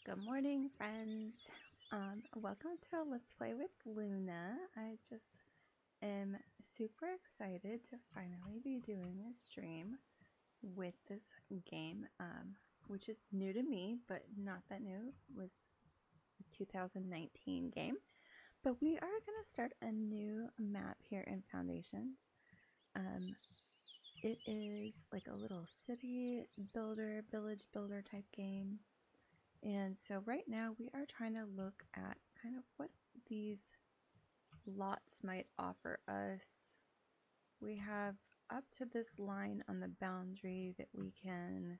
Good morning, friends. Welcome to Let's Play with Luna. I just am super excited to finally be doing a stream with this game, which is new to me, but not that new. It was a 2019 game. But we are going to start a new map here in Foundations. It is like a little city builder, village builder type game. And so right now we are trying to look at kind of what these lots might offer us. We have up to this line on the boundary that we can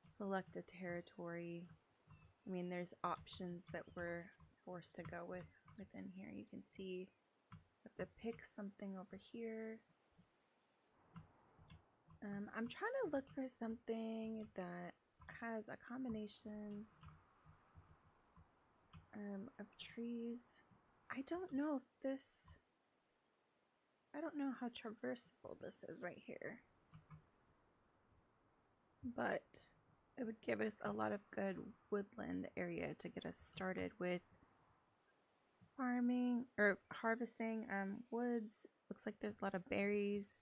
select a territory. I mean, there's options that we're forced to go with within here. You can see I have to pick something over here. I'm trying to look for something that has a combination of trees. I don't know how traversable this is right here, but it would give us a lot of good woodland area to get us started with farming or harvesting woods. Looks like there's a lot of berries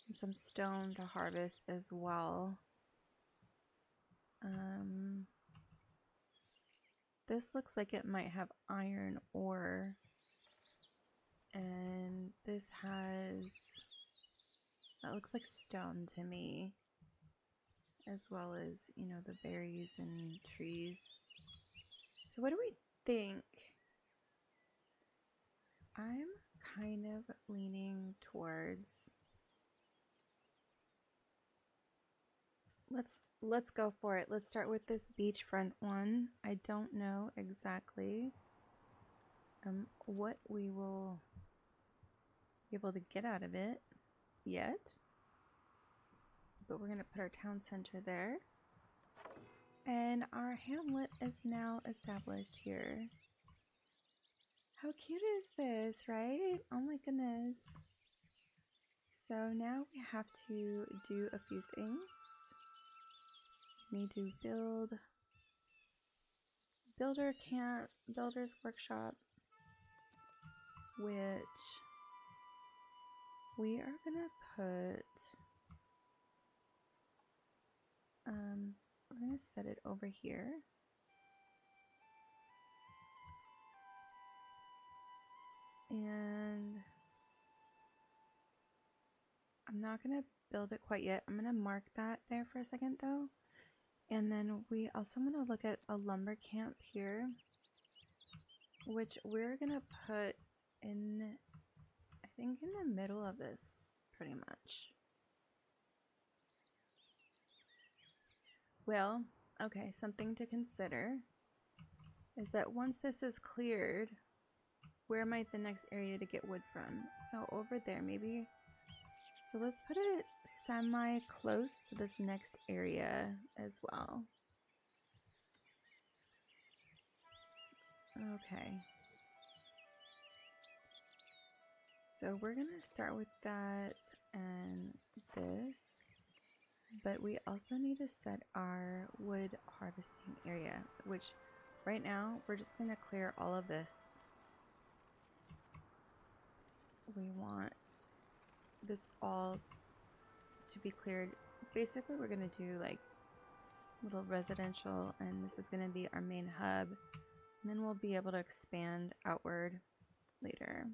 and some stone to harvest as well. This looks like it might have iron ore, and this that looks like stone to me, as well as, you know, the berries and trees. So what do we think? I'm kind of leaning towards let's go for it. Let's start with this beachfront one. I don't know exactly what we will be able to get out of it yet, but we're gonna put our town center there, and our hamlet is now established here. How cute is this, right? Oh my goodness. So now we have to do a few things. We need to build builder camp, builder's workshop, which we are gonna put, we're gonna set it over here. And I'm not gonna build it quite yet. I'm gonna mark that there for a second though. And then we also want to look at a lumber camp here, which we're gonna put in, I think, in the middle of this pretty much. Well, okay, something to consider is that once this is cleared, where might the next area to get wood from? So over there, maybe. So let's put it semi-close to this next area as well. Okay. So we're gonna start with that and this, but we also need to set our wood harvesting area, which right now we're just gonna clear all of this. We want this all to be cleared. Basically, we're gonna do like little residential, and this is gonna be our main hub, and then we'll be able to expand outward later.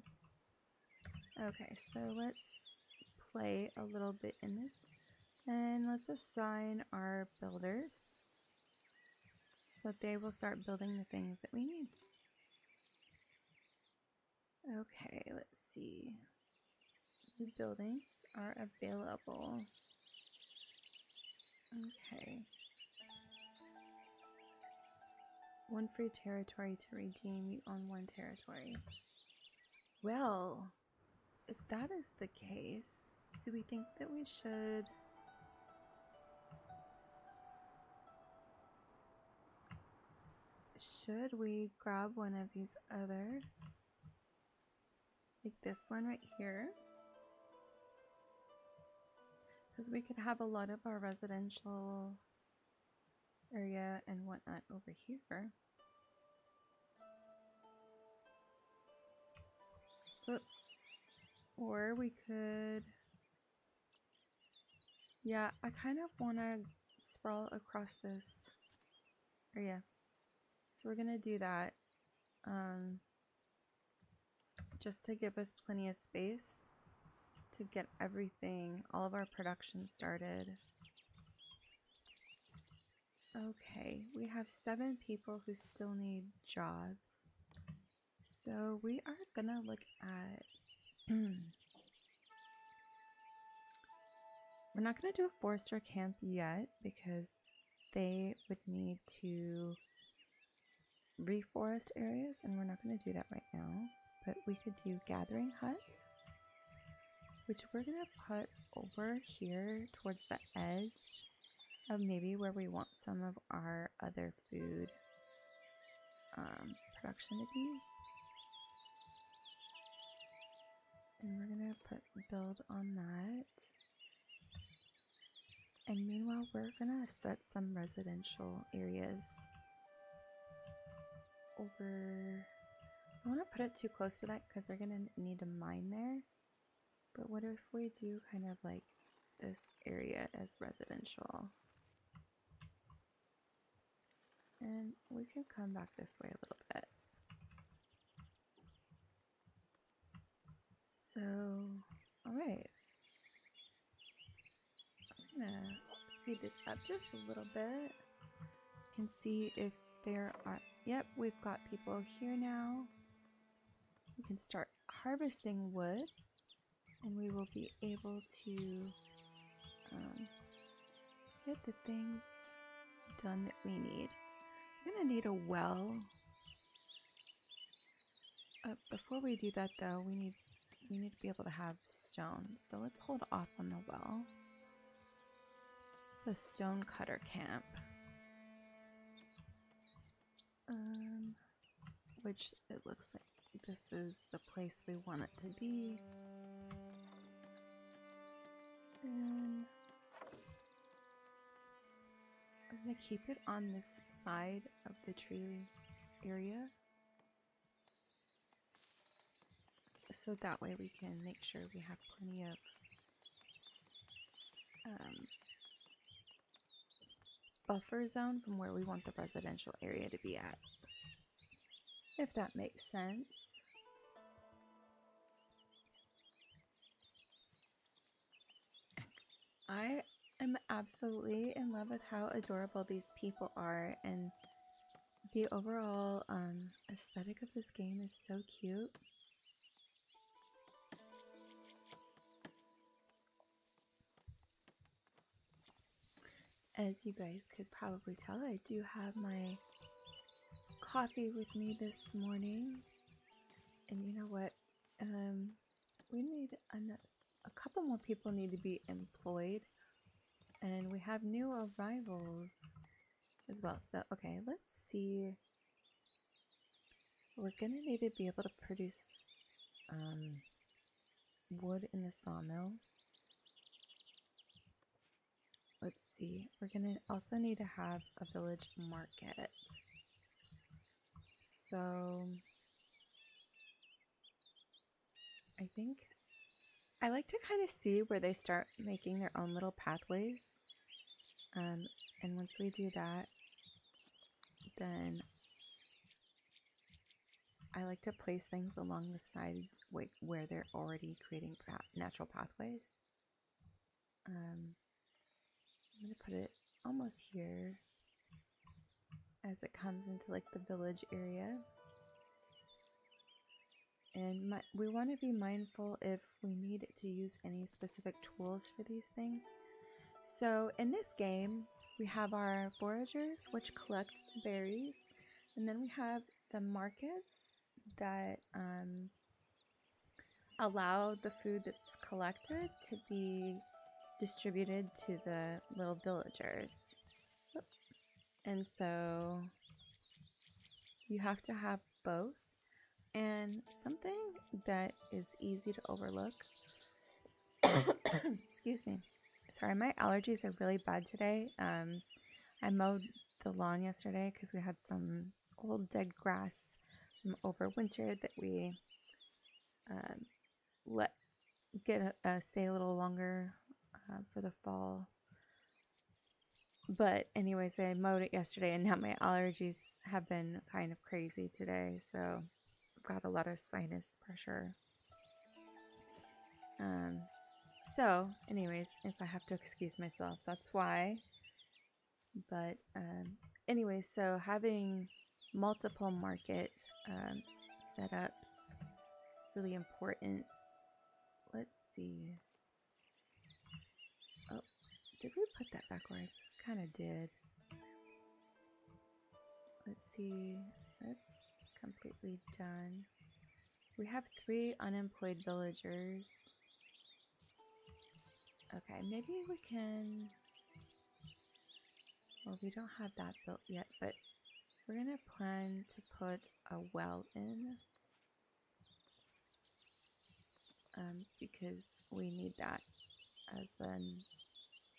Okay, so let's play a little bit in this, and let's assign our builders so that they will start building the things that we need. Okay, let's see. New buildings are available. Okay. One free territory to redeem. You own one territory. Well, if that is the case, do we think that we should grab one of these other, like this one right here? Because we could have a lot of our residential area and whatnot over here. But, or we could, yeah, I kind of want to sprawl across this area. So we're going to do that just to give us plenty of space to get everything, all of our production started. Okay, we have 7 people who still need jobs. So we are gonna look at we're not gonna do a forester camp yet because they would need to reforest areas, and we're not gonna do that right now. But we could do gathering huts, which we're gonna put over here towards the edge of maybe where we want some of our other food production to be. And we're gonna build on that. And meanwhile, we're gonna set some residential areas over. I want to put it too close to that because they're gonna need to mine there. But what if we do kind of like this area as residential? And we can come back this way a little bit. So, all right. I'm gonna speed this up just a little bit. You can see if there are, yep, we've got people here now. We can start harvesting wood and we will be able to get the things done that we need. We're gonna need a well. Before we do that though, we need to be able to have stone. So let's hold off on the well. It's a stone cutter camp. Which it looks like this is the place we want it to be. And I'm gonna keep it on this side of the tree area. So that way we can make sure we have plenty of buffer zone from where we want the residential area to be at. If that makes sense. I am absolutely in love with how adorable these people are, and the overall aesthetic of this game is so cute. As you guys could probably tell, I do have my coffee with me this morning. And you know what? We need a couple more people need to be employed. And we have new arrivals as well. So, okay, let's see. We're going to need to be able to produce wood in the sawmill. Let's see. We're going to also need to have a village market. So I think I like to kind of see where they start making their own little pathways. And once we do that, then I like to place things along the sides where they're already creating natural pathways. I'm going to put it almost here as it comes into like the village area. And we want to be mindful if we need to use any specific tools for these things. So in this game, we have our foragers, which collect berries, and then we have the markets that allow the food that's collected to be distributed to the little villagers. And so you have to have both. And something that is easy to overlook, excuse me, sorry, my allergies are really bad today. I mowed the lawn yesterday because we had some old dead grass from over winter that we let stay a little longer for the fall. But anyways, I mowed it yesterday, and now my allergies have been kind of crazy today, so I've got a lot of sinus pressure. So anyways, if I have to excuse myself, that's why. But anyways, so having multiple market setups really important. Let's see. Oh, did we put that backwards? Kind of did. Let's see. That's completely done. We have 3 unemployed villagers. Okay, maybe we can... Well, we don't have that built yet, but we're going to plan to put a well in. Because we need that as an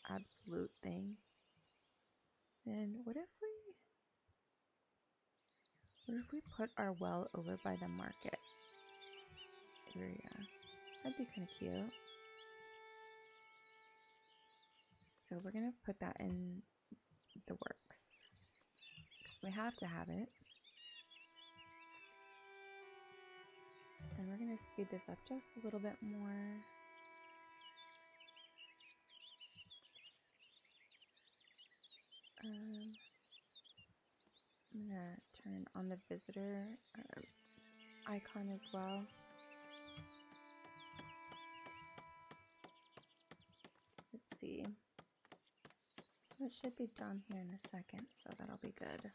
absolute thing. And what if we put our well over by the market area? That'd be kind of cute. So we're gonna put that in the works because we have to have it. And we're gonna speed this up just a little bit more. I'm gonna turn on the visitor icon as well. Let's see. It should be done here in a second, so that'll be good.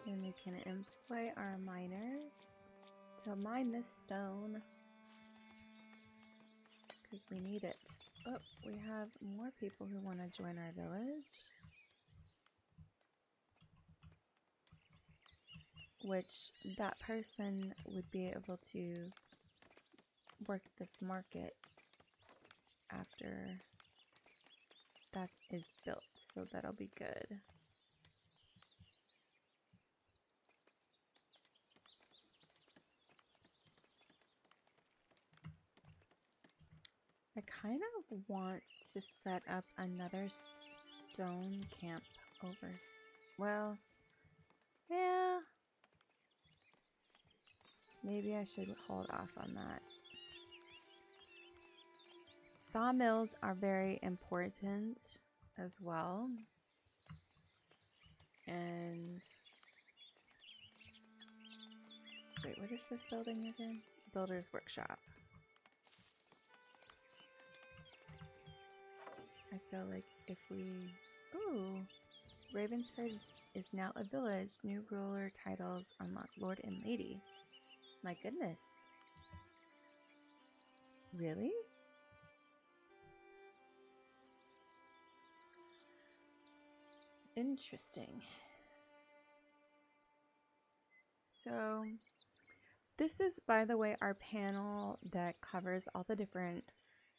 Then we can employ our miners to mine this stone because we need it. Oh, we have more people who want to join our village, which that person would be able to work this market after that is built, so that'll be good. I kind of want to set up another stone camp over. Well, yeah. Maybe I should hold off on that. Sawmills are very important as well. And wait, what is this building again? Builder's Workshop. I feel like if we... Ooh! Ravensford is now a village. New ruler titles unlock Lord and Lady. My goodness. Really? Interesting. So, this is, by the way, our panel that covers all the different,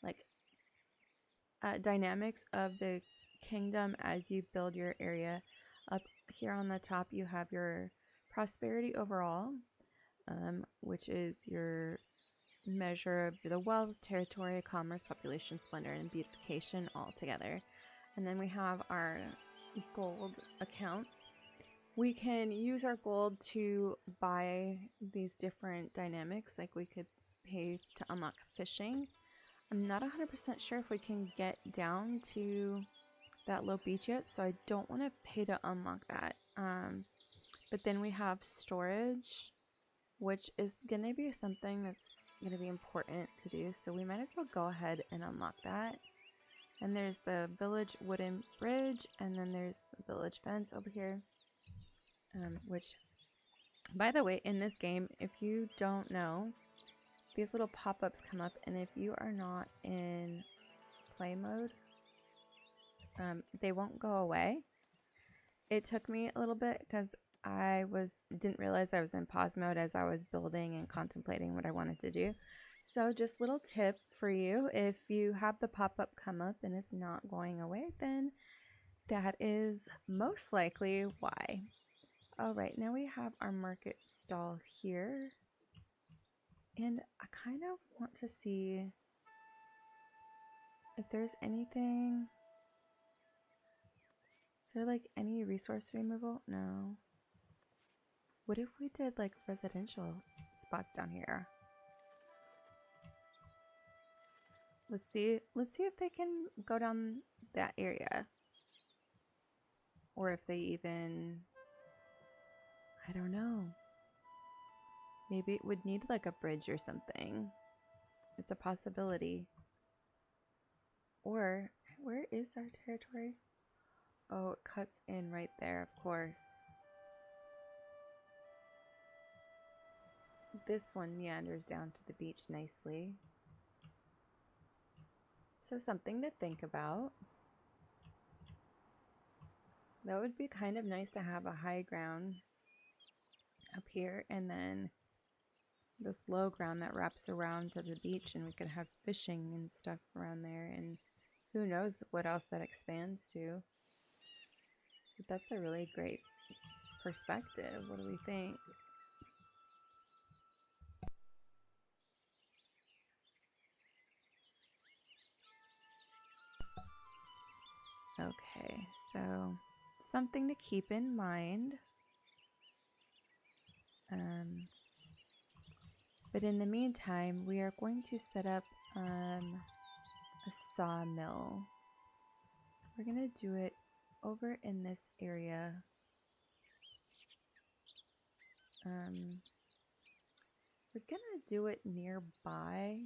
like, dynamics of the kingdom as you build your area. Up here on the top, you have your prosperity overall, which is your measure of the wealth, territory, commerce, population, splendor, and beautification all together. And then we have our gold account. We can use our gold to buy these different dynamics, like we could pay to unlock fishing. I'm not 100% sure if we can get down to that low beach yet, so I don't want to pay to unlock that. But then we have storage, which is going to be something that's going to be important to do, so we might as well go ahead and unlock that. And there's the village wooden bridge, and then there's the village fence over here, which, by the way, in this game, if you don't know, these little pop-ups come up, and if you are not in play mode, they won't go away. It took me a little bit because I didn't realize I was in pause mode as I was building and contemplating what I wanted to do. So just little tip for you, if you have the pop-up come up and it's not going away, then That is most likely why. All right, now we have our market stall here. And I kind of want to see if there's anything. Is there like any resource removal? No. What if we did like residential spots down here? Let's see if they can go down that area. Or if they even, I don't know. Maybe it would need like a bridge or something. It's a possibility. Or, where is our territory? Oh, it cuts in right there, of course. This one meanders down to the beach nicely. So something to think about. That would be kind of nice to have a high ground up here and then this low ground that wraps around to the beach, and we could have fishing and stuff around there, and who knows what else that expands to. But that's a really great perspective. What do we think? Okay, so something to keep in mind. But in the meantime, we are going to set up a sawmill. We're going to do it over in this area. We're going to do it nearby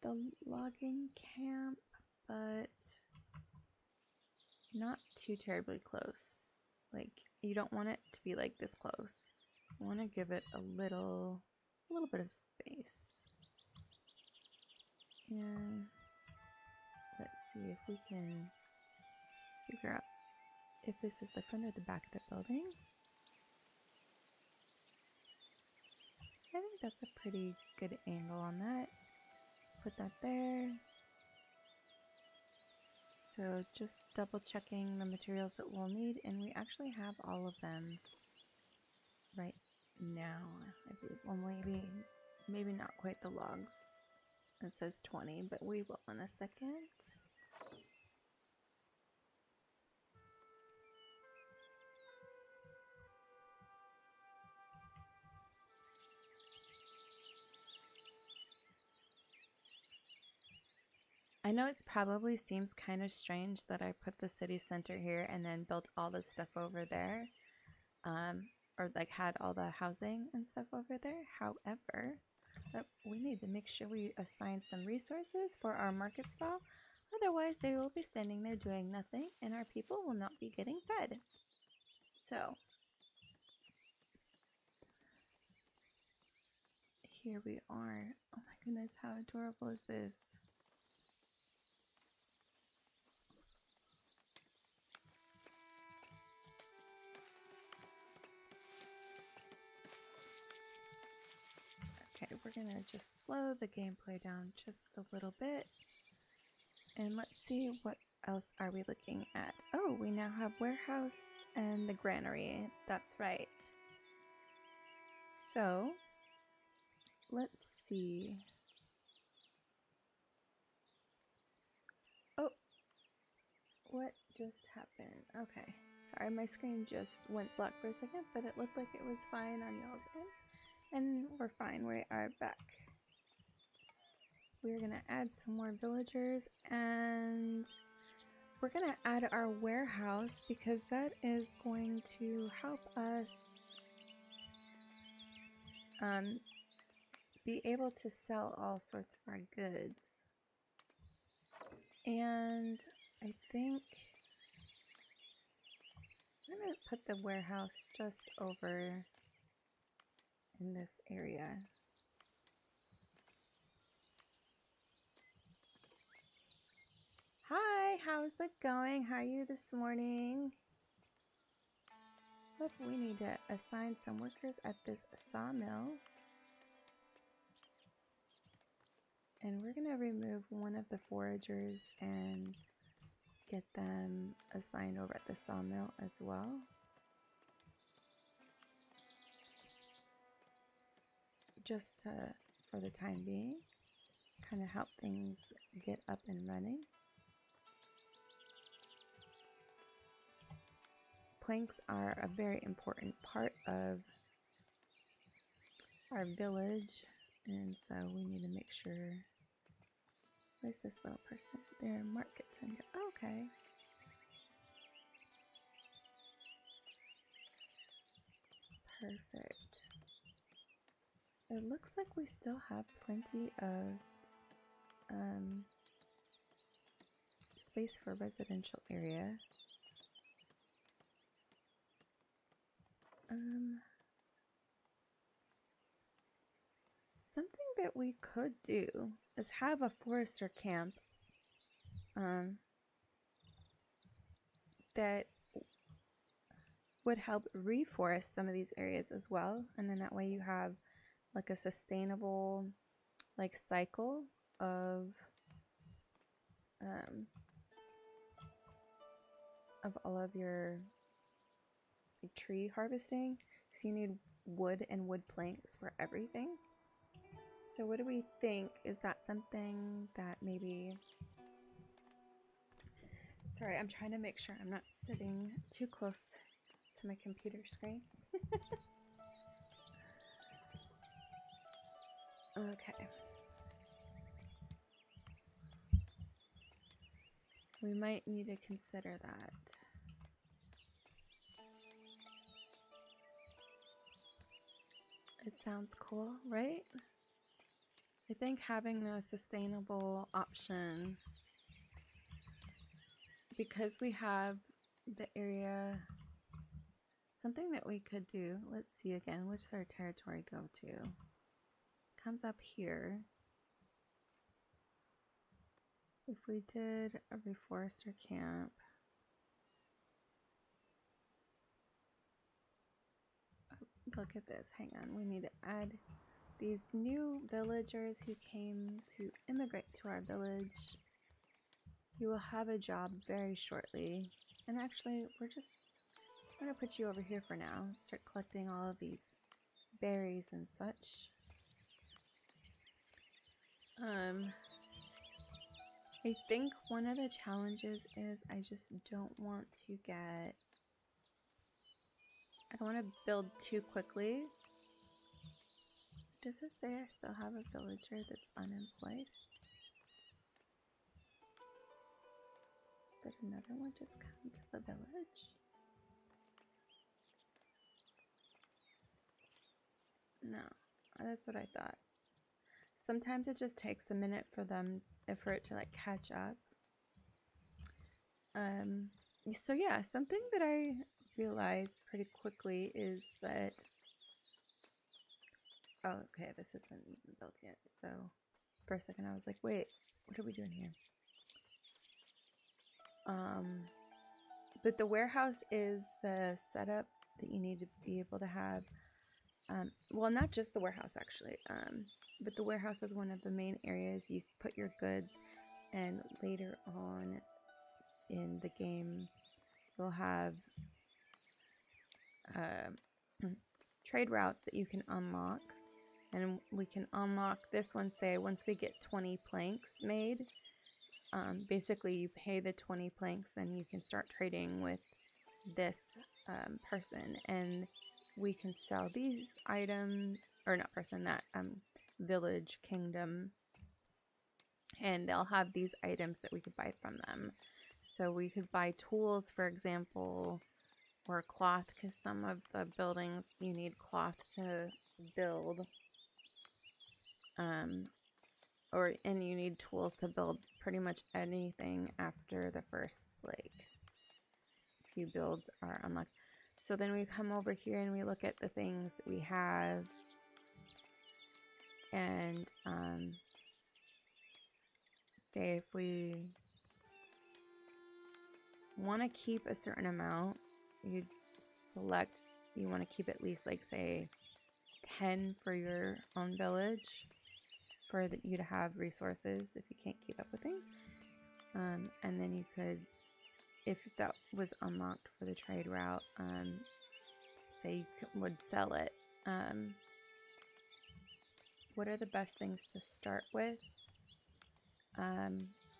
the logging camp, but not too terribly close. Like, you don't want it to be like this close. You want to give it a little bit of space. And let's see if we can figure out if this is the front or the back of the building. I think that's a pretty good angle on that. Put that there. So just double checking the materials that we'll need, and we actually have all of them right now. I believe, well, maybe not quite the logs. It says 20, but we will in a second. I know it probably seems kind of strange that I put the city center here and then built all this stuff over there, or like had all the housing and stuff over there. However, we need to make sure we assign some resources for our market stall. Otherwise, they will be standing there doing nothing and our people will not be getting fed. So, here we are. Oh my goodness, how adorable is this? Okay, we're gonna just slow the gameplay down just a little bit. And let's see, what else are we looking at? Oh, we now have warehouse and the granary. That's right. So, let's see. Oh, what just happened? Okay, sorry, my screen just went black for a second, but it looked like it was fine on y'all's end. And we're fine, we are back. We're gonna add some more villagers, and we're gonna add our warehouse because that is going to help us be able to sell all sorts of our goods. And I think I'm gonna put the warehouse just over in this area. Hi, how's it going? How are you this morning? Look, we need to assign some workers at this sawmill. And we're gonna remove one of the foragers and get them assigned over at the sawmill as well. Just for the time being, kind of help things get up and running. Planks are a very important part of our village, and so we need to make sure. Where's this little person? They're market tender. Oh, okay. Perfect. It looks like we still have plenty of space for residential area. Something that we could do is have a forester camp that would help reforest some of these areas as well, and then that way you have like a sustainable like cycle of all of your tree harvesting. So you need wood and wood planks for everything. So what do we think? Is that something that maybe... Sorry, I'm trying to make sure I'm not sitting too close to my computer screen. Okay. We might need to consider that. It sounds cool, right? I think having the sustainable option, because we have the area, something that we could do, let's see again, which does our territory go to? Comes up here. If we did a reforester camp, look at this, hang on, we need to add these new villagers who came to immigrate to our village. You will have a job very shortly. And actually, we're going to put you over here for now. Start collecting all of these berries and such. I think one of the challenges is I just don't want to get... I don't want to build too quickly. Does it say I still have a villager that's unemployed? Did another one just come to the village? No, that's what I thought. Sometimes it just takes a minute for it to like catch up. So yeah, something that I realized pretty quickly is that, oh, okay, this isn't even built yet. So for a second I was like, wait, what are we doing here? But the warehouse is the setup that you need to be able to have. Well, not just the warehouse actually, but the warehouse is one of the main areas you put your goods, and later on in the game you'll have trade routes that you can unlock, and we can unlock this one, say once we get 20 planks made. Basically you pay the 20 planks and you can start trading with this person, and we can sell these items, or not person, that village, kingdom, and they'll have these items that we could buy from them. So we could buy tools, for example, or cloth, because some of the buildings you need cloth to build, and you need tools to build pretty much anything after the first like few builds are unlocked. So then we come over here and we look at the things that we have, and say if we want to keep a certain amount, you select, you want to keep at least like say 10 for your own village, for you to have resources if you can't keep up with things, and then you could if that was unlocked for the trade route, say you would sell it, what are the best things to start with?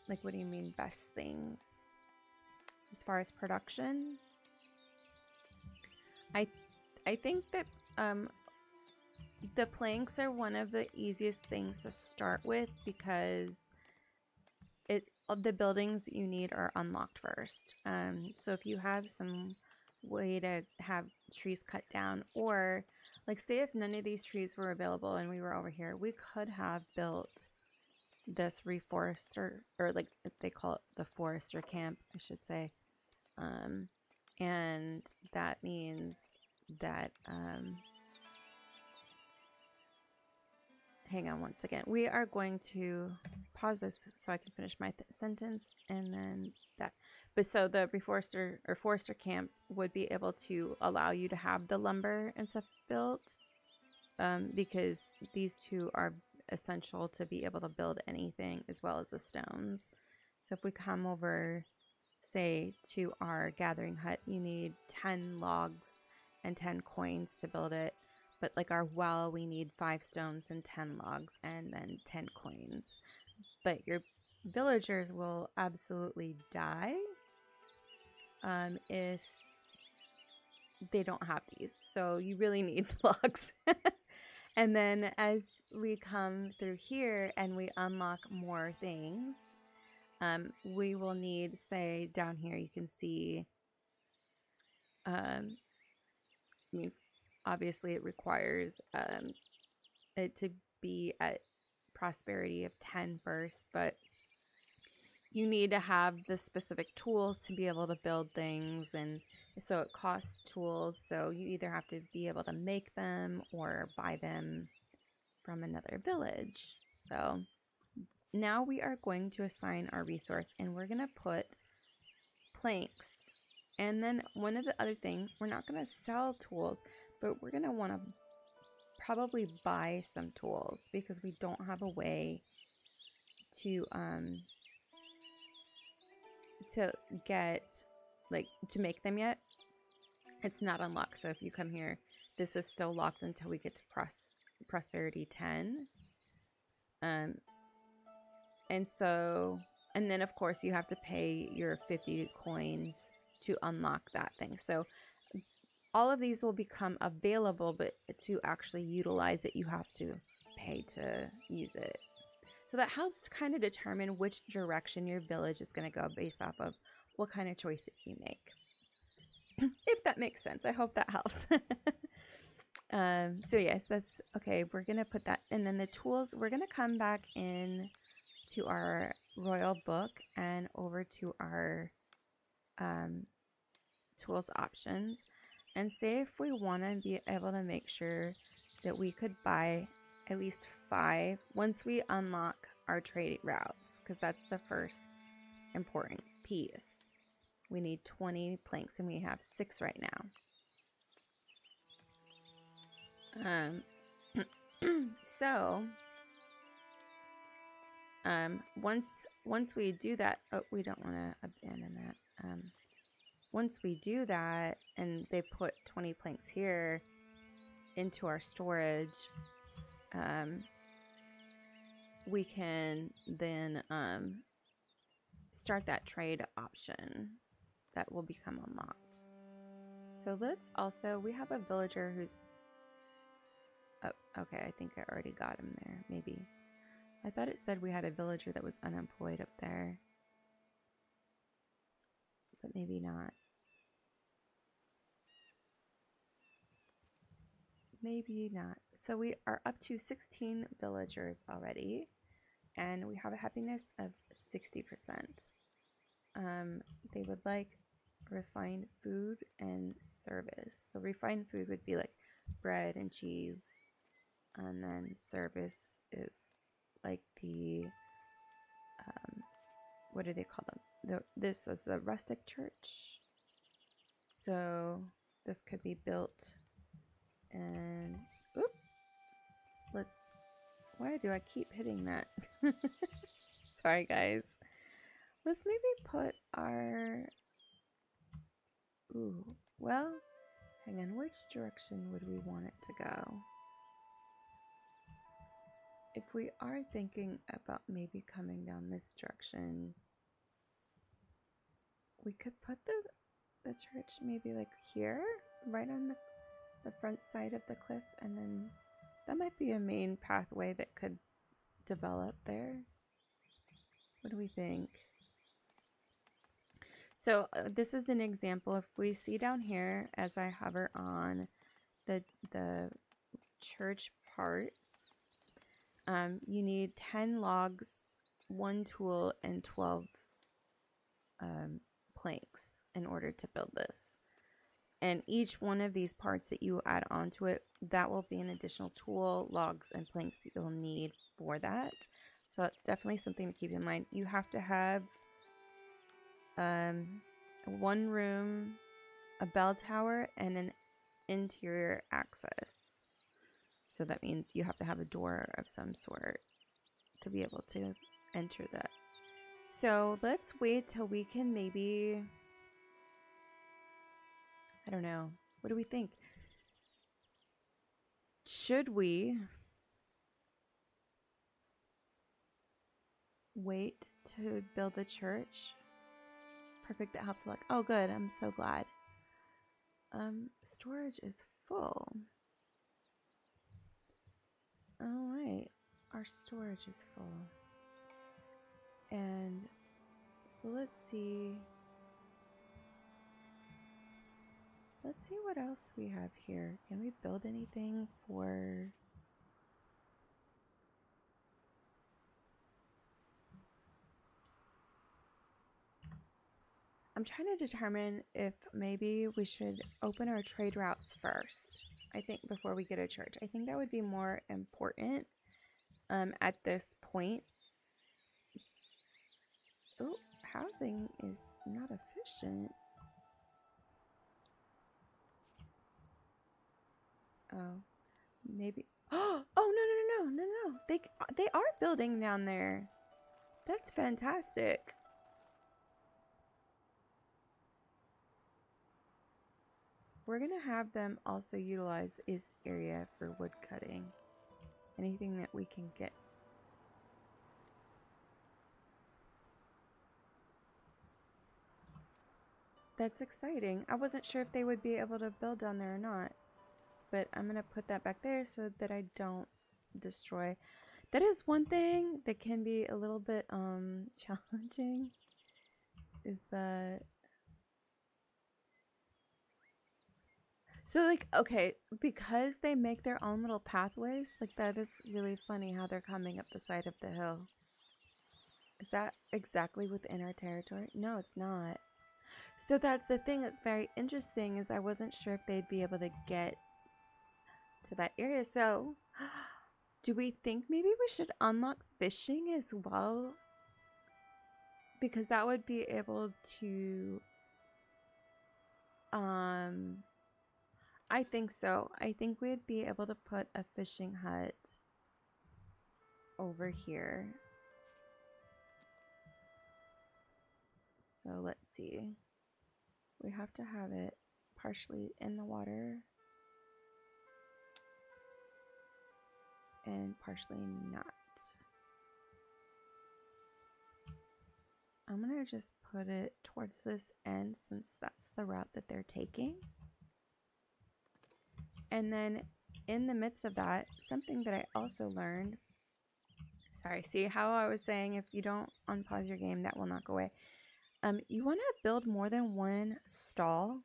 Like, what do you mean best things? As far as production? I think that the planks are one of the easiest things to start with because the buildings that you need are unlocked first. So if you have some way to have trees cut down, or like say if none of these trees were available and we were over here, we could have built this reforester, or like they call it the forester camp, I should say. And that means that hang on one second. We are going to pause this so I can finish my sentence, and then that. But so the reforester or forester camp would be able to allow you to have the lumber and stuff built, because these two are essential to be able to build anything, as well as the stones. So if we come over, say, to our gathering hut, you need 10 logs and 10 coins to build it. But like our well, we need 5 stones and 10 logs and then 10 coins. But your villagers will absolutely die if they don't have these. So you really need logs. And then as we come through here and we unlock more things, we will need, say, down here you can see, I mean, obviously it requires it to be at prosperity of 10 first, but you need to have the specific tools to be able to build things, and so it costs tools. So you either have to be able to make them or buy them from another village. So now we are going to assign our resource, and we're going to put planks. And then one of the other things, we're not going to sell tools, but we're going to want to probably buy some tools because we don't have a way to get, like, to make them yet. It's not unlocked. So if you come here, this is still locked until we get to prosperity 10. And then of course you have to pay your 50 coins to unlock that thing. So all of these will become available, but to actually utilize it, you have to pay to use it. So that helps to kind of determine which direction your village is going to go based off of what kind of choices you make. If that makes sense. I hope that helps. So yes, that's okay. We're going to put that, and then the tools, we're going to come back in to our royal book and over to our tools options, and say if we want to be able to make sure that we could buy at least 5 once we unlock our trade routes, because that's the first important piece. We need 20 planks and we have 6 right now. So once we do that, oh, we don't want to abandon that. Once we do that and they put 20 planks here into our storage, we can then start that trade option that will become unlocked. So let's also, we have a villager who's, oh, okay, I think I already got him there, maybe. I thought it said we had a villager that was unemployed up there, but maybe not. Maybe not. So we are up to 16 villagers already, and we have a happiness of 60%. They would like refined food and service. So refined food would be like bread and cheese, and then service is like the what do they call them? This is a rustic church. So this could be built, and oop, why do I keep hitting that? Sorry guys. Let's maybe put our Ooh, well, hang on, which direction would we want it to go? If we are thinking about maybe coming down this direction, we could put the church maybe like here, right on the front side of the cliff, and then that might be a main pathway that could develop there. What do we think? So this is an example. If we see down here, as I hover on the church parts, you need 10 logs, 1 tool, and 12 planks in order to build this. And each one of these parts that you add onto it, that will be an additional tool, logs, and planks that you'll need for that. So that's definitely something to keep in mind. You have to have 1 room, a bell tower, and an interior access. So that means you have to have a door of some sort to be able to enter that. So let's wait till we can maybe, I don't know, what do we think? Should we wait to build the church? Perfect, that helps a lot. Oh good, I'm so glad. Storage is full. All right, our storage is full. And so let's see what else we have here. Can we build anything for... I'm trying to determine if maybe we should open our trade routes first. I think before we get a church. I think that would be more important at this point. Oh, housing is not efficient. Oh, maybe. Oh, no. They are building down there. That's fantastic. We're going to have them also utilize this area for wood cutting. Anything that we can get. That's exciting. I wasn't sure if they would be able to build down there or not. But I'm going to put that back there so that I don't destroy. That is one thing that can be a little bit challenging. Is that... So, like, okay, because they make their own little pathways, like, that is really funny how they're coming up the side of the hill. Is that exactly within our territory? No, it's not. So that's the thing that's very interesting, is I wasn't sure if they'd be able to get to that area. So, do we think maybe we should unlock fishing as well? Because that would be able to... I think so. I think we'd be able to put a fishing hut over here. So let's see. We have to have it partially in the water and partially not. I'm gonna just put it towards this end since that's the route that they're taking. And then in the midst of that, something that I also learned, sorry, see how I was saying if you don't unpause your game, that will not go away. You want to build more than one stall,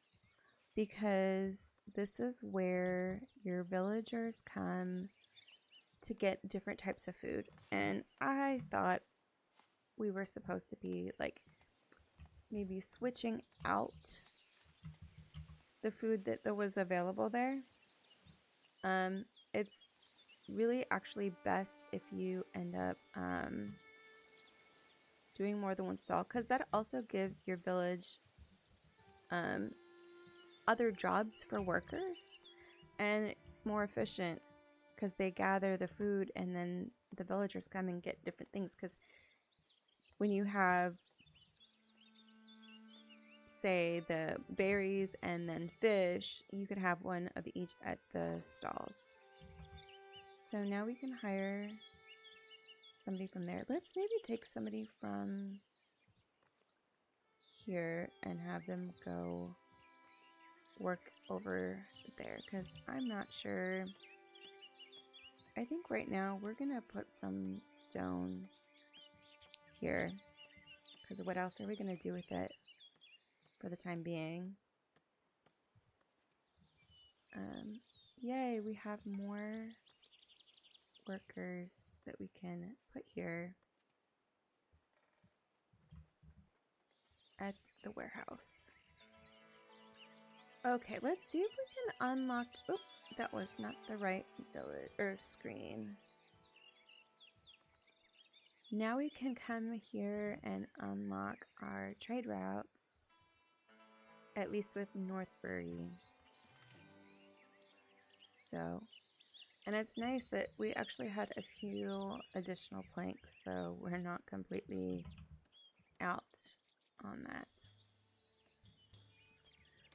because this is where your villagers come to get different types of food. And I thought we were supposed to be like maybe switching out the food that was available there. It's really actually best if you end up doing more than one stall, because that also gives your village other jobs for workers, and it's more efficient because they gather the food and then the villagers come and get different things. Because when you have say the berries and then fish, you could have one of each at the stalls. So now we can hire somebody from there. Let's maybe take somebody from here and have them go work over there, because I'm not sure. I think right now we're gonna put some stone here, because what else are we gonna do with it for the time being? Yay, we have more workers that we can put here at the warehouse. Okay, let's see if we can unlock. Oop, that was not the right village or screen. Now we can come here and unlock our trade routes, at least with Northbury. So, and it's nice that we actually had a few additional planks, so we're not completely out on that.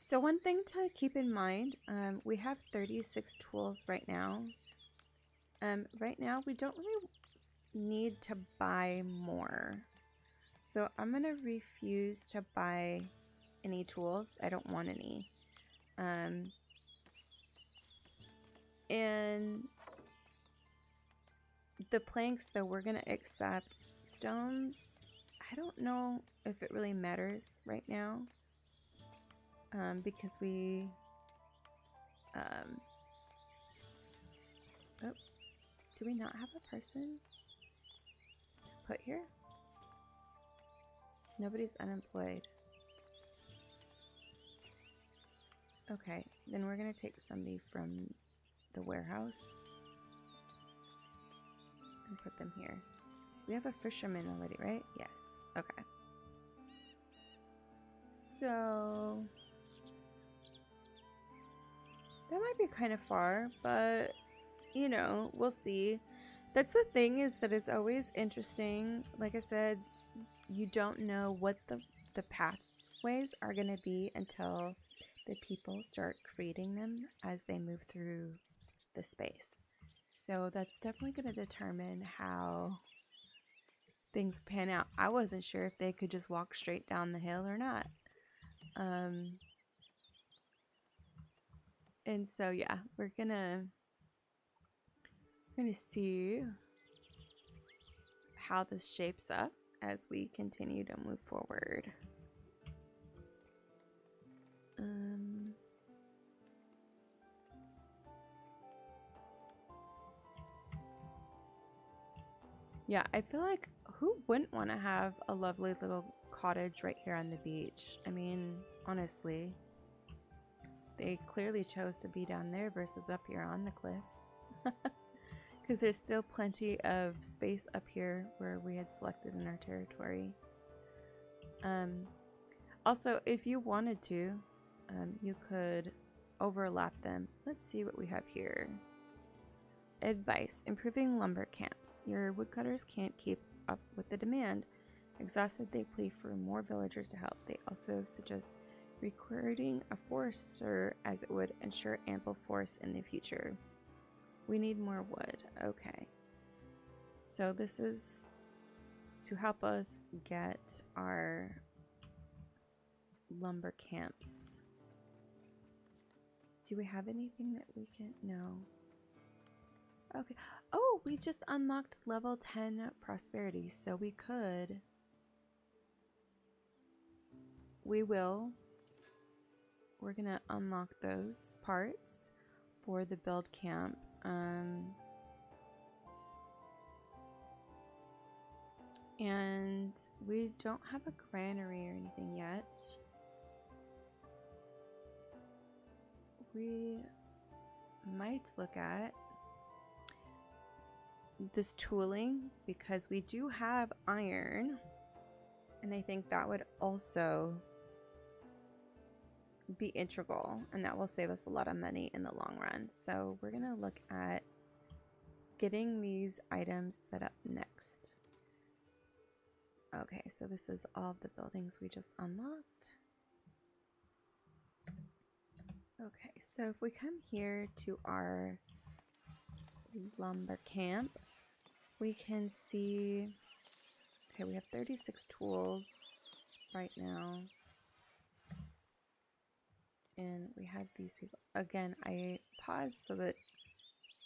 So one thing to keep in mind, we have 36 tools right now. Right now we don't really need to buy more. So I'm going to refuse to buy any tools. I don't want any. And the planks, though, we're going to accept. Stones, I don't know if it really matters right now. Because we... oh, do we not have a person put here? Nobody's unemployed. Okay, then we're going to take somebody from the warehouse and put them here. We have a fisherman already, right? Yes. Okay. So that might be kind of far, but you know, we'll see. That's the thing, is that it's always interesting. Like I said, you don't know what the pathways are going to be until the people start creating them as they move through the space. So that's definitely going to determine how things pan out. I wasn't sure if they could just walk straight down the hill or not. And so yeah, we're gonna see how this shapes up as we continue to move forward. Yeah, I feel like who wouldn't want to have a lovely little cottage right here on the beach? I mean, honestly, they clearly chose to be down there versus up here on the cliff. Because there's still plenty of space up here where we had selected in our territory. Also, if you wanted to, you could overlap them. Let's see what we have here. Advice: improving lumber camps. Your woodcutters can't keep up with the demand. Exhausted, they plead for more villagers to help. They also suggest recruiting a forester, as it would ensure ample forest in the future. We need more wood. Okay. So this is to help us get our lumber camps. Do we have anything that we can... No. Okay. Oh, we just unlocked level 10 prosperity, so we could... We're gonna unlock those parts for the build camp. And we don't have a granary or anything yet. We might look at this tooling because we do have iron, and I think that would also be integral, and that will save us a lot of money in the long run. So we're gonna look at getting these items set up next. Okay, so this is all of the buildings we just unlocked. Okay, so if we come here to our lumber camp, we can see, okay, we have 36 tools right now. And we have these people. Again, I paused so that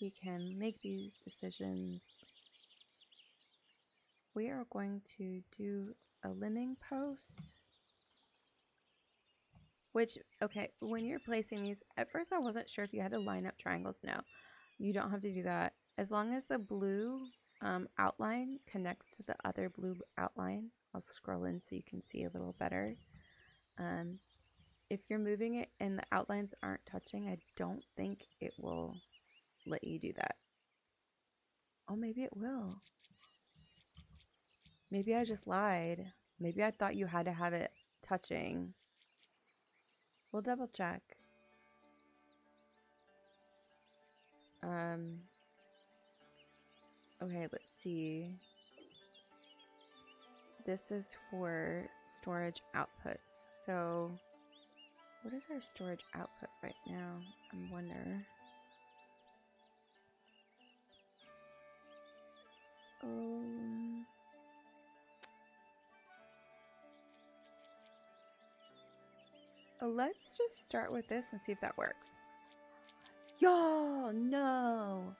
we can make these decisions. We are going to do a limbing post. Which, okay, when you're placing these, at first I wasn't sure if you had to line up triangles. No, you don't have to do that. As long as the blue outline connects to the other blue outline. I'll scroll in so you can see a little better. If you're moving it and the outlines aren't touching, I don't think it will let you do that. Oh, maybe it will. Maybe I just lied. Maybe I thought you had to have it touching. We'll double check. Okay, let's see. This is for storage outputs. So what is our storage output right now? I wonder. Let's just start with this and see if that works. Y'all, no!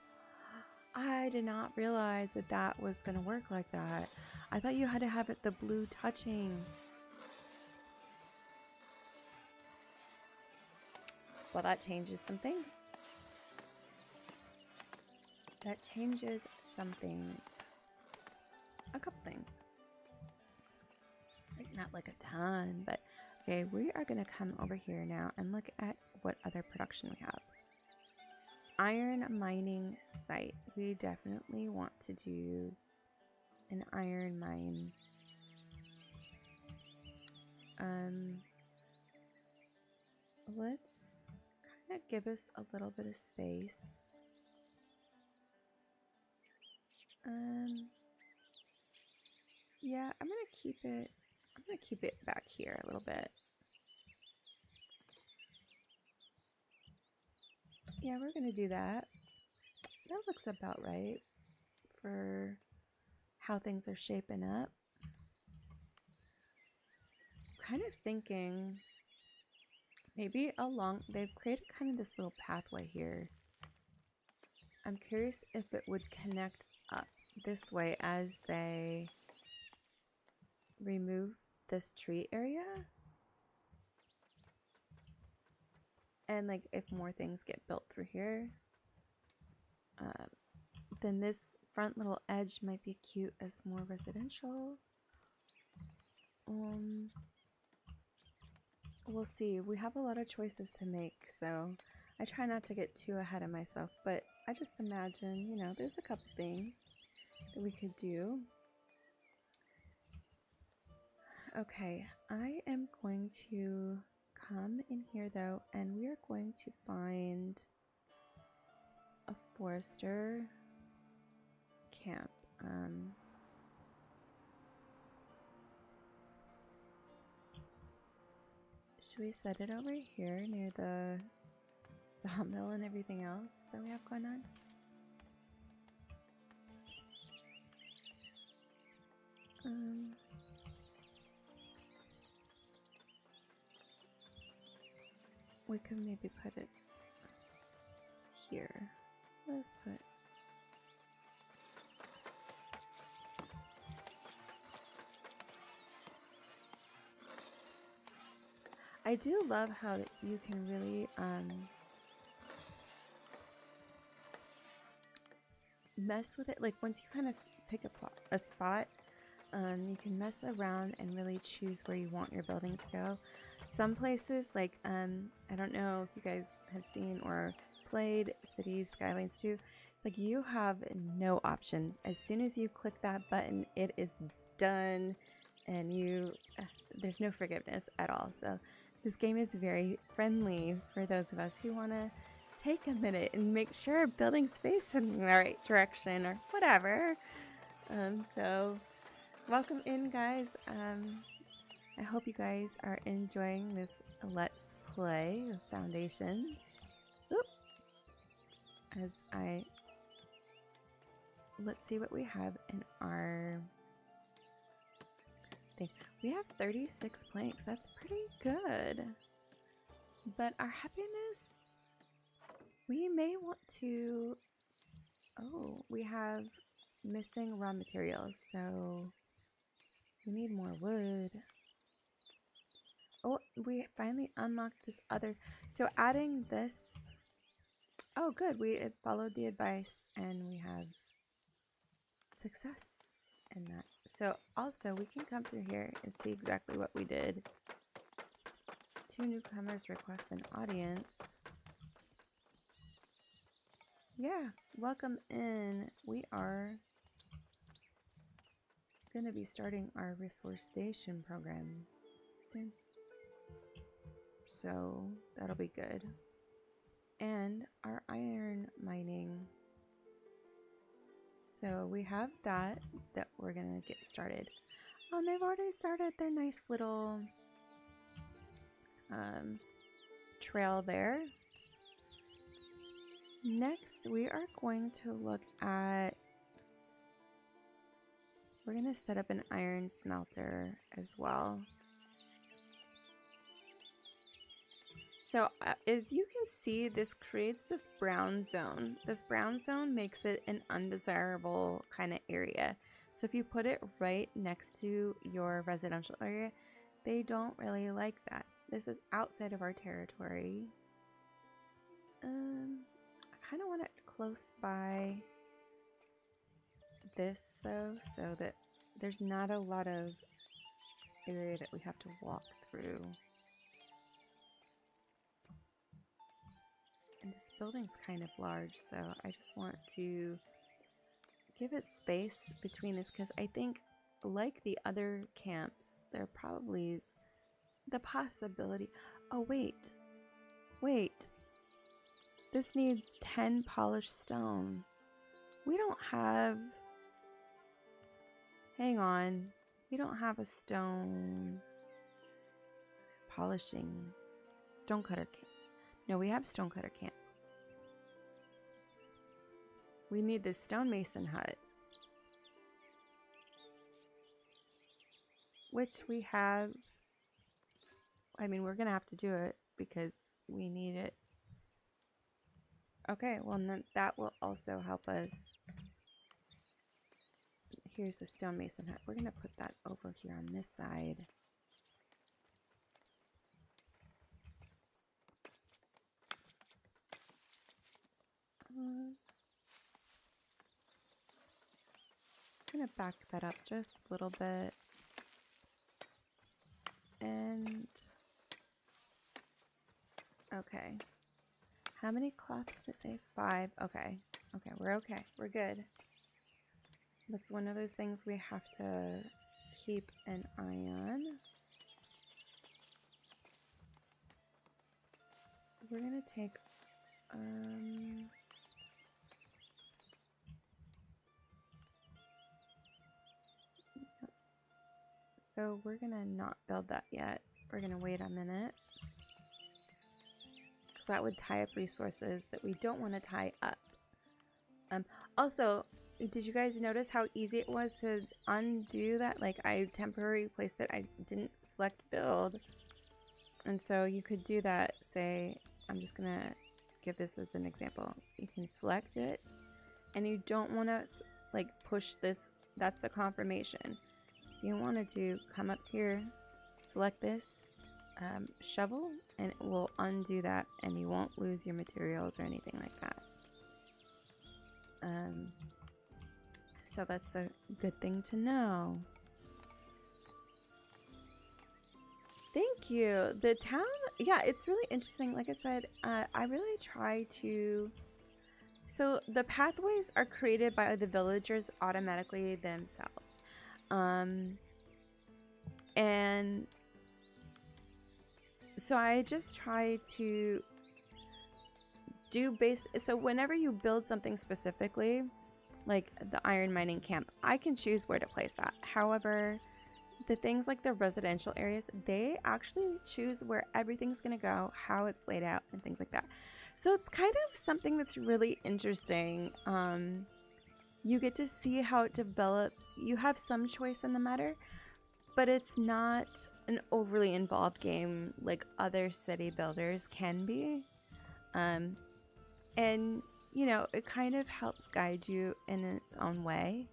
I did not realize that that was going to work like that. I thought you had to have it the blue touching. Well, that changes some things. That changes some things. A couple things. Not like a ton, but okay, we are going to come over here now and look at what other production we have. Iron mining site. We definitely want to do an iron mine. Let's kind of give us a little bit of space. Yeah, I'm gonna keep it back here a little bit. Yeah, we're gonna do that. That looks about right for how things are shaping up. Kind of thinking maybe they've created kind of this little pathway here. I'm curious if it would connect up this way as they remove this tree area. And like if more things get built through here, then this front little edge might be cute as more residential. We'll see. We have a lot of choices to make, so I try not to get too ahead of myself, but I just imagine, you know, there's a couple things that we could do. Okay, I am going to come in here though, and we are going to find a forester camp. Should we set it over here near the sawmill and everything else that we have going on? We could maybe put it here. Let's put I do love how you can really mess with it. Like once you kind of pick a spot, you can mess around and really choose where you want your buildings to go. Some places, like I don't know if you guys have seen or played Cities Skylines 2, like you have no option. As soon as you click that button, it is done, and there's no forgiveness at all. So this game is very friendly for those of us who want to take a minute and make sure buildings face in the right direction or whatever. So welcome in, guys. I hope you guys are enjoying this Let's clay with foundations. Oop. Let's see what we have in our thing. We have 36 planks. That's pretty good. But our happiness, we may want to, oh, we have missing raw materials, so we need more wood. Oh, we finally unlocked this other, so adding this, oh good, we followed the advice and we have success in that. So also we can come through here and see exactly what we did. 2 newcomers request an audience. Yeah, welcome in. We are going to be starting our reforestation program soon. So that'll be good. And our iron mining. So we have that we're going to get started. Oh, and they've already started their nice little trail there. Next, we are going to look at, we're going to set up an iron smelter as well. So as you can see, this creates this brown zone. This brown zone makes it an undesirable kind of area. So if you put it right next to your residential area, they don't really like that. This is outside of our territory. I kind of want it close by this though, so that there's not a lot of area that we have to walk through. And this building's kind of large, so I just want to give it space between this, because I think, like the other camps, there probably is the possibility. Oh, wait. This needs 10 polished stone. We don't have... Hang on. We don't have a stone polishing. Stonecutter camp. No, we have stonecutter camp. We need this stonemason hut. Which we have... I mean, we're going to have to do it because we need it. Okay, well, then that will also help us. Here's the stonemason hut. We're going to put that over here on this side. I'm going to back that up just a little bit. And okay. How many cloths did it say? 5. Okay. Okay, we're okay. We're good. That's one of those things we have to keep an eye on. We're gonna take so we're gonna not build that yet. We're gonna wait a minute, because that would tie up resources that we don't want to tie up. Also, did you guys notice how easy it was to undo that? Like, I temporarily placed it. I didn't select build. And so you could do that. Say, I'm just going to give this as an example. You can select it, and you don't want to, like, push this. That's the confirmation. You wanted to come up here, select this, shovel, and it will undo that, and you won't lose your materials or anything like that. So that's a good thing to know. Thank you. The town, yeah, it's really interesting. Like I said, I really try to... So the pathways are created by the villagers automatically themselves. And so I just try to do so whenever you build something specifically, like the iron mining camp, I can choose where to place that. However, the things like the residential areas, they actually choose where everything's going to go, how it's laid out, and things like that. So it's kind of something that's really interesting. You get to see how it develops. You have some choice in the matter, but it's not an overly involved game like other city builders can be. And, you know, it kind of helps guide you in its own way.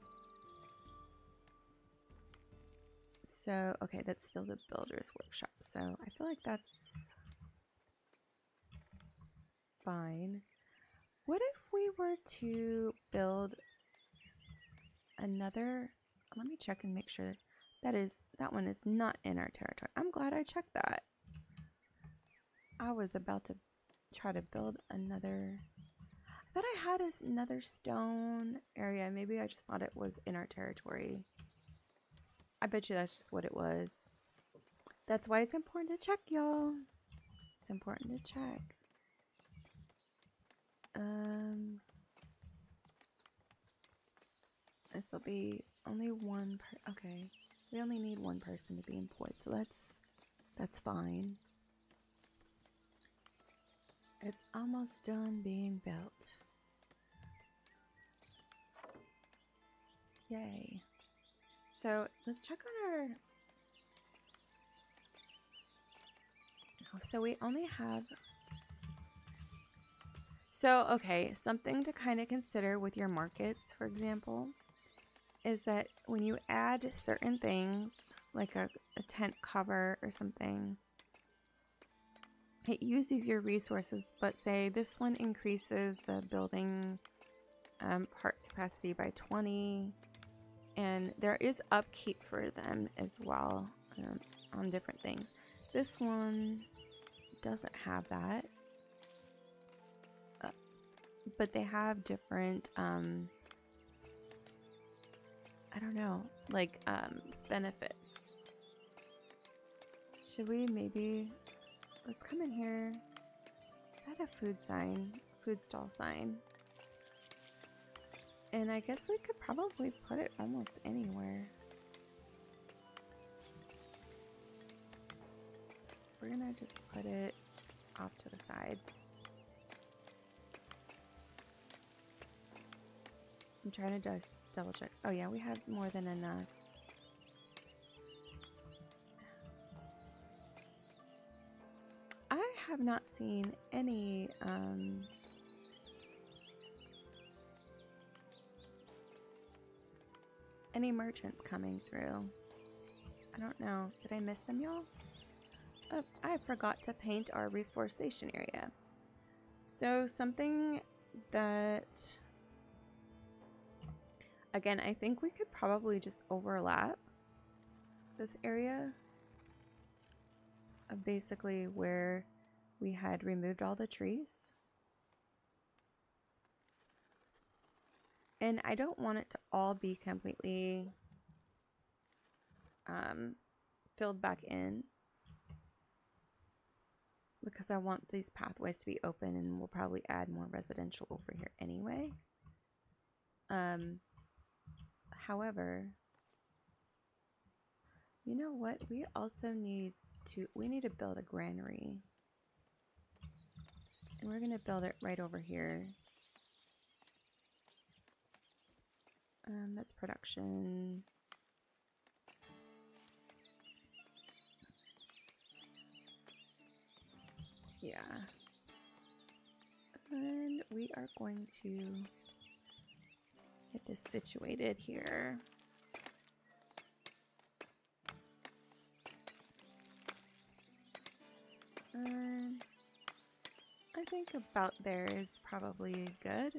So, okay, that's still the builder's workshop. So I feel like that's fine. What if we were to build another? Let me check and make sure that one is not in our territory. I'm glad I checked that. I was about to try to build another. I thought I had another stone area. Maybe I just thought it was in our territory. I bet you that's just what it was. That's why it's important to check, y'all. It's important to check. This will be only one okay. We only need one person to be employed, so that's fine. It's almost done being built. Yay. So let's check on our... Oh, so we only have... So, okay, something to kind of consider with your markets, for example, is that when you add certain things, like a tent cover or something, it uses your resources, but say this one increases the building part capacity by 20, and there is upkeep for them as well on different things. This one doesn't have that, but they have different I don't know, like benefits. Should we maybe, let's come in here. Is that a food sign? Food stall sign. And I guess we could probably put it almost anywhere. We're gonna just put it off to the side. I'm trying to just double check. Oh yeah, we have more than enough. I have not seen any merchants coming through. I don't know. Did I miss them, y'all? Oh, I forgot to paint our reforestation area. So something that, again, I think we could probably just overlap this area of basically where we had removed all the trees. And I don't want it to all be completely filled back in, because I want these pathways to be open, and we'll probably add more residential over here anyway. However, you know what? We also need to build a granary. And we're gonna build it right over here. That's production. Yeah. And we are going to get this situated here. I think about there is probably good.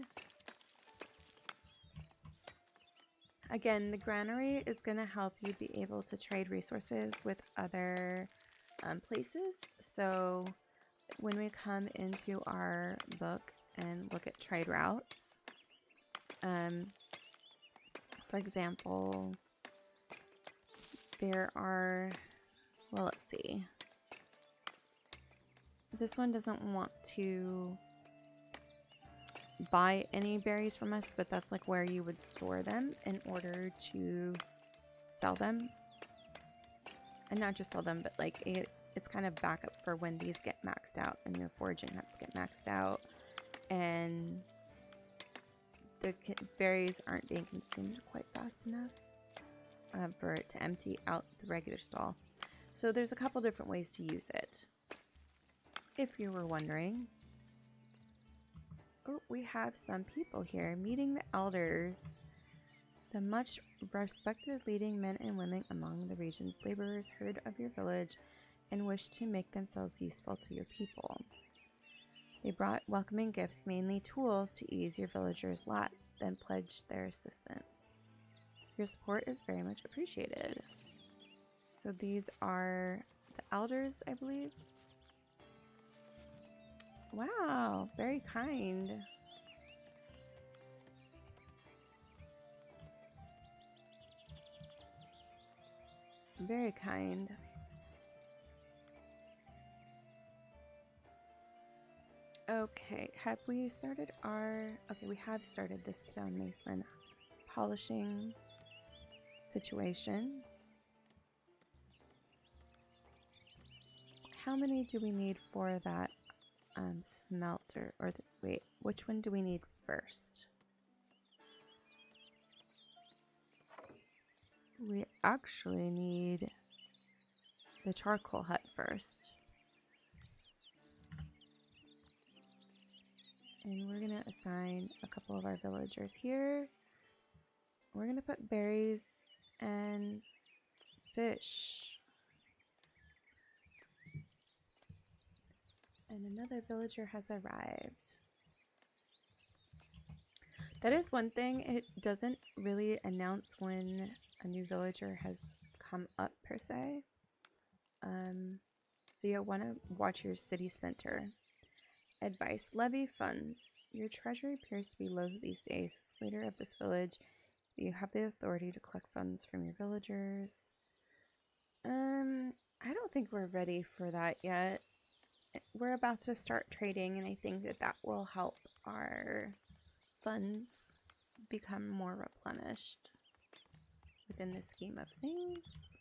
Again, the granary is going to help you be able to trade resources with other places. So when we come into our book and look at trade routes, for example, there are, well, let's see. This one doesn't want to buy any berries from us, but that's like where you would store them in order to sell them. and not just sell them, but like it's kind of backup for when these get maxed out and your foraging huts get maxed out and the berries aren't being consumed quite fast enough for it to empty out the regular stall. So there's a couple different ways to use it, if you were wondering. Oh, we have some people here meeting the elders. The much respected leading men and women among the region's laborers heard of your village and wished to make themselves useful to your people. They brought welcoming gifts, mainly tools, to ease your villagers' lot, then pledged their assistance. Your support is very much appreciated. So these are the elders, I believe. Wow, very kind. Very kind. Okay, have we started our... Okay, we have started this stonemason polishing situation. How many do we need for that smelter? Or wait, which one do we need first? We actually need the charcoal hut first. And we're going to assign a couple of our villagers here. We're going to put berries and fish. And another villager has arrived. That is one thing. It doesn't really announce when a new villager has come up per se. So you'll want to watch your city center. Advice: levy funds. Your treasury appears to be low these days. As leader of this village, you have the authority to collect funds from your villagers. I don't think we're ready for that yet. We're about to start trading, and I think that that will help our funds become more replenished within the scheme of things.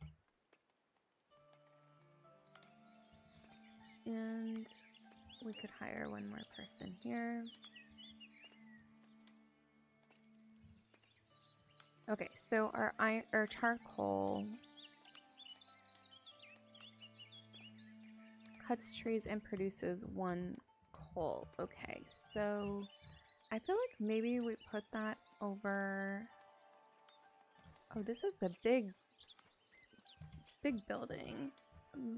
And we could hire one more person here. Okay, so our charcoal cuts trees and produces 1 coal. Okay, so I feel like maybe we put that over... Oh, this is a big building.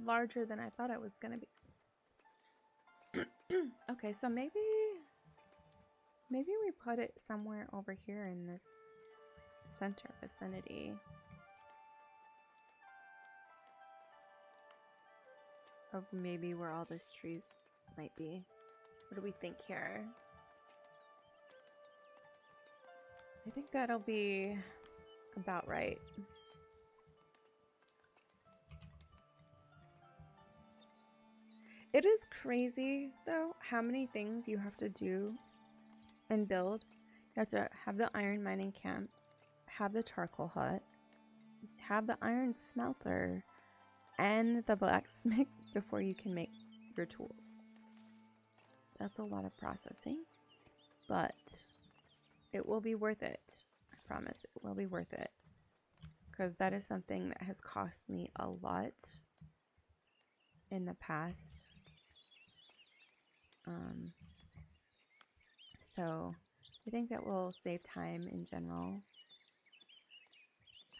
Larger than I thought it was going to be. Okay, so maybe we put it somewhere over here in this center vicinity. Or maybe where all these trees might be. What do we think here? I think that'll be about right. It is crazy, though, how many things you have to do and build. You have to have the iron mining camp, have the charcoal hut, have the iron smelter, and the blacksmith before you can make your tools. That's a lot of processing, but it will be worth it. I promise it will be worth it, because that is something that has cost me a lot in the past. So I think that will save time in general. What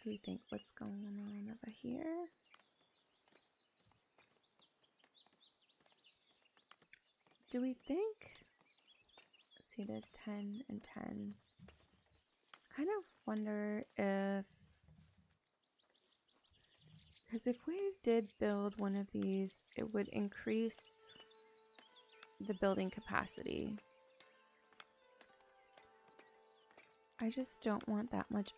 do you think? What's going on over here? Do we think? Let's see, there's 10 and 10. Kind of wonder if... Because if we did build one of these, it would increase the building capacity. I just don't want that much,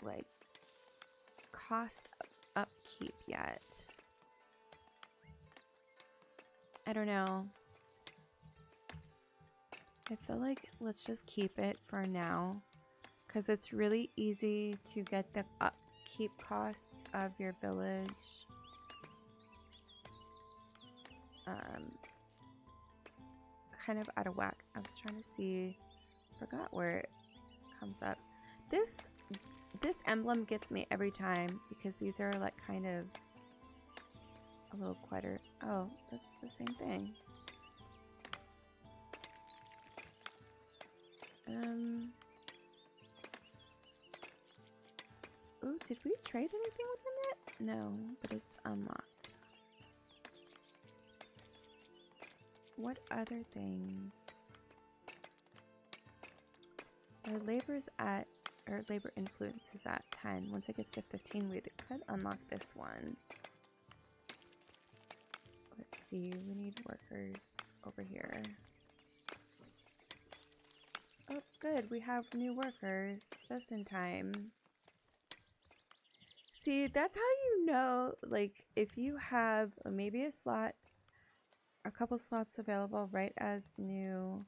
like, cost upkeep yet. I don't know. I feel like let's just keep it for now, because it's really easy to get the upkeep keep costs of your village kind of out of whack. I was trying to see, forgot where it comes up. This emblem gets me every time because these are like kind of a little quieter. Oh, that's the same thing. Ooh, did we trade anything with him yet? No, but it's unlocked. What other things? Our labor's at, or labor influence is at 10. Once it gets to 15, we could unlock this one. Let's see, we need workers over here. Oh, good, we have new workers just in time. See, that's how you know, like, if you have maybe a slot, a couple slots available right as new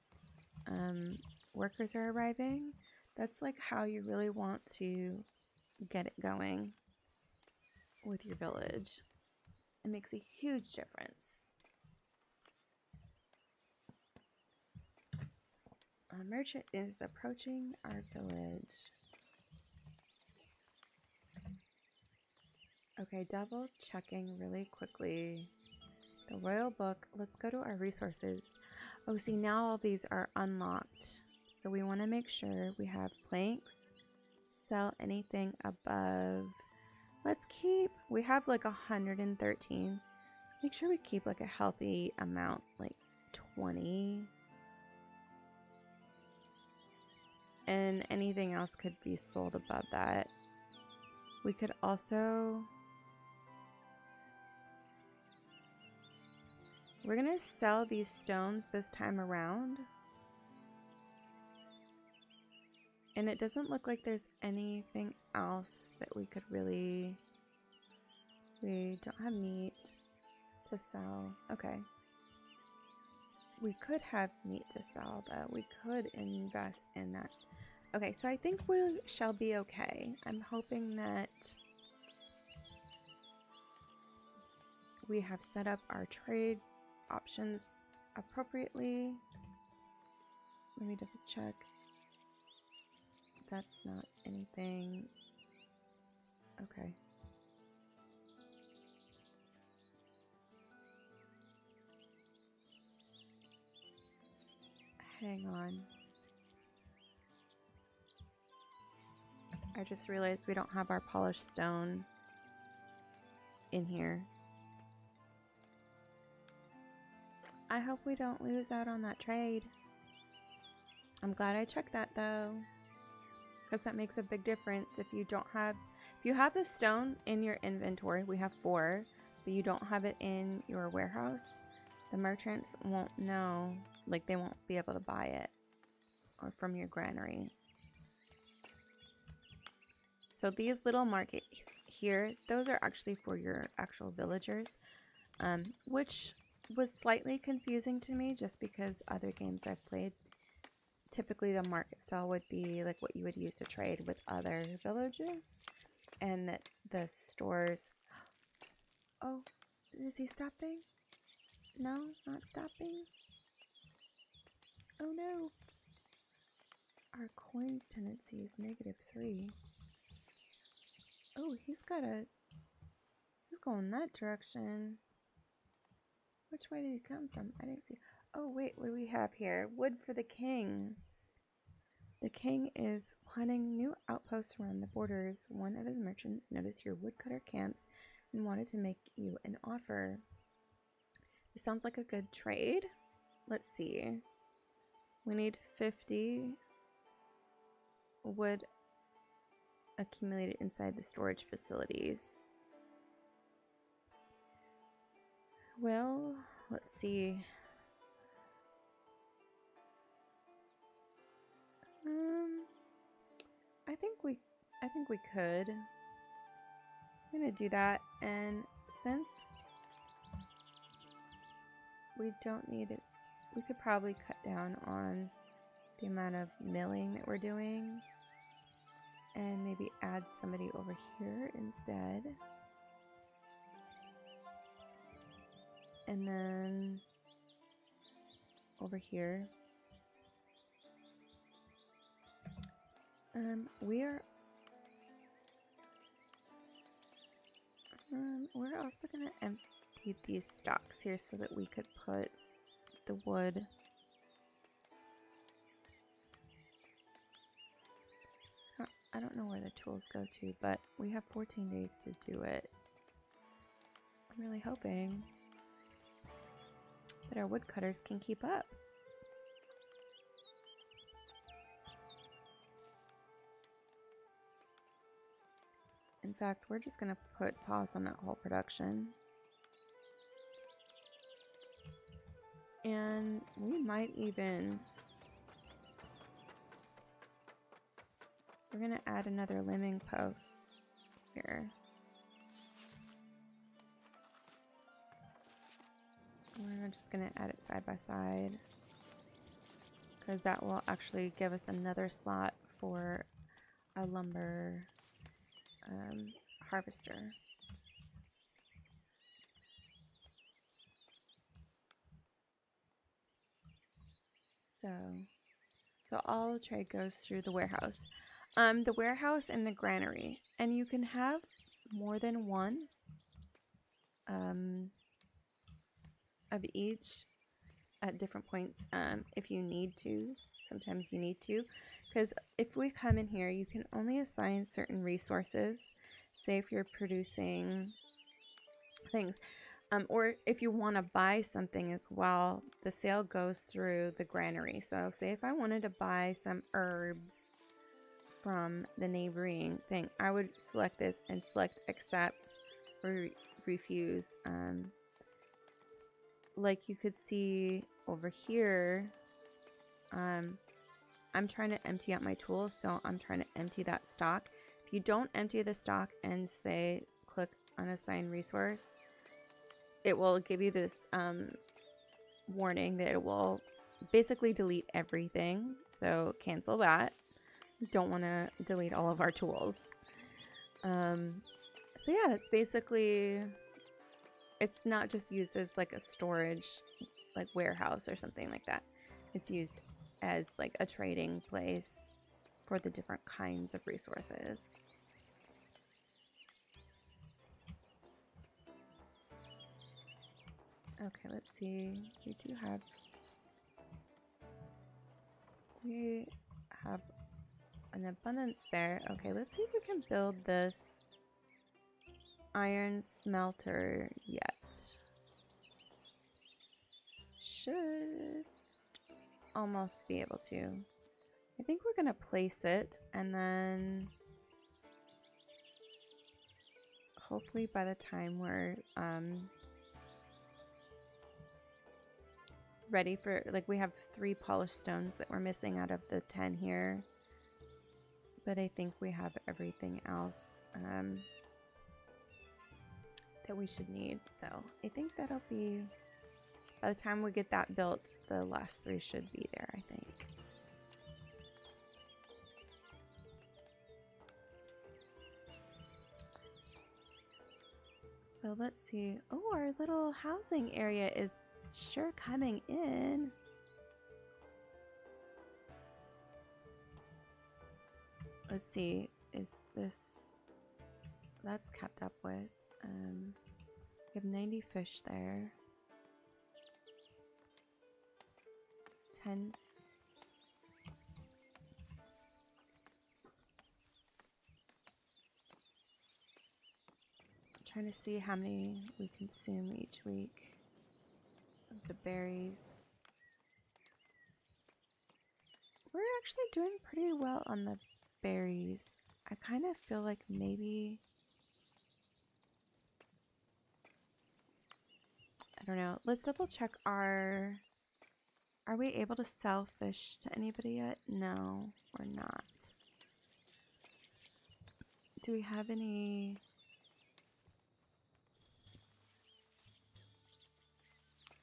workers are arriving, that's like how you really want to get it going with your village. It makes a huge difference. A merchant is approaching our village. Okay, double checking really quickly. The royal book. Let's go to our resources. Oh, see, now all these are unlocked. So we want to make sure we have planks. Sell anything above. Let's keep, we have like 113. Make sure we keep like a healthy amount, like 20. And anything else could be sold above that. We could also, we're gonna sell these stones this time around. And it doesn't look like there's anything else that we could really, we don't have meat to sell. Okay. We could have meat to sell though. We could invest in that. Okay, so I think we shall be okay. I'm hoping that we have set up our trade options appropriately. Let me double check. That's not anything. Okay. Hang on. I just realized we don't have our polished stone in here. I hope we don't lose out on that trade. I'm glad I checked that though, because that makes a big difference. If you don't have, if you have the stone in your inventory, we have 4, but you don't have it in your warehouse, the merchants won't know, like they won't be able to buy it or from your granary. So these little markets here, those are actually for your actual villagers, which was slightly confusing to me just because other games I've played, typically the market stall would be like what you would use to trade with other villages, and that the stores, oh, is he stopping? No, not stopping. Oh no. Our coins tendency is -3. Oh, he's going that direction. Which way did he come from? I didn't see. Oh, wait, what do we have here? Wood for the king. The king is planning new outposts around the borders. One of his merchants noticed your woodcutter camps and wanted to make you an offer. It sounds like a good trade. Let's see. We need 50 wood accumulated inside the storage facilities. Well, let's see. I think we could. I'm gonna do that, and since we don't need it, we could probably cut down on the amount of milling that we're doing, and maybe add somebody over here instead. And then over here. We're also gonna empty these stocks here so that we could put the wood. I don't know where the tools go to, but we have 14 days to do it. I'm really hoping that our woodcutters can keep up. In fact, we're just gonna put pause on that whole production. And we might even... We're gonna add another limbing post here. We're just gonna add it side by side, because that will actually give us another slot for a lumber harvester. So all trade goes through the warehouse. The warehouse and the granary, and you can have more than one of each at different points if you need to. Sometimes you need to, because if we come in here, you can only assign certain resources. Say if you're producing things, or if you want to buy something as well, the sale goes through the granary. So say if I wanted to buy some herbs from the neighboring thing, I would select this and select accept or refuse. Like you could see over here, I'm trying to empty out my tools, so I'm trying to empty that stock. If you don't empty the stock and say click unassign resource, it will give you this warning that it will basically delete everything. So cancel that. Don't want to delete all of our tools. So yeah, it's basically, it's not just used as like a storage, like warehouse or something like that. It's used as like a trading place for the different kinds of resources. Okay, let's see. We have an abundance there. Okay, let's see if we can build this iron smelter yet. Should almost be able to. I think we're gonna place it, and then hopefully by the time we're ready for, like, we have 3 polished stones that we're missing out of the 10 here, but I think we have everything else that we should need. So I think that'll be, by the time we get that built, the last 3 should be there, I think. So let's see. Oh, our little housing area is sure coming in. Let's see. Is this... That's kept up with. We have 90 fish there. 10. Trying to see how many we consume each week of the berries. We're actually doing pretty well on the berries. I kind of feel like maybe, I don't know. Let's double check our... Are we able to sell fish to anybody yet? No, we're not. Do we have any...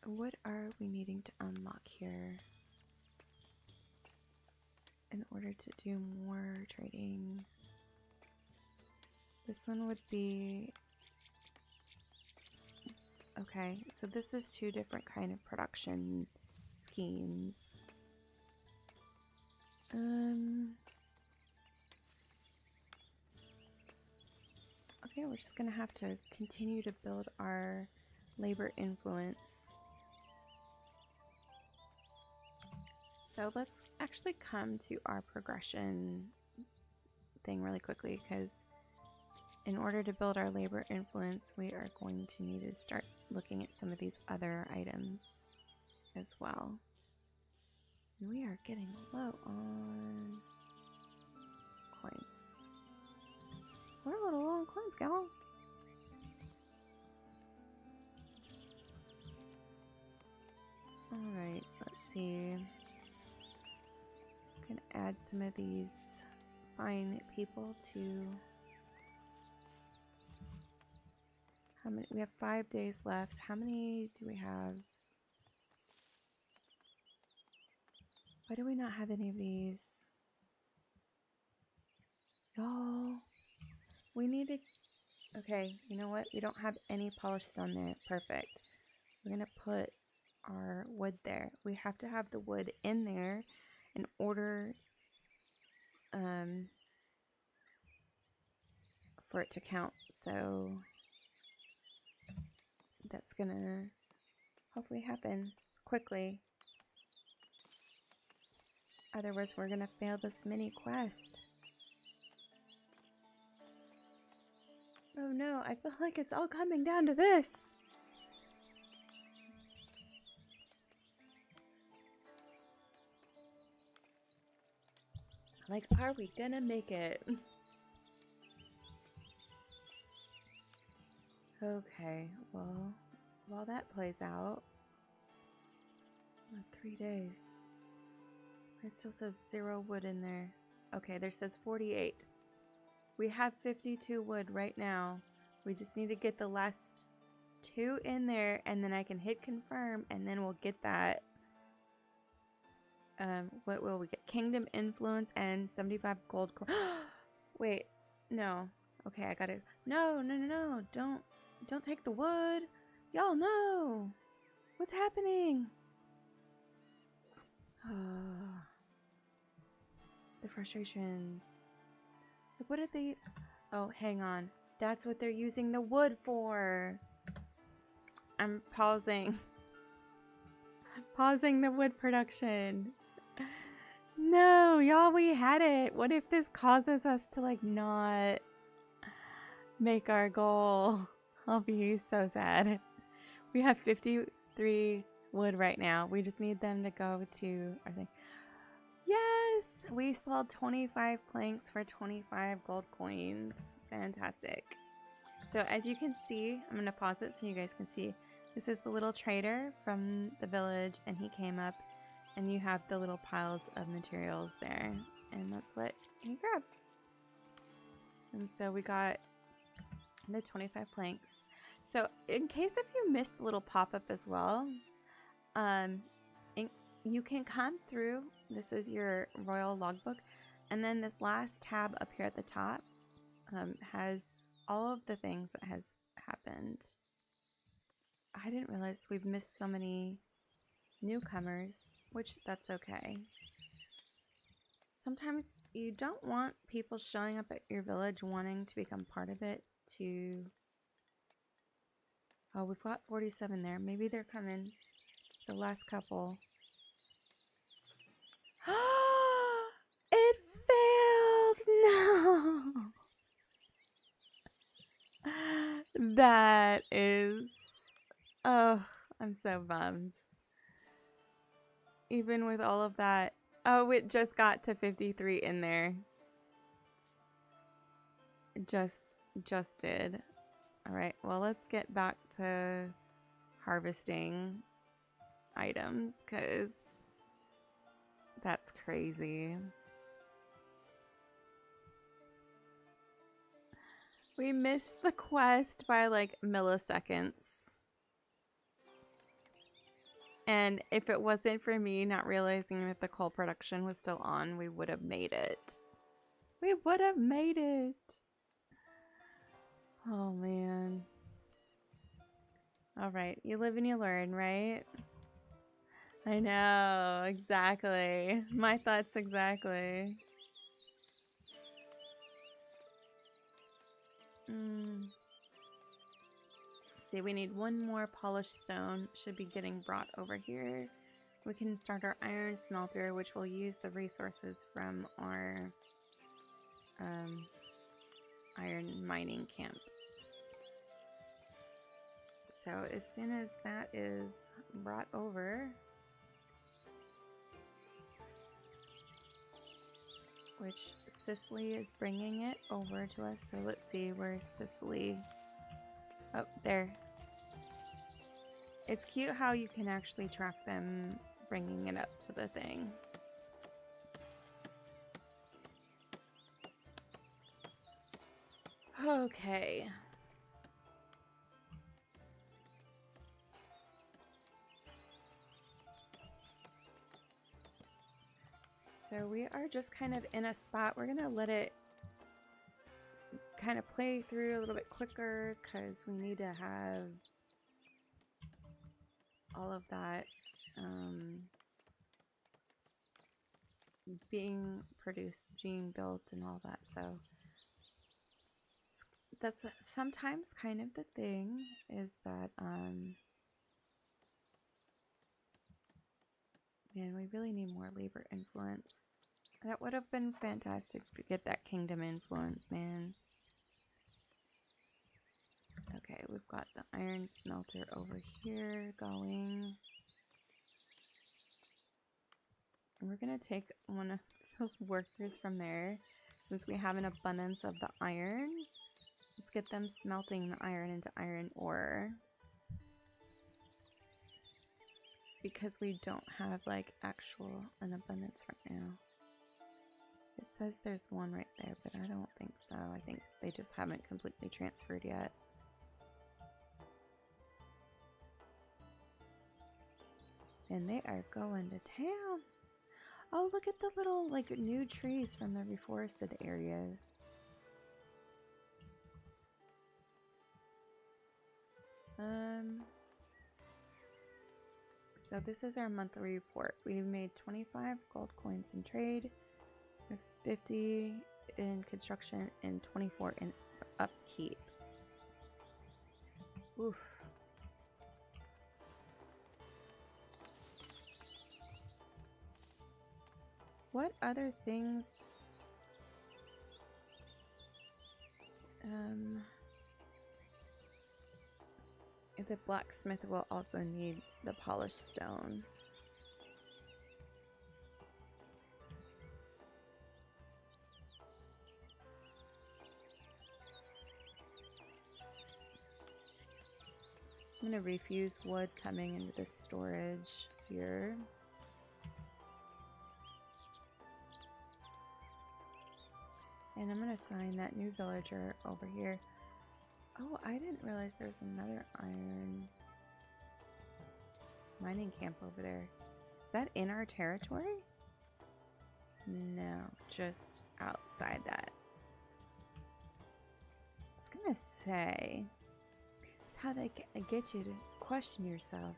What are we needing to unlock here in order to do more trading? This one would be... Okay, so this is two different kind of production schemes. Okay, we're just gonna have to continue to build our labor influence. So let's actually come to our progression thing really quickly, because in order to build our labor influence, we are going to need to start looking at some of these other items as well. We are getting low on coins. We're a little low on coins, gal. Alright, let's see. I'm gonna add some of these fine people to... How many? We have 5 days left. How many do we have? Why do we not have any of these? Y'all, we need to... Okay, you know what? We don't have any polished stone there. Perfect. We're gonna put our wood there. We have to have the wood in there in order for it to count. So that's gonna hopefully happen quickly. Otherwise, we're gonna fail this mini quest. Oh no, I feel like it's all coming down to this. Like, are we gonna make it? Okay, well, while that plays out, 3 days. It still says 0 wood in there. Okay, there says 48. We have 52 wood right now. We just need to get the last 2 in there, and then I can hit confirm, and then we'll get that. What will we get? Kingdom influence and 75 gold coin. Wait, no. Okay, I gotta. No, no, no, no! Don't take the wood. Y'all know what's happening. The frustrations. What did they... Oh, hang on. That's what they're using the wood for. I'm pausing. Pausing the wood production. No, y'all, we had it. What if this causes us to, like, not make our goal? I'll be so sad. We have 53 wood right now. We just need them to go to our thing. Yes! We sold 25 planks for 25 gold coins. Fantastic. So as you can see, I'm going to pause it so you guys can see. This is the little trader from the village, and he came up, and you have the little piles of materials there. And that's what he grabbed. And so we got the 25 planks. So in case if you missed the little pop-up as well, you can come through. This is your royal logbook, and then this last tab up here at the top has all of the things that has happened. I didn't realize we've missed so many newcomers, which that's okay. Sometimes you don't want people showing up at your village wanting to become part of it to... Oh, we've got 47 there. Maybe they're coming. The last couple. It failed! No! That is... Oh, I'm so bummed. Even with all of that. Oh, it just got to 53 in there. It just did. Alright, well, let's get back to harvesting items, because that's crazy. We missed the quest by like milliseconds. And if it wasn't for me not realizing that the coal production was still on, we would have made it. We would have made it. Oh, man. All right. You live and you learn, right? I know. Exactly. My thoughts exactly. See, we need one more polished stone. Should be getting brought over here. We can start our iron smelter, which will use the resources from our iron mining camp. So as soon as that is brought over, which Cicely is bringing it over to us. So let's see, where's Cicely? Oh, there. It's cute how you can actually track them bringing it up to the thing. Okay. So we are just kind of in a spot. We're going to let it kind of play through a little bit quicker because we need to have all of that being produced, being built and all that. So that's sometimes kind of the thing is that man, we really need more labor influence. That would have been fantastic to get that kingdom influence, man. Okay, we've got the iron smelter over here going. And we're going to take one of the workers from there. Since we have an abundance of the iron, let's get them smelting the iron into iron ore. Because we don't have like an abundance right now. It says there's one right there, but I don't think so. I think they just haven't completely transferred yet. And they are going to town. Oh, look at the little like new trees from the reforested area. So this is our monthly report. We've made 25 gold coins in trade, 50 in construction, and 24 in upkeep. Oof. What other things? The blacksmith will also need the polished stone. I'm going to refuse wood coming into the storage here. And I'm going to assign that new villager over here. Oh, I didn't realize there's another iron mining camp over there. Is that in our territory? No, just outside that. I was going to say, it's how they get you to question yourself.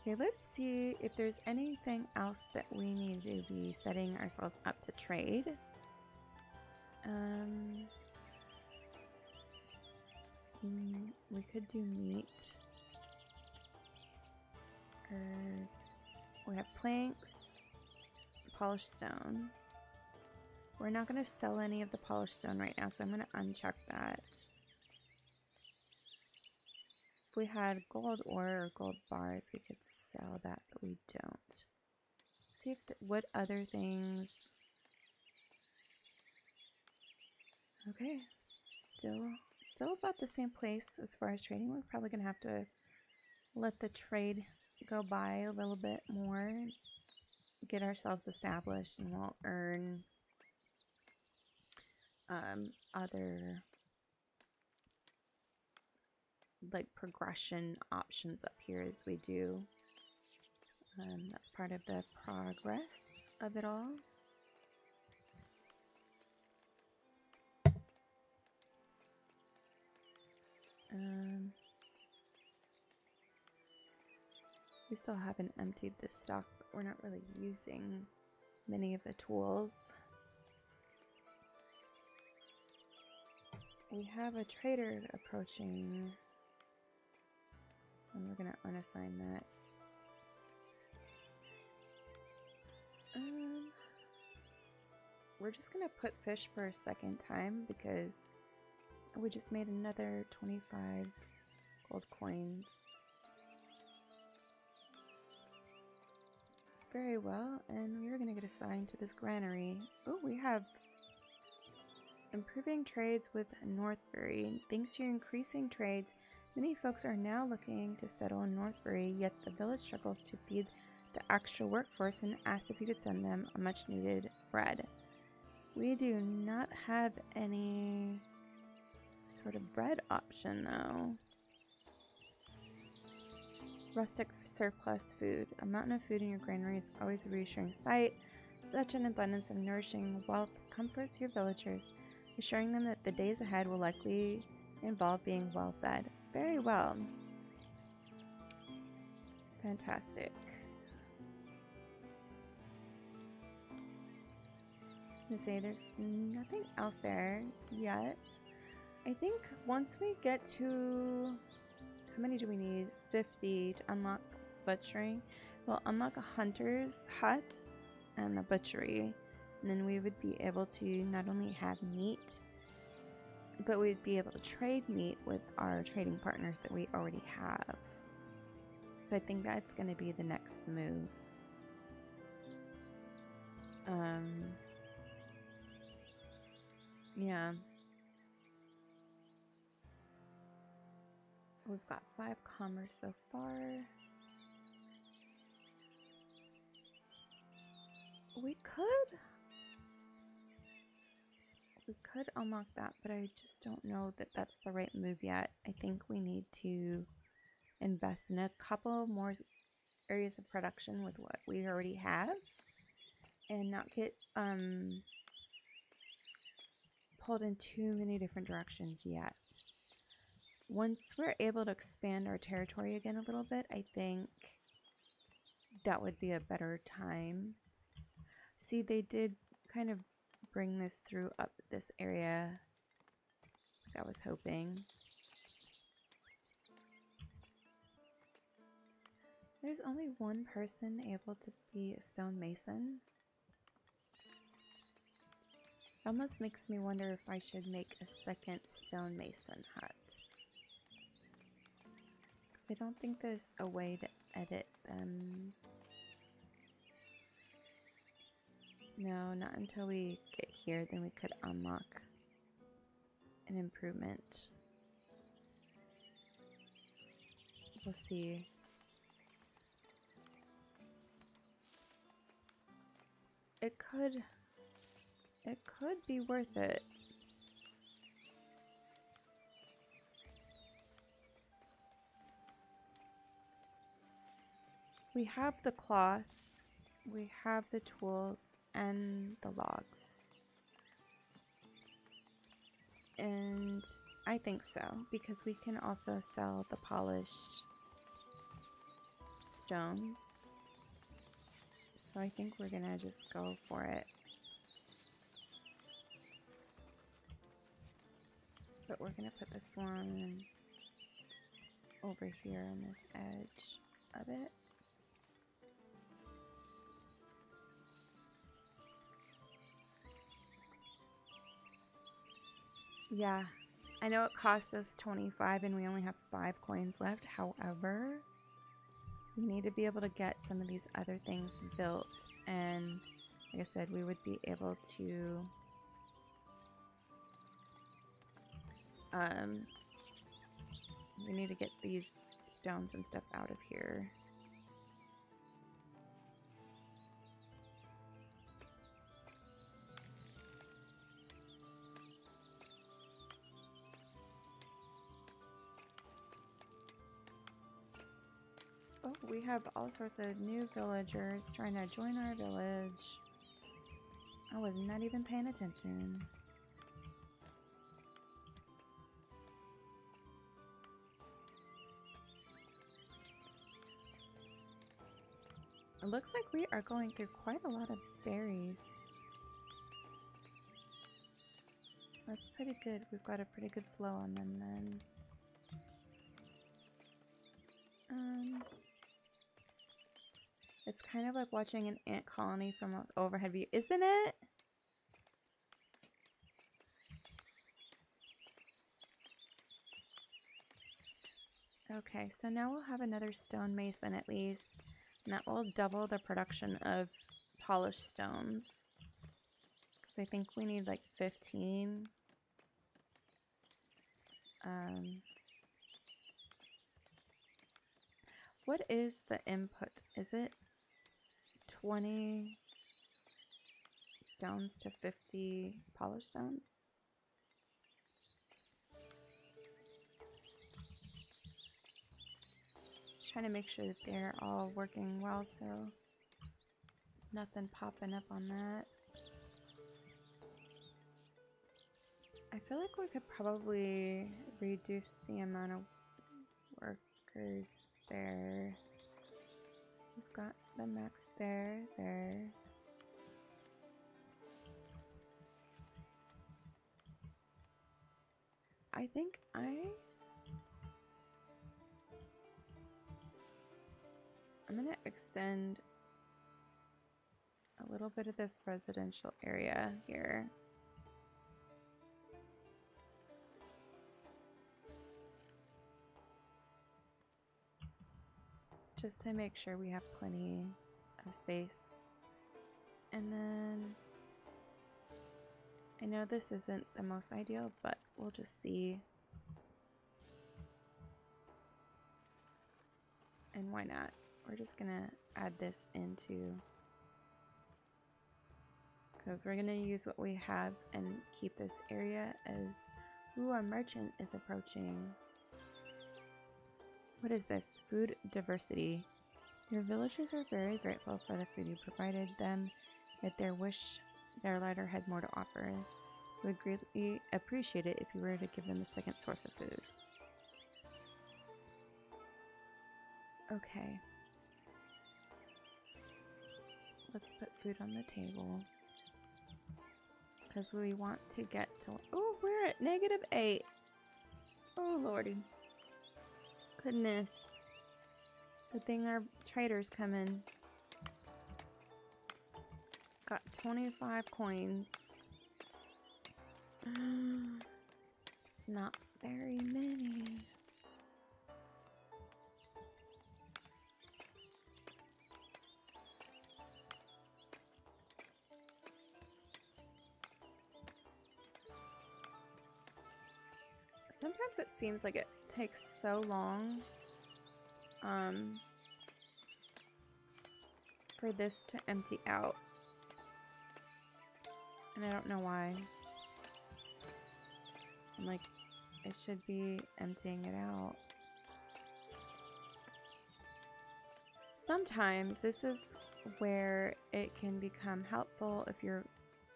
Okay, let's see if there's anything else that we need to be setting ourselves up to trade. We could do meat, herbs. We have planks, polished stone. We're not going to sell any of the polished stone right now, so I'm going to uncheck that. If we had gold ore or gold bars, we could sell that, but we don't. See if what other things. Okay, still about the same place as far as trading. We're probably gonna have to let the trade go by a little bit more, get ourselves established, and we'll earn other like progression options up here as we do. That's part of the progress of it all. We still haven't emptied this stock, but we're not really using many of the tools. We have a trader approaching, and we're gonna unassign that. We're just gonna put fish for a second time because we just made another 25 gold coins. Very well, and we're gonna get assigned to this granary. Oh, we have improving trades with Northbury. Thanks to your increasing trades, many folks are now looking to settle in Northbury, yet the village struggles to feed the actual workforce and asked if you could send them a much needed bread. We do not have any sort of bread option though. Rustic surplus food. A mountain of food in your granary is always a reassuring sight. Such an abundance of nourishing wealth comforts your villagers, assuring them that the days ahead will likely involve being well fed. Very well. Fantastic. I was gonna say there's nothing else there yet. I think once we get to, how many do we need? 50 to unlock butchering. We'll unlock a hunter's hut and a butchery, and then we would be able to not only have meat, but we'd be able to trade meat with our trading partners that we already have. So I think that's going to be the next move. Yeah. We've got 5 commerce so far. We could unlock that, but I just don't know that that's the right move yet. I think we need to invest in a couple more areas of production with what we already have and not get pulled in too many different directions yet. Once we're able to expand our territory again a little bit, I think that would be a better time. See, they did kind of bring this through up this area like I was hoping. There's only one person able to be a stonemason. It almost makes me wonder if I should make a second stonemason hut. Because I don't think there's a way to edit them. No, not until we get here, then we could unlock an improvement. We'll see. It could be worth it. We have the cloth, we have the tools and the logs. And I think so, because we can also sell the polished stones. So I think we're gonna just go for it. But we're gonna put this one over here on this edge of it. Yeah, I know it costs us 25 and we only have 5 coins left. However, we need to be able to get some of these other things built. And like I said, we would be able to we need to get these stones and stuff out of here. Oh, we have all sorts of new villagers trying to join our village. I was not even paying attention. It looks like we are going through quite a lot of berries. That's pretty good. We've got a pretty good flow on them then. It's kind of like watching an ant colony from an overhead view, isn't it? Okay, so now we'll have another stone mason at least, and that will double the production of polished stones. Because I think we need like 15. What is the input? Is it 20 stones to 50 polished stones? Just trying to make sure that they're all working well, so nothing popping up on that. I feel like we could probably reduce the amount of workers there. We've got the max there. I think I'm gonna extend a little bit of this residential area here. Just to make sure we have plenty of space. And then I know this isn't the most ideal, but we'll just see. And why not? We're just gonna add this into, because we're gonna use what we have and keep this area as, ooh, our merchant is approaching. What is this? Food diversity. Your villagers are very grateful for the food you provided them, yet their larder had more to offer. We would greatly appreciate it if you were to give them a second source of food. Okay. Let's put food on the table. Because we want to get to... Oh, we're at -8. Oh, lordy. Goodness. Good thing our traders come in. Got 25 coins. It's not very many. Sometimes it seems like it takes so long for this to empty out. And I don't know why. I'm like, it should be emptying it out. Sometimes this is where it can become helpful if you're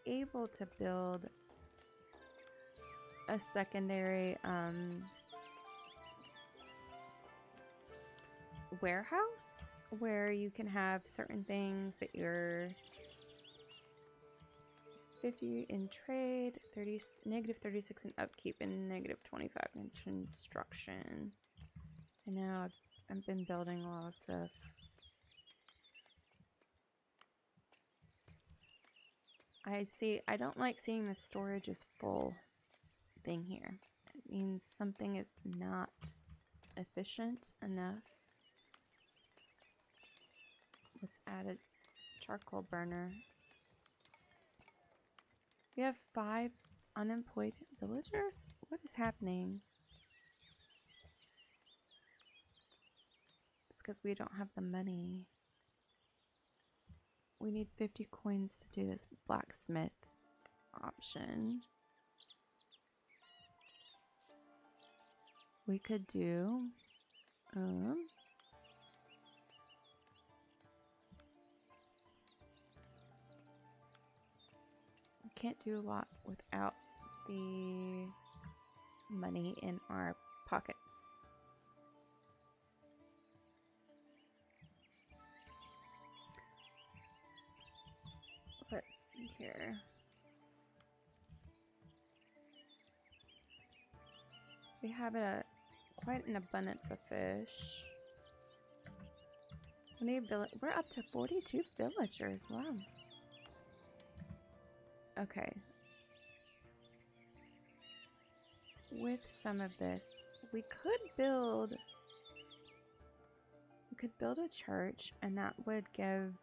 able to build a secondary warehouse where you can have certain things that you're 50 in trade, -36 in upkeep, and -25 in construction. And now I've been building a lot of stuff. I don't like seeing the storage is full thing here. It means something is not efficient enough. Let's add a charcoal burner. We have 5 unemployed villagers? What is happening? It's because we don't have the money. We need 50 coins to do this blacksmith option. We could do we can't do a lot without the money in our pockets. let's see here. We have quite an abundance of fish. We're up to 42 villagers. Wow. Okay. With some of this, we could build a church, and that would give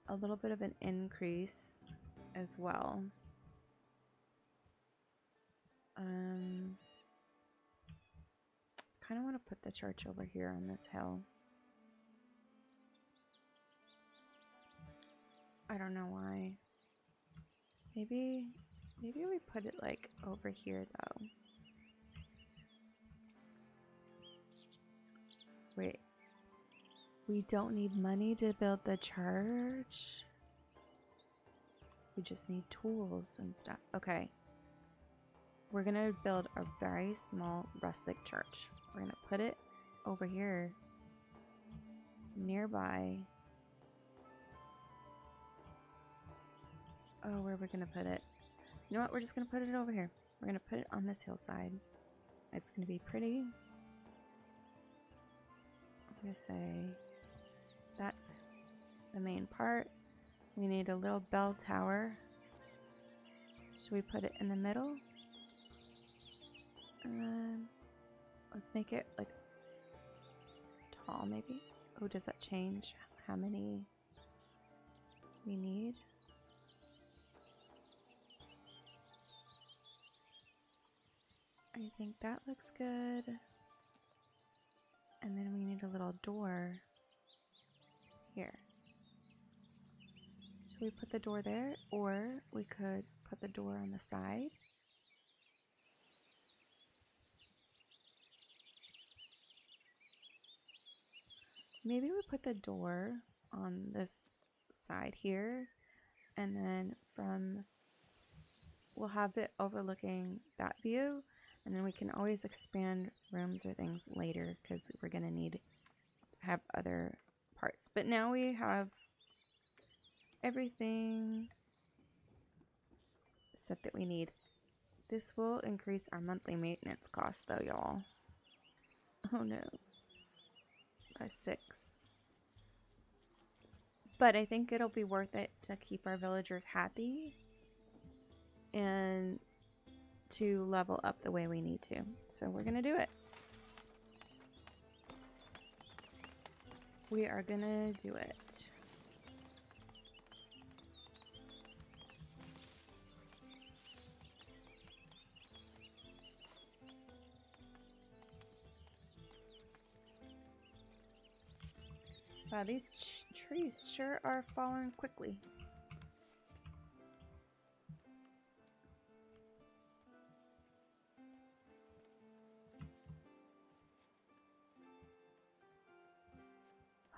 a little bit of an increase as well. Kind of want to put the church over here on this hill. I don't know why. Maybe we put it like over here though. Wait. We don't need money to build the church. We just need tools and stuff. Okay. We're gonna build a very small rustic church. We're gonna put it over here nearby. Oh, where are we gonna put it? You know what? We're just gonna put it over here. We're gonna put it on this hillside. It's gonna be pretty. I'm gonna say that's the main part. We need a little bell tower. Should we put it in the middle? Let's make it like tall maybe. Oh, does that change how many we need? I think that looks good. And then we need a little door here. Should we put the door there? Or we could put the door on the side. Maybe we put the door on this side here, and then we'll have it overlooking that view, and then we can always expand rooms or things later because we're going to need to have other parts. But now we have everything set that we need. This will increase our monthly maintenance costs though, y'all. Oh no. By 6. But I think it'll be worth it to keep our villagers happy and to level up the way we need to. So we're gonna do it. We are gonna do it. Wow, these trees sure are falling quickly.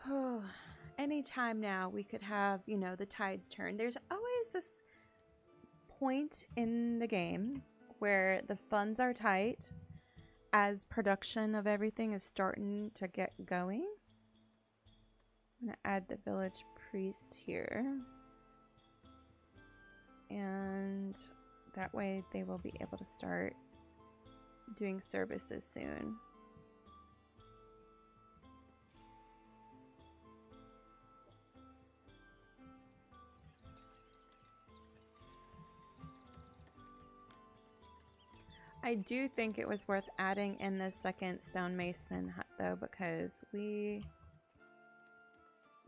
Oh, anytime now we could have, you know, the tides turn. There's always this point in the game where the funds are tight as production of everything is starting to get going. I'm going to add the village priest here. And that way they will be able to start doing services soon. I do think it was worth adding in the second stonemason hut though, because we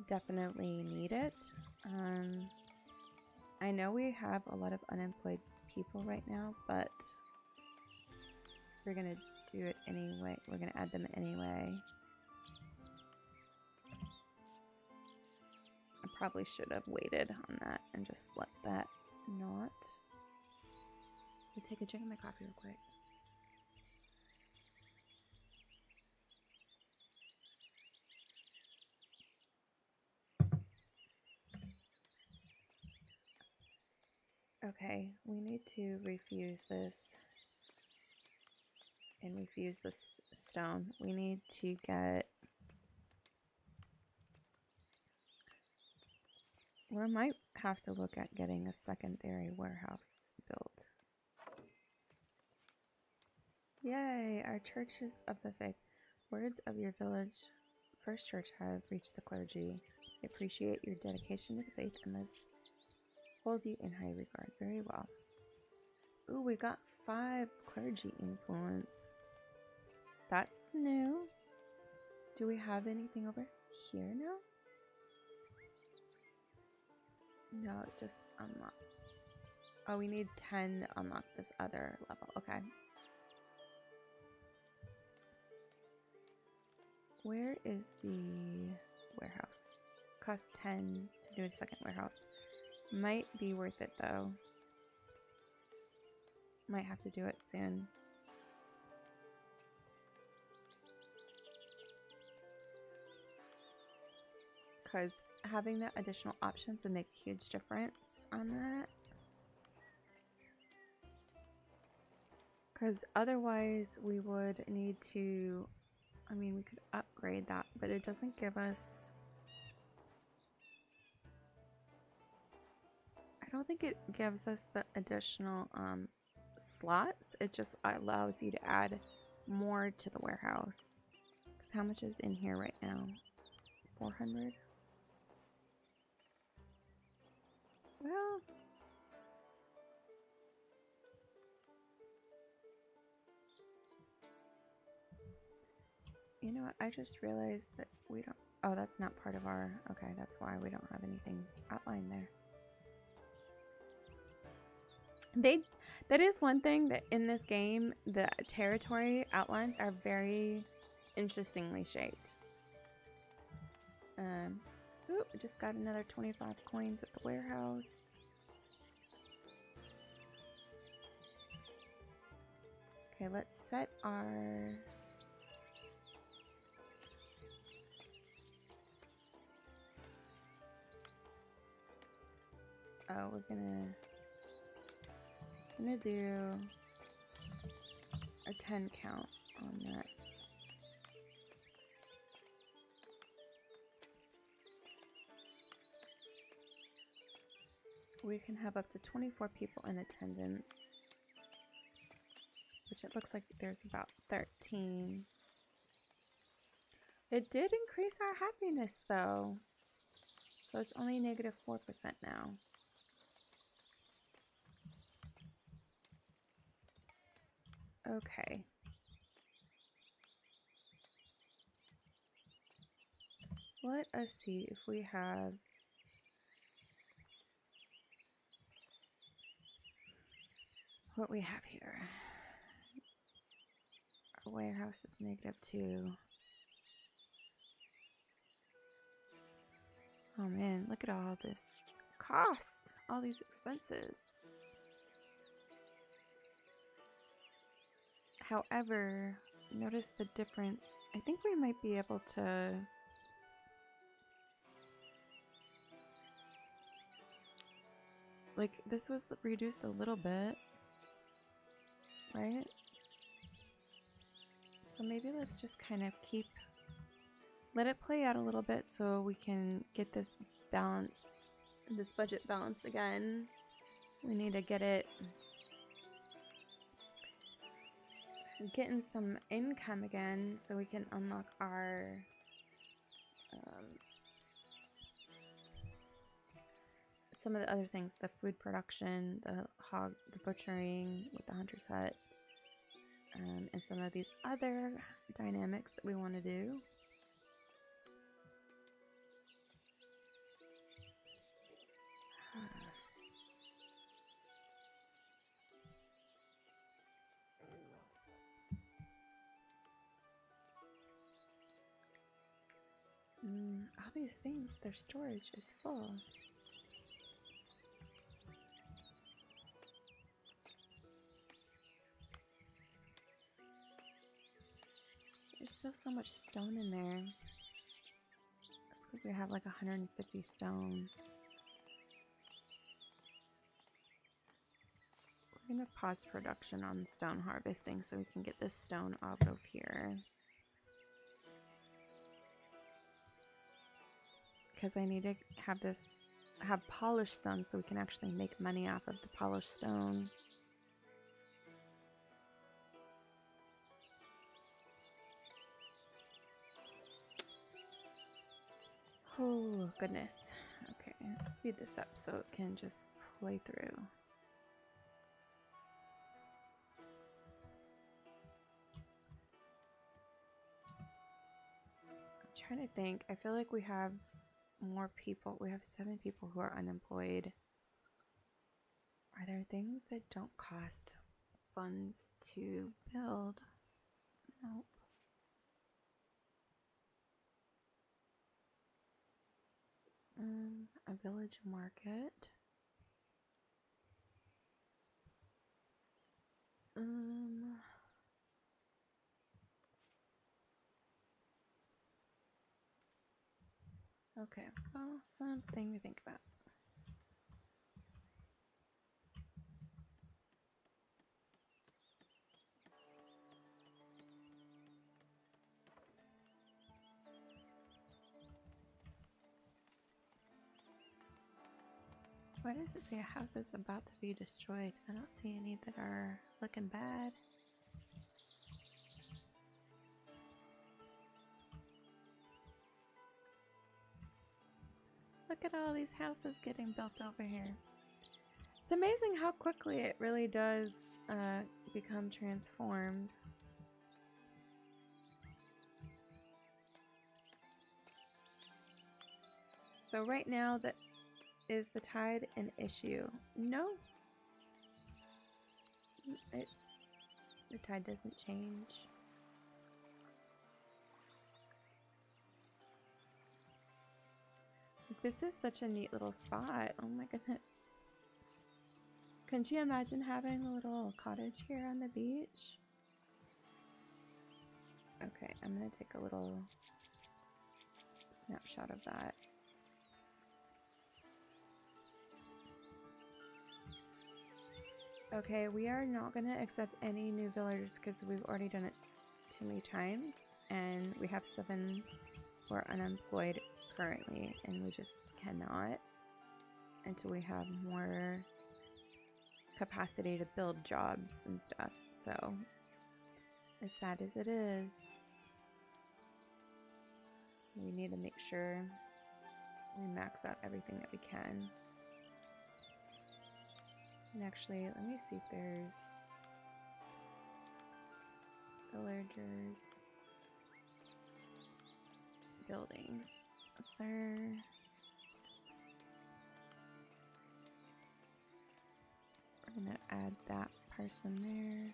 definitely need it. I know we have a lot of unemployed people right now, but we're gonna do it anyway. We're gonna add them anyway. I probably should have waited on that and just let that not. I'll take a drink of my coffee real quick. Okay, we need to refuse this and refuse this stone. We need to get We might have to look at getting a secondary warehouse built. Yay! Our churches of the faith. Words of your village first church have reached the clergy. They appreciate your dedication to the faith and thus hold you in high regard. Very well. Ooh, we got 5 clergy influence. That's new. Do we have anything over here now? No, just unlock. Oh, we need 10 to unlock this other level. Okay. Where is the warehouse? Cost 10 to do a second warehouse. Might be worth it though. Might have to do it soon. Because having that additional options would make a huge difference on that. Because otherwise we would need to, I mean, we could upgrade that, but it doesn't give us, I don't think it gives us the additional slots. It just allows you to add more to the warehouse. Because how much is in here right now? 400? Well, you know what? I just realized that we don't, oh, that's not part of our, okay, that's why we don't have anything outlined there. That is one thing that in this game, the territory outlines are very interestingly shaped. Ooh, we just got another 25 coins at the warehouse. Okay, let's set our... Oh, we're gonna do a 10 count on that. We can have up to 24 people in attendance, which it looks like there's about 13. It did increase our happiness though, so it's only negative 4% now. Okay. Let us see if we have what we have here. Our warehouse is -2. Oh man, look at all this cost, all these expenses. However, notice the difference. I think we might be able to like, this was reduced a little bit, right? So maybe let's just kind of let it play out a little bit so we can get this balance, this budget balanced again. We need to getting some income again so we can unlock our some of the other things, the food production, the butchering with the hunter's hut, and some of these other dynamics that we want to do. All these things, their storage is full. There's still so much stone in there. Looks like we have like 150 stone. We're gonna pause production on stone harvesting so we can get this stone out of here. Because I need to have this have polished some so we can actually make money off of the polished stone. Oh, goodness. Okay, let's speed this up so it can just play through. I'm trying to think. I feel like we have more people. We have 7 people who are unemployed. Are there things that don't cost funds to build? Nope. A village market. Okay, well, something to think about. Why does it say a house is about to be destroyed? I don't see any that are looking bad. Look at all these houses getting built over here. It's amazing how quickly it really does become transformed. So right now, is the tide an issue? No. The tide doesn't change. This is such a neat little spot. Oh my goodness. Couldn't you imagine having a little cottage here on the beach? Okay, I'm gonna take a little snapshot of that. Okay, we are not gonna accept any new villagers because we've already done it too many times, and we have 7 who are unemployed currently, and we just cannot until we have more capacity to build jobs and stuff. So, as sad as it is, we need to make sure we max out everything that we can. And actually, let me see if there's villagers, buildings. Is there? We're gonna add that person there.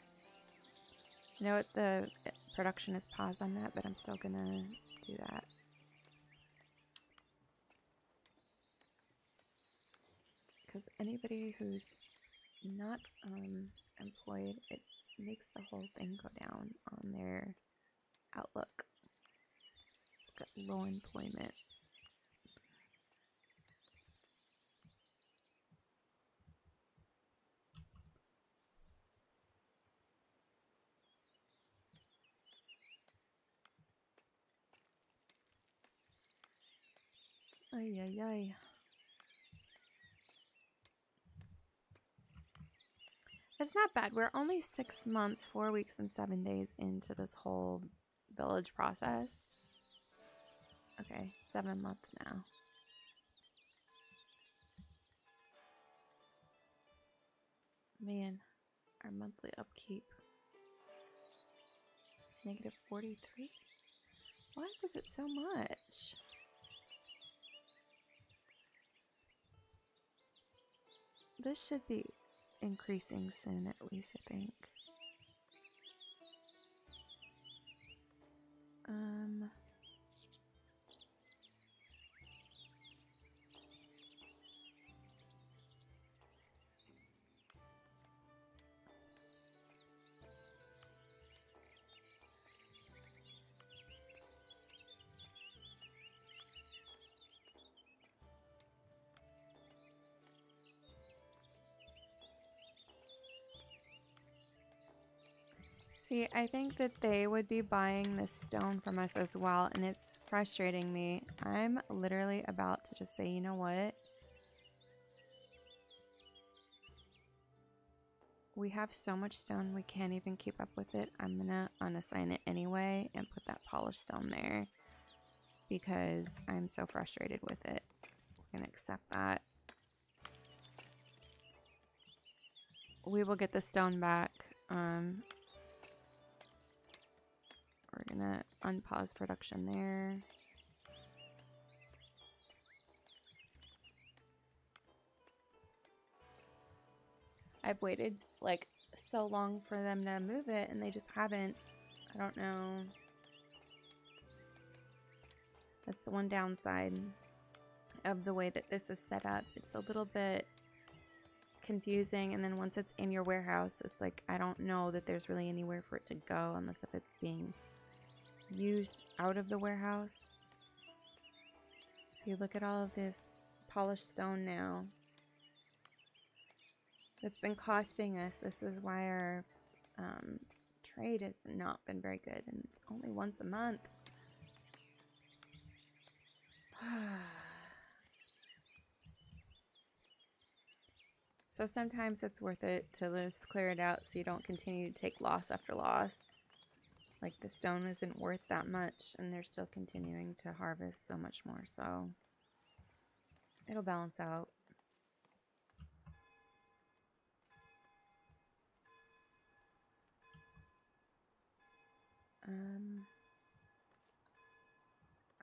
I know the production is paused on that, but I'm still gonna do that. Because anybody who's not employed, it makes the whole thing go down on their outlook. It's got low employment. Ay, ay, ay. It's not bad. We're only 6 months, 4 weeks, and 7 days into this whole village process. Okay, 7 months now. Man, our monthly upkeep. Negative 43? Why was it so much? This should be increasing soon, at least, I think. See, I think that they would be buying this stone from us as well, and it's frustrating me. I'm literally about to just say, you know what? We have so much stone we can't even keep up with it. I'm gonna unassign it anyway and put that polished stone there because I'm so frustrated with it. We're gonna accept that. We will get the stone back. We're gonna unpause production there. I've waited like so long for them to move it and they just haven't. I don't know. That's the one downside of the way that this is set up. It's a little bit confusing, and then once it's in your warehouse, it's like I don't know that there's really anywhere for it to go unless if it's being used out of the warehouse. So you look at all of this polished stone now. It's been costing us. This is why our trade has not been very good, and it's only once a month. So sometimes it's worth it to just clear it out so you don't continue to take loss after loss. Like the stone isn't worth that much and they're still continuing to harvest so much more, so it'll balance out.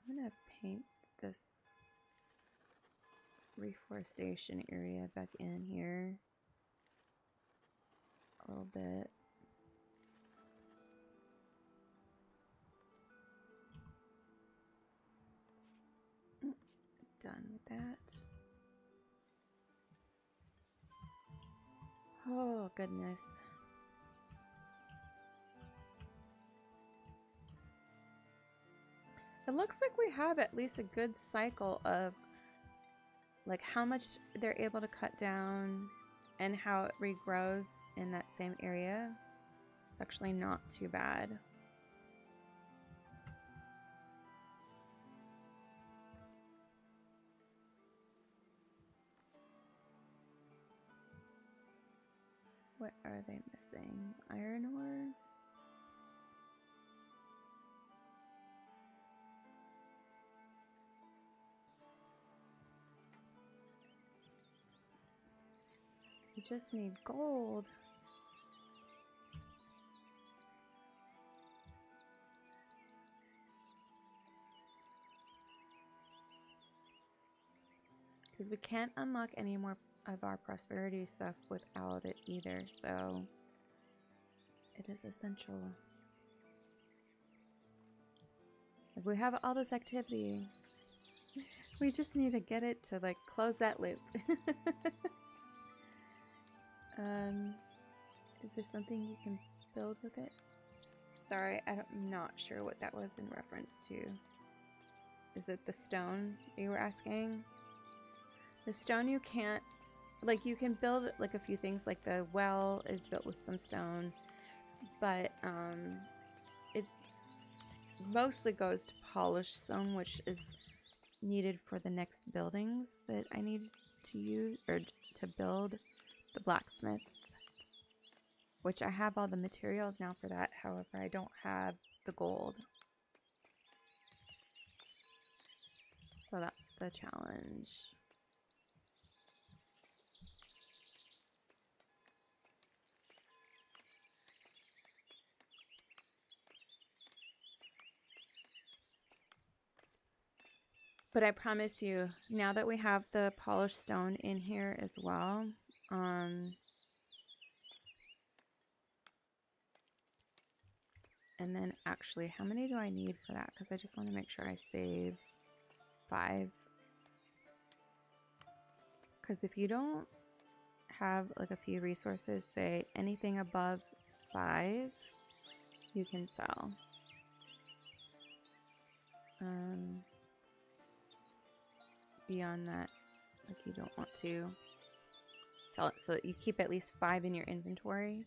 I'm gonna paint this reforestation area back in here a little bit. Done with that. Oh goodness. It looks like we have at least a good cycle of like how much they're able to cut down and how it regrows in that same area. It's actually not too bad. What are they missing? Iron ore? We just need gold. Because we can't unlock any more of our prosperity stuff without it either, so it is essential. Like we have all this activity. We just need to get it to like close that loop. Is there something you can build with it? Sorry, I'm not sure what that was in reference to. Is it the stone you were asking? The stone you can't, like you can build like a few things, like the well is built with some stone, but it mostly goes to polished stone, which is needed for the next buildings that I need to use or to build the blacksmith, which I have all the materials now for that. However, I don't have the gold. So that's the challenge. But I promise you, now that we have the polished stone in here as well, and then actually, how many do I need for that? Because I just want to make sure I save 5. Because if you don't have like a few resources, say anything above 5, you can sell. Beyond that, like you don't want to sell it, so that you keep at least 5 in your inventory.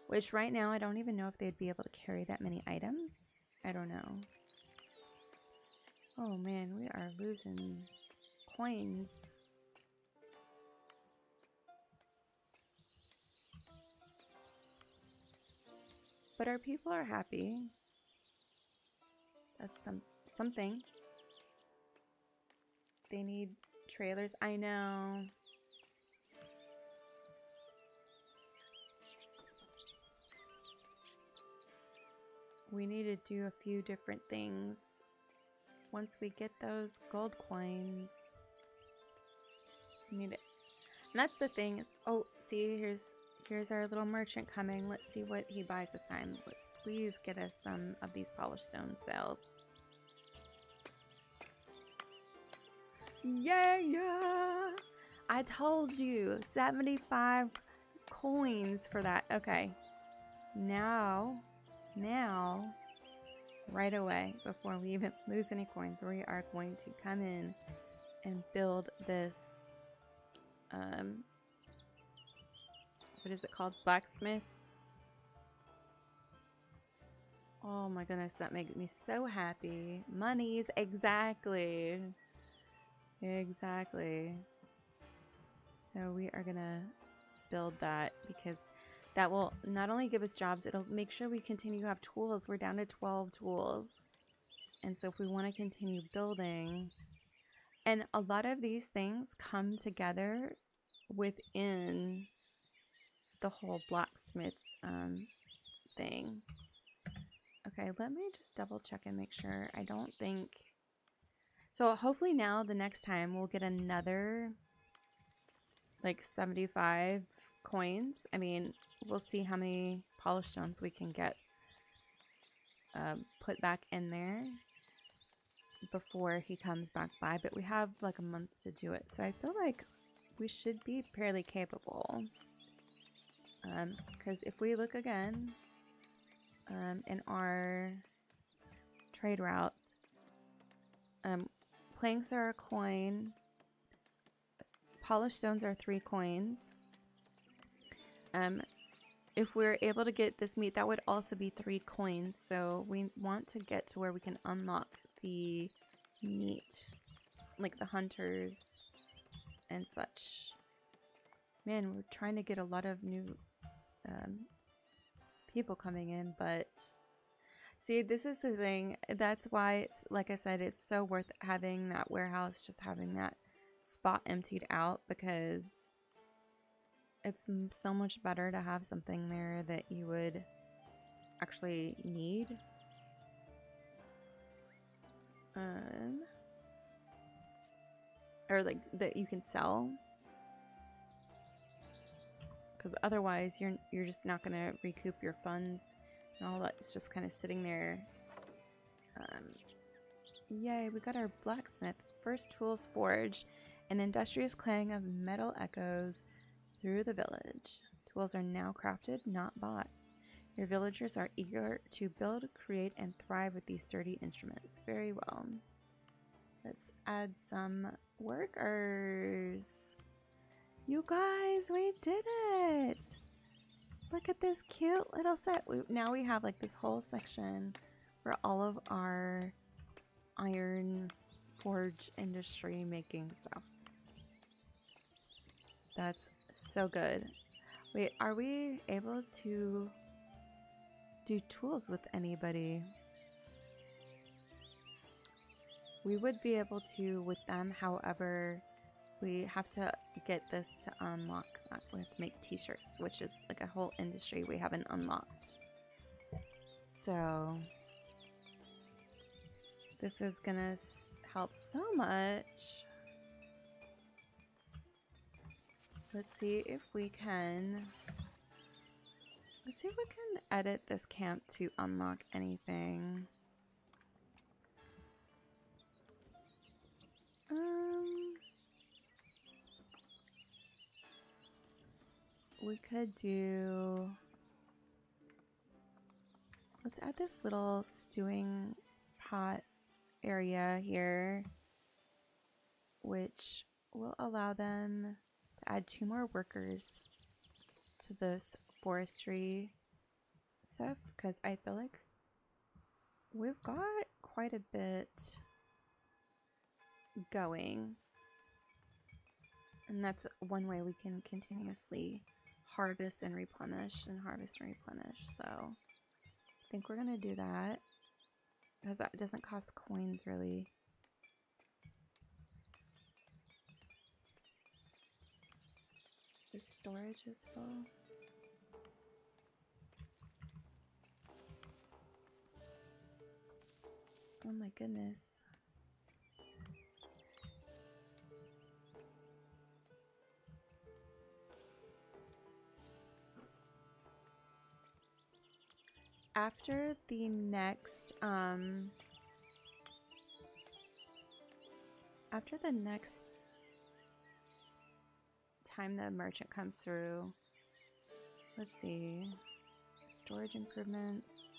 Which right now, I don't even know if they'd be able to carry that many items. I don't know. Oh man, we are losing coins. But our people are happy. That's something. They need trailers. I know. We need to do a few different things once we get those gold coins. We need it. And that's the thing is, oh, see, here's our little merchant coming. Let's see what he buys this time. Let's please get us some of these polished stone cells. Yeah! I told you, 75 coins for that. Okay. Now, right away, before we even lose any coins, we are going to come in and build this, what is it called? Blacksmith. Oh my goodness, that makes me so happy. Monies, exactly. Exactly. So we are gonna build that because that will not only give us jobs, it'll make sure we continue to have tools. We're down to 12 tools. And so if we want to continue building, and a lot of these things come together within the whole blacksmith thing. Okay, let me just double check and make sure. I don't think... So hopefully now the next time we'll get another like 75 coins. I mean, we'll see how many polished stones we can get put back in there before he comes back by, but we have like a month to do it, so I feel like we should be fairly capable. Because if we look again in our trade routes, planks are a coin, polished stones are 3 coins. If we're able to get this meat, that would also be 3 coins. So we want to get to where we can unlock the meat, like the hunters and such. Man, we're trying to get a lot of new people coming in, but see, this is the thing. That's why it's, like I said, it's so worth having that warehouse, just having that spot emptied out, because it's so much better to have something there that you would actually need. Or like that you can sell, because otherwise you're just not gonna recoup your funds and all that. It's just kind of sitting there. Yay, we got our blacksmith. First tools forged. An industrious clang of metal echoes through the village. Tools are now crafted, not bought. Your villagers are eager to build, create, and thrive with these sturdy instruments. Very well. Let's add some workers. You guys, we did it! Look at this cute little set. Now we have like this whole section for all of our iron forge industry making stuff. That's so good. Wait, are we able to do tools with anybody? We would be able to with them, however, we have to get this to unlock that. We have to make t-shirts, which is like a whole industry we haven't unlocked. So this is gonna help so much. Let's see if we can edit this camp to unlock anything. We could do, let's add this little stewing pot area here, which will allow them to add 2 more workers to this forestry stuff, because I feel like we've got quite a bit going, and that's one way we can continuously harvest and replenish and harvest and replenish. So think we're gonna do that because that doesn't cost coins really. The storage is full. Oh my goodness. After the next time the merchant comes through, let's see, storage improvements.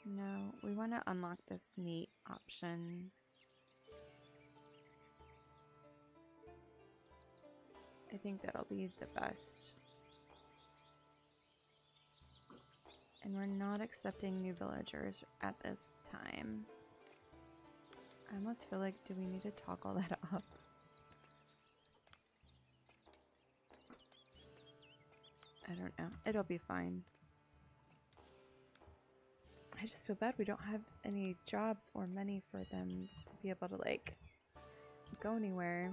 No, we want to unlock this meat option. I think that'll be the best. And we're not accepting new villagers at this time. I almost feel like, do we need to toggle that up? I don't know. It'll be fine. I just feel bad we don't have any jobs or money for them to be able to like go anywhere.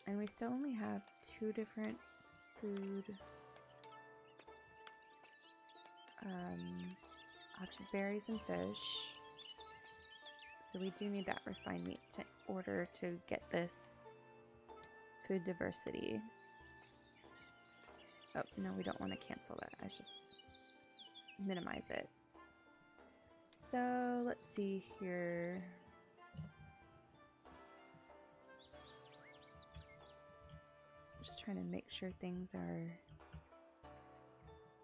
And we still only have 2 different food options, berries and fish. So we do need that refined meat in order to get this food diversity. Oh, no, we don't want to cancel that. I just minimize it. So let's see here. Just trying to make sure things are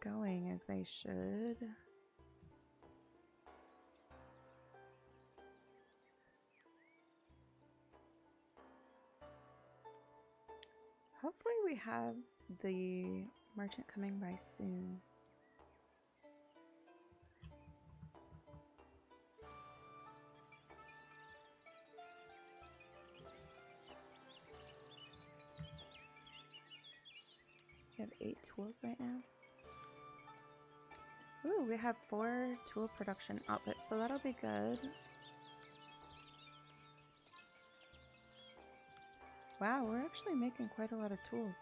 going as they should. Hopefully we have the merchant coming by soon. We have 8 tools right now. Ooh, we have 4 tool production outputs, so that'll be good. Wow, we're actually making quite a lot of tools.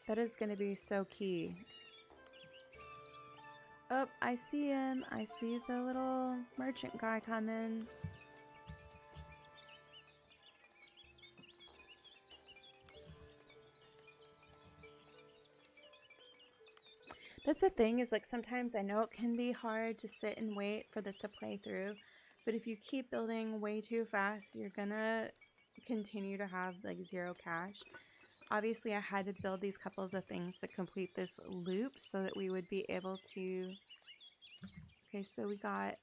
That is going to be so key. Oh, I see him. I see the little merchant guy coming. That's the thing, is like sometimes I know it can be hard to sit and wait for this to play through, but if you keep building way too fast, you're gonna continue to have like 0 cash. Obviously I had to build these couples of things to complete this loop so that we would be able to... Okay, so we got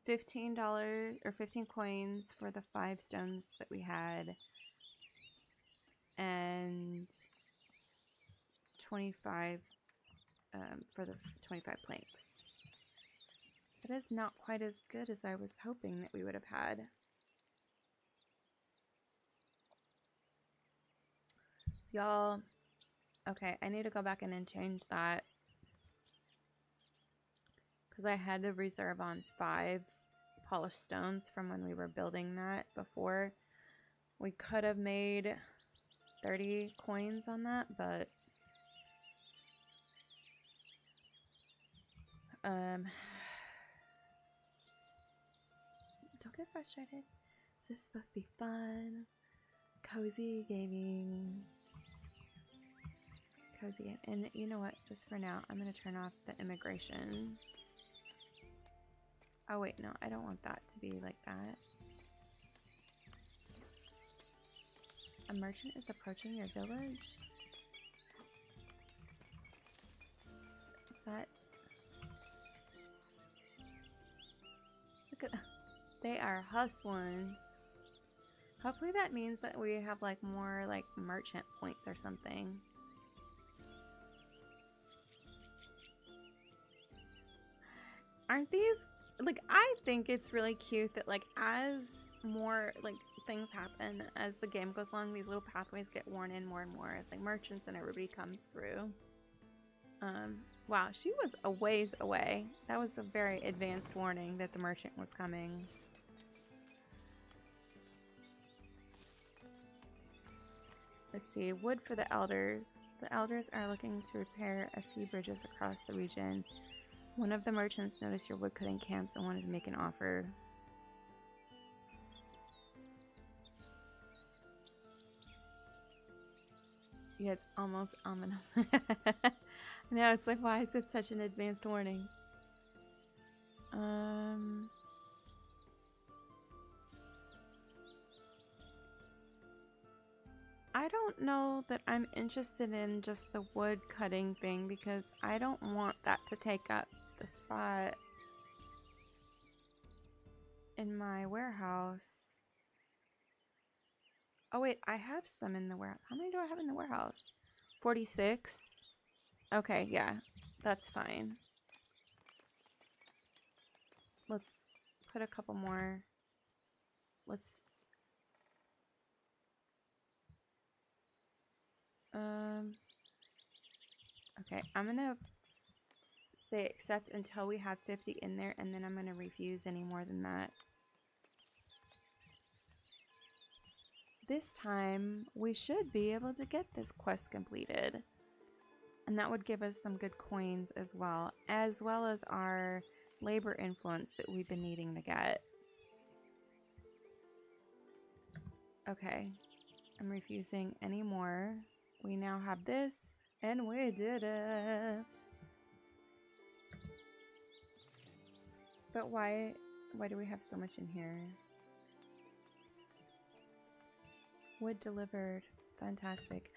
$15 or 15 coins for the 5 stones that we had, and 25 for the 25 planks. That is not quite as good as I was hoping that we would have had. Y'all, okay, I need to go back in and change that because I had to reserve on 5 polished stones from when we were building that before. We could have made 30 coins on that, but don't get frustrated. This is supposed to be fun, cozy gaming. Cozy. And you know what? Just for now, I'm going to turn off the immigration. Oh wait, no, I don't want that to be like that. A merchant is approaching your village? Is that... Look at... They are hustling. Hopefully that means that we have like more like merchant points or something. Aren't these like, I think it's really cute that, like, as more, like, things happen as the game goes along, these little pathways get worn in more and more as, like, merchants and everybody comes through. Wow, she was a ways away. That was a very advanced warning that the merchant was coming. Let's see, wood for the elders. The elders are looking to repair a few bridges across the region. One of the merchants noticed your woodcutting camps and wanted to make an offer. Yeah, it's almost ominous. No, it's like, why is it such an advanced warning? I don't know that I'm interested in just the wood cutting thing because I don't want that to take up the spot in my warehouse. Oh wait, I have some in the warehouse. How many do I have in the warehouse? 46? Okay, yeah, that's fine. Let's put a couple more. Let's... Okay, I'm gonna say accept until we have 50 in there, and then I'm gonna refuse any more than that. This time, we should be able to get this quest completed. And that would give us some good coins as well as our labor influence that we've been needing to get. Okay, I'm refusing any more. We now have this, and we did it. But why do we have so much in here? Wood delivered. Fantastic.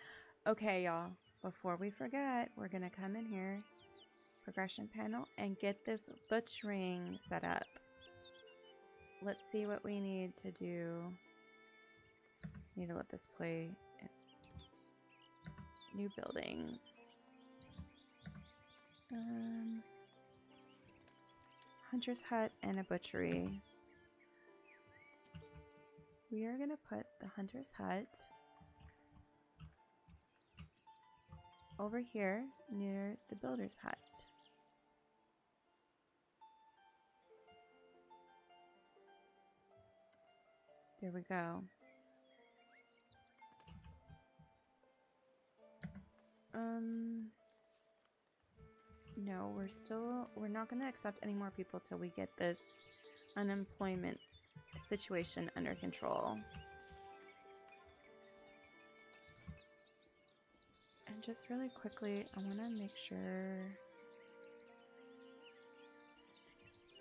Okay, y'all. Before we forget, we're going to come in here, progression panel, and get this butchering set up. Let's see what we need to do. Need to let this play. New buildings. Hunter's hut and a butchery. We are going to put the hunter's hut over here near the builder's hut. There we go. No, we're not going to accept any more people till we get this unemployment situation under control. And just really quickly, I want to make sure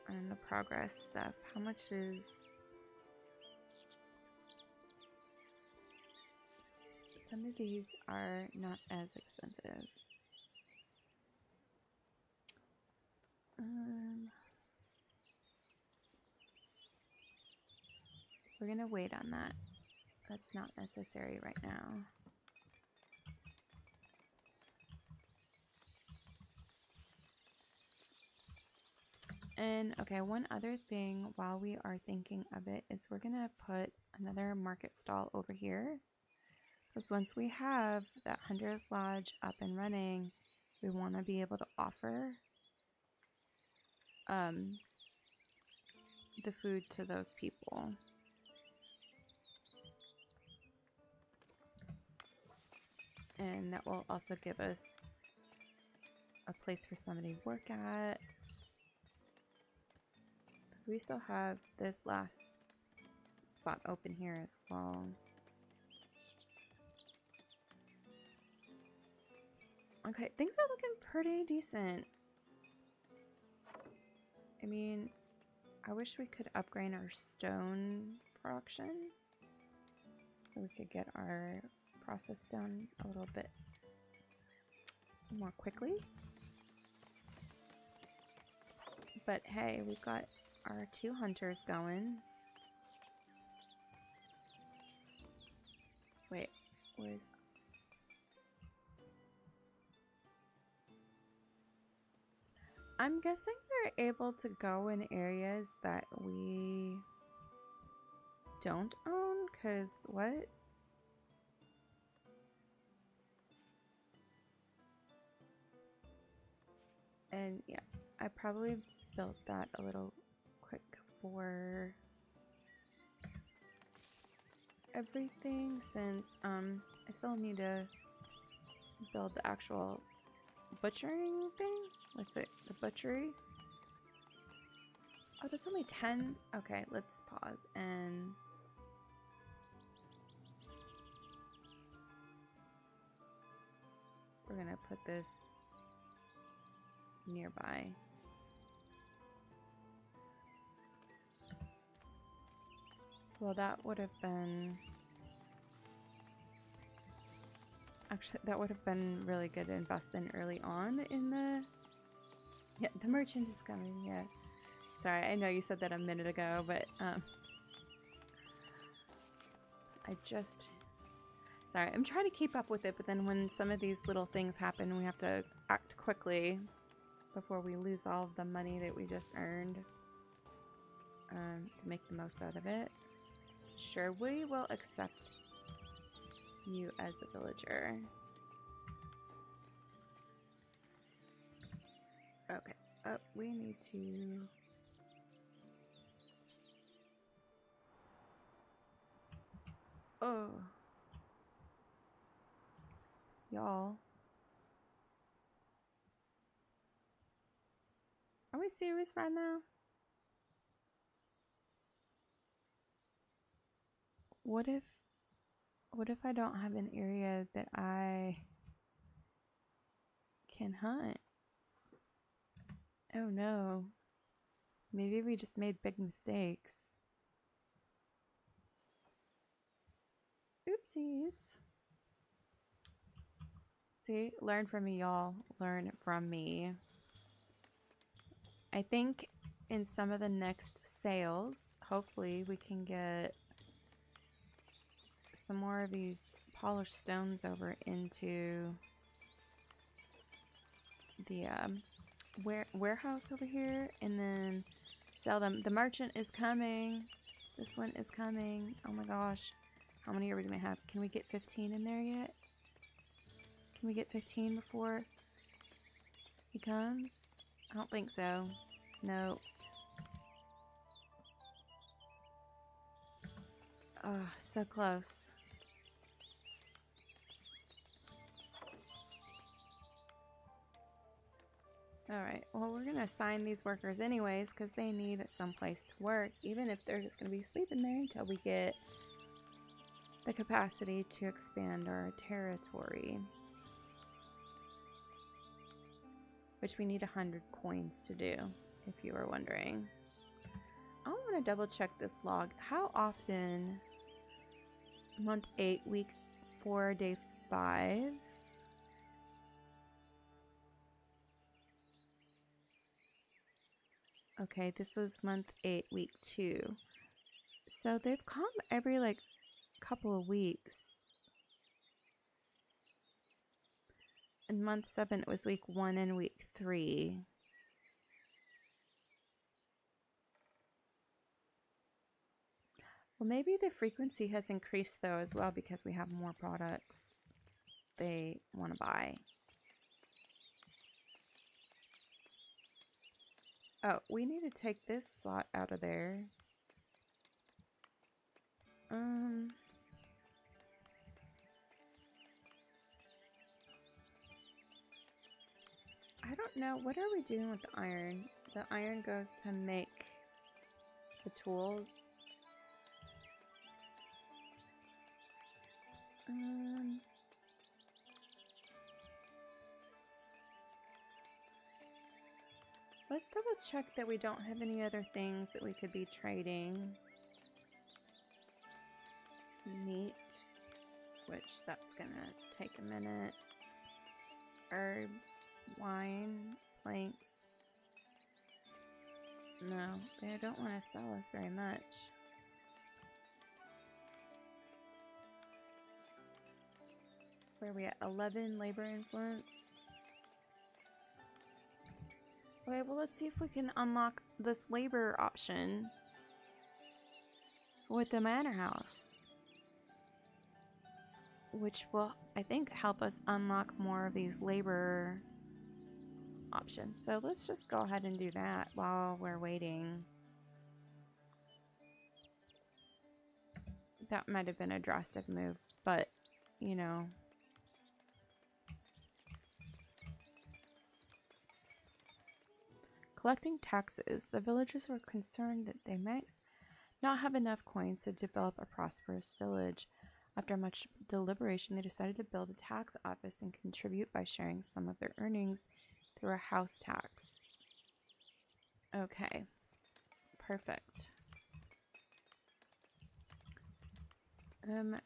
on the progress stuff, how much is... Some of these are not as expensive. We're gonna wait on that. That's not necessary right now. And okay, one other thing while we are thinking of it is we're gonna put another market stall over here. Because once we have that Hunter's Lodge up and running, we want to be able to offer the food to those people. And that will also give us a place for somebody to work at. We still have this last spot open here as well. Okay, things are looking pretty decent. I mean, I wish we could upgrade our stone production so we could get our process done a little bit more quickly. But hey, we've got our 2 hunters going. Wait, where's... I'm guessing they're able to go in areas that we don't own, because what? And yeah, I probably built that a little quick for everything, since I still need to build the actual butchering thing. What's it? The butchery? Oh, that's only 10? Okay, let's pause and we're gonna put this nearby. Well, that would have been... Actually, that would have been really good to invest in early on in the... Yeah, the merchant is coming, yeah. Sorry, I know you said that a minute ago, but I just... Sorry, I'm trying to keep up with it, but then when some of these little things happen, we have to act quickly before we lose all of the money that we just earned to make the most out of it. Sure, we will accept you as a villager. Okay. Oh, we need to... Oh. Y'all. Are we serious right now? What if I don't have an area that I can hunt? Oh no. Maybe we just made big mistakes. Oopsies. See, learn from me, y'all. Learn from me. I think in some of the next sales, hopefully we can get some more of these polished stones over into the warehouse over here and then sell them. The merchant is coming. This one is coming. Oh my gosh. How many are we going to have? Can we get 15 in there yet? Can we get 15 before he comes? I don't think so. No. Oh, so close. Alright, well we're going to assign these workers anyways because they need some place to work, even if they're just going to be sleeping there until we get the capacity to expand our territory. Which we need 100 coins to do, if you were wondering. I want to double check this log. How often? Month 8, week 4, day 5. Okay, this was month 8, week 2. So they've come every like couple of weeks. In month 7, it was week 1 and week 3. Well, maybe the frequency has increased though as well because we have more products they want to buy. Oh, we need to take this slot out of there. I don't know. What are we doing with the iron? The iron goes to make the tools. Let's double check that we don't have any other things that we could be trading. Meat, which that's gonna take a minute. Herbs, wine, planks. No, they don't want to sell us very much. Where are we at? 11 labor influence. Okay, well, let's see if we can unlock this labor option with the manor house, which will, I think, help us unlock more of these labor options. So let's just go ahead and do that while we're waiting. That might have been a drastic move, but, you know. Collecting taxes. The villagers were concerned that they might not have enough coins to develop a prosperous village. After much deliberation, they decided to build a tax office and contribute by sharing some of their earnings through a house tax. Okay, perfect.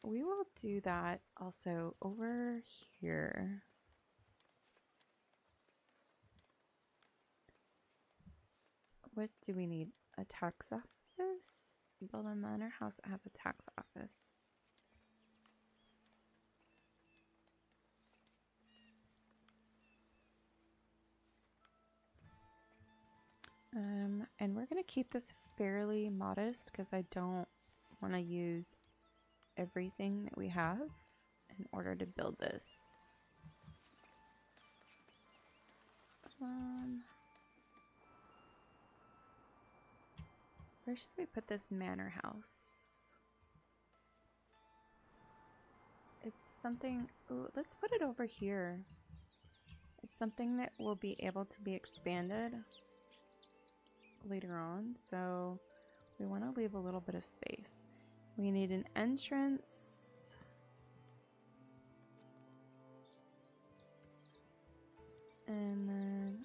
We will do that also over here. What do we need? A tax office? Build a manor house that has a tax office. And we're going to keep this fairly modest because I don't want to use everything that we have in order to build this. Where should we put this manor house? It's something, ooh, let's put it over here. It's something that will be able to be expanded later on, so we want to leave a little bit of space. We need an entrance. And then,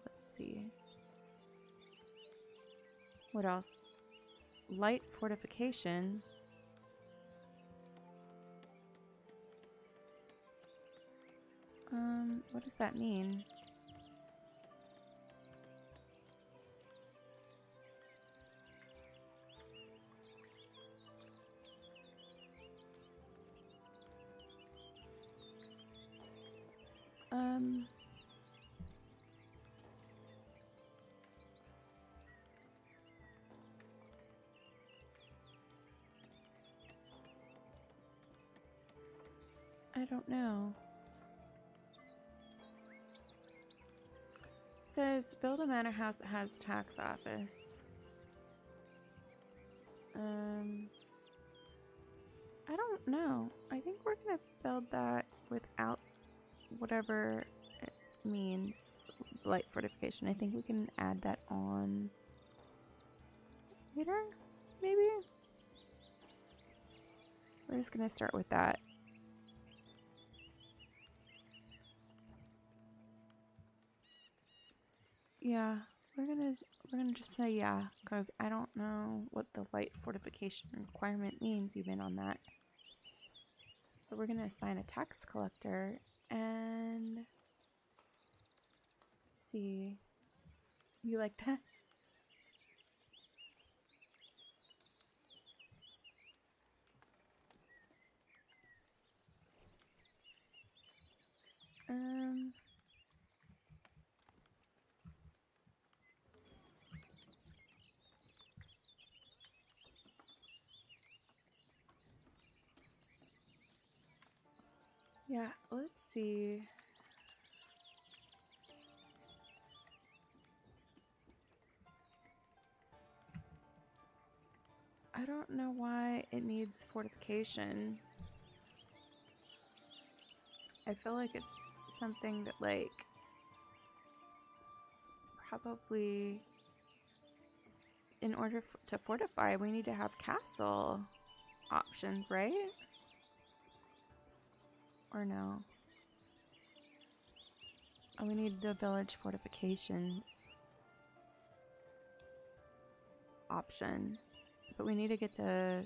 let's see. What else? Light fortification. What does that mean? I don't know. It says build a manor house that has a tax office. I don't know. I think we're gonna build that without whatever it means, light fortification. I think we can add that on later, maybe? We're just gonna start with that. Yeah, we're gonna just say yeah, because I don't know what the light fortification requirement means even on that. But we're gonna assign a tax collector and see. You like that? Yeah, let's see. I don't know why it needs fortification. I feel like it's something that, like, probably in order to fortify, we need to have castle options, right? Or no? Oh, we need the village fortifications option. But we need to get to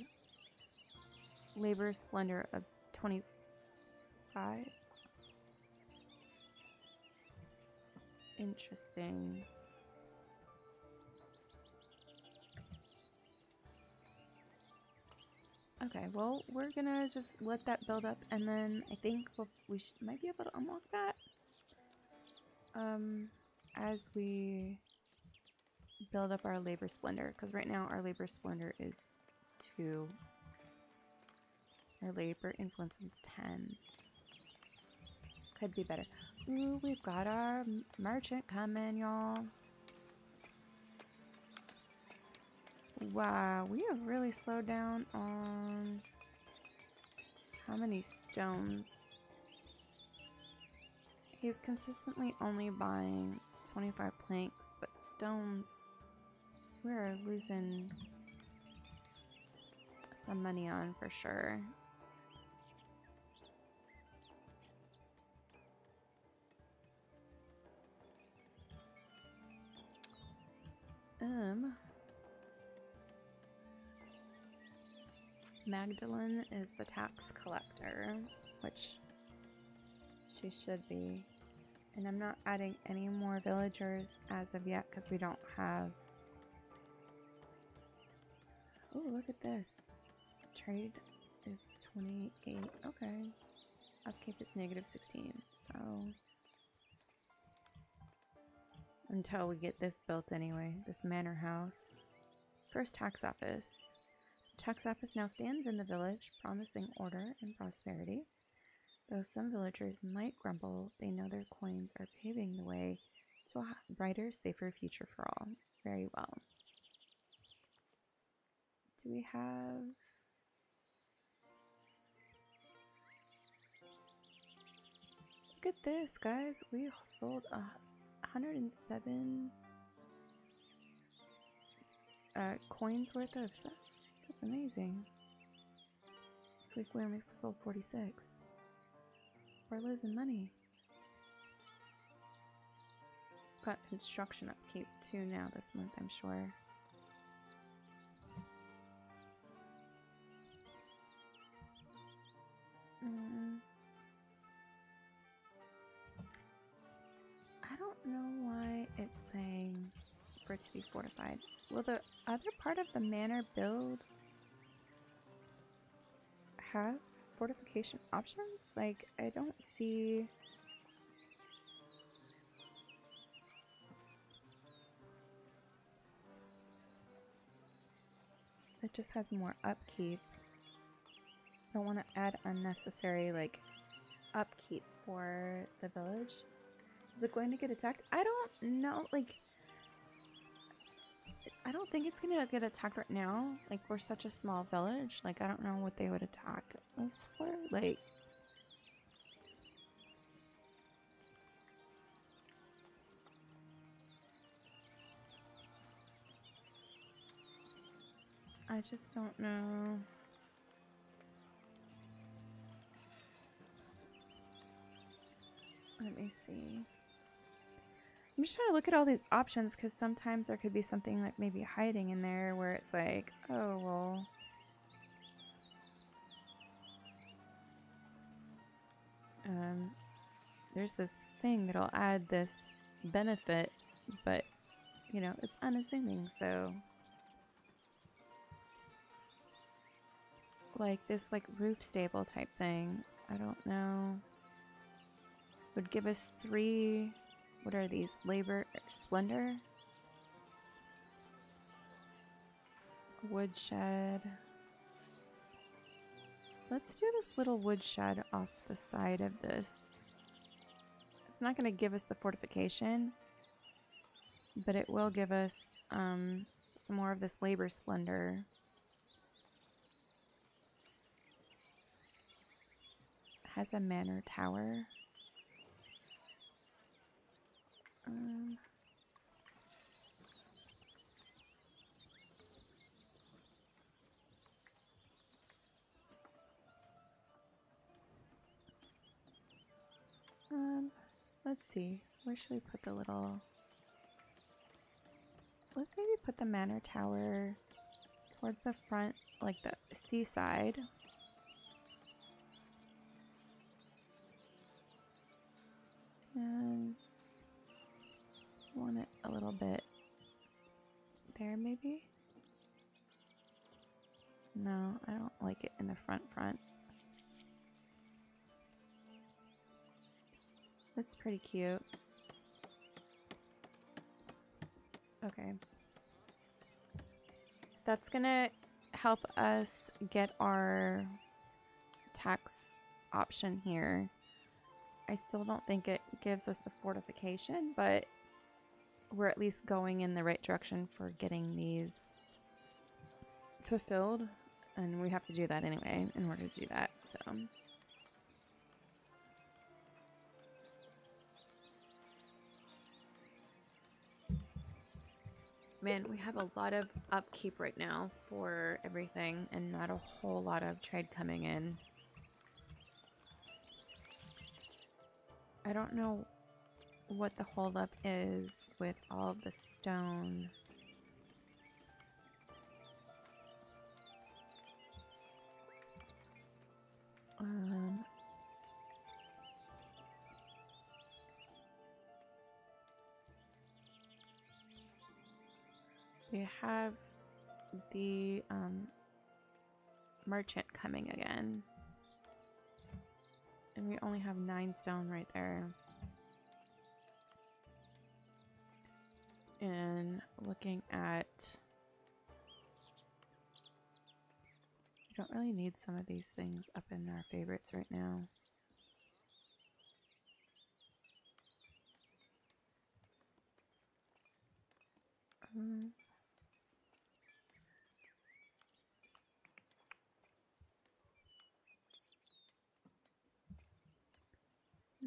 labor splendor of 25. Interesting. Okay, well, we're gonna just let that build up, and then I think we might be able to unlock that. as we build up our labor splendor, because right now our labor splendor is 2. Our labor influence is 10. Could be better. Ooh, we've got our merchant coming, y'all. Wow, we have really slowed down on how many stones. He's consistently only buying 25 planks, but stones, we're losing some money on for sure. Magdalene is the tax collector, which she should be. And I'm not adding any more villagers as of yet because we don't have... Oh, look at this. Trade is 28. Okay. Upkeep is -16. So... until we get this built anyway. This manor house. First tax office. The tax office now stands in the village, promising order and prosperity. Though some villagers might grumble, they know their coins are paving the way to a brighter, safer future for all. Very well. Do we have... look at this, guys. We sold 107 coins worth of stuff. That's amazing. This week we only sold 46. We're losing money. Got construction upkeep too now this month, I'm sure. I don't know why it's saying for it to be fortified. Will the other part of the manor build have fortification options? Like, I don't see... it just has more upkeep. I don't want to add unnecessary, like, upkeep for the village. Is it going to get attacked? I don't know, like... I don't think it's gonna get attacked right now. Like, we're such a small village. Like, I don't know what they would attack us for. Like... I just don't know. Let me see. I'm just trying to look at all these options because sometimes there could be something like maybe hiding in there where it's like, oh, well. There's this thing that'll add this benefit, but, you know, it's unassuming, so. Like this, like, roof stable type thing. I don't know. Would give us 3... what are these? Labor Splendor? Woodshed. Let's do this little woodshed off the side of this. It's not going to give us the fortification, but it will give us some more of this Labor Splendor. It has a manor tower. Let's see. Where should we put the little... let's maybe put the manor tower towards the front, like the seaside. And want it a little bit there, maybe? No, I don't like it in the front. That's pretty cute. Okay. That's gonna help us get our tax option here. I still don't think it gives us the fortification, but we're at least going in the right direction for getting these fulfilled. And we have to do that anyway in order to do that, so... Man, we have a lot of upkeep right now for everything and not a whole lot of trade coming in. I don't know what the holdup is with all of the stone. We have the merchant coming again. And we only have 9 stone right there. And looking at... We don't really need some of these things up in our favorites right now.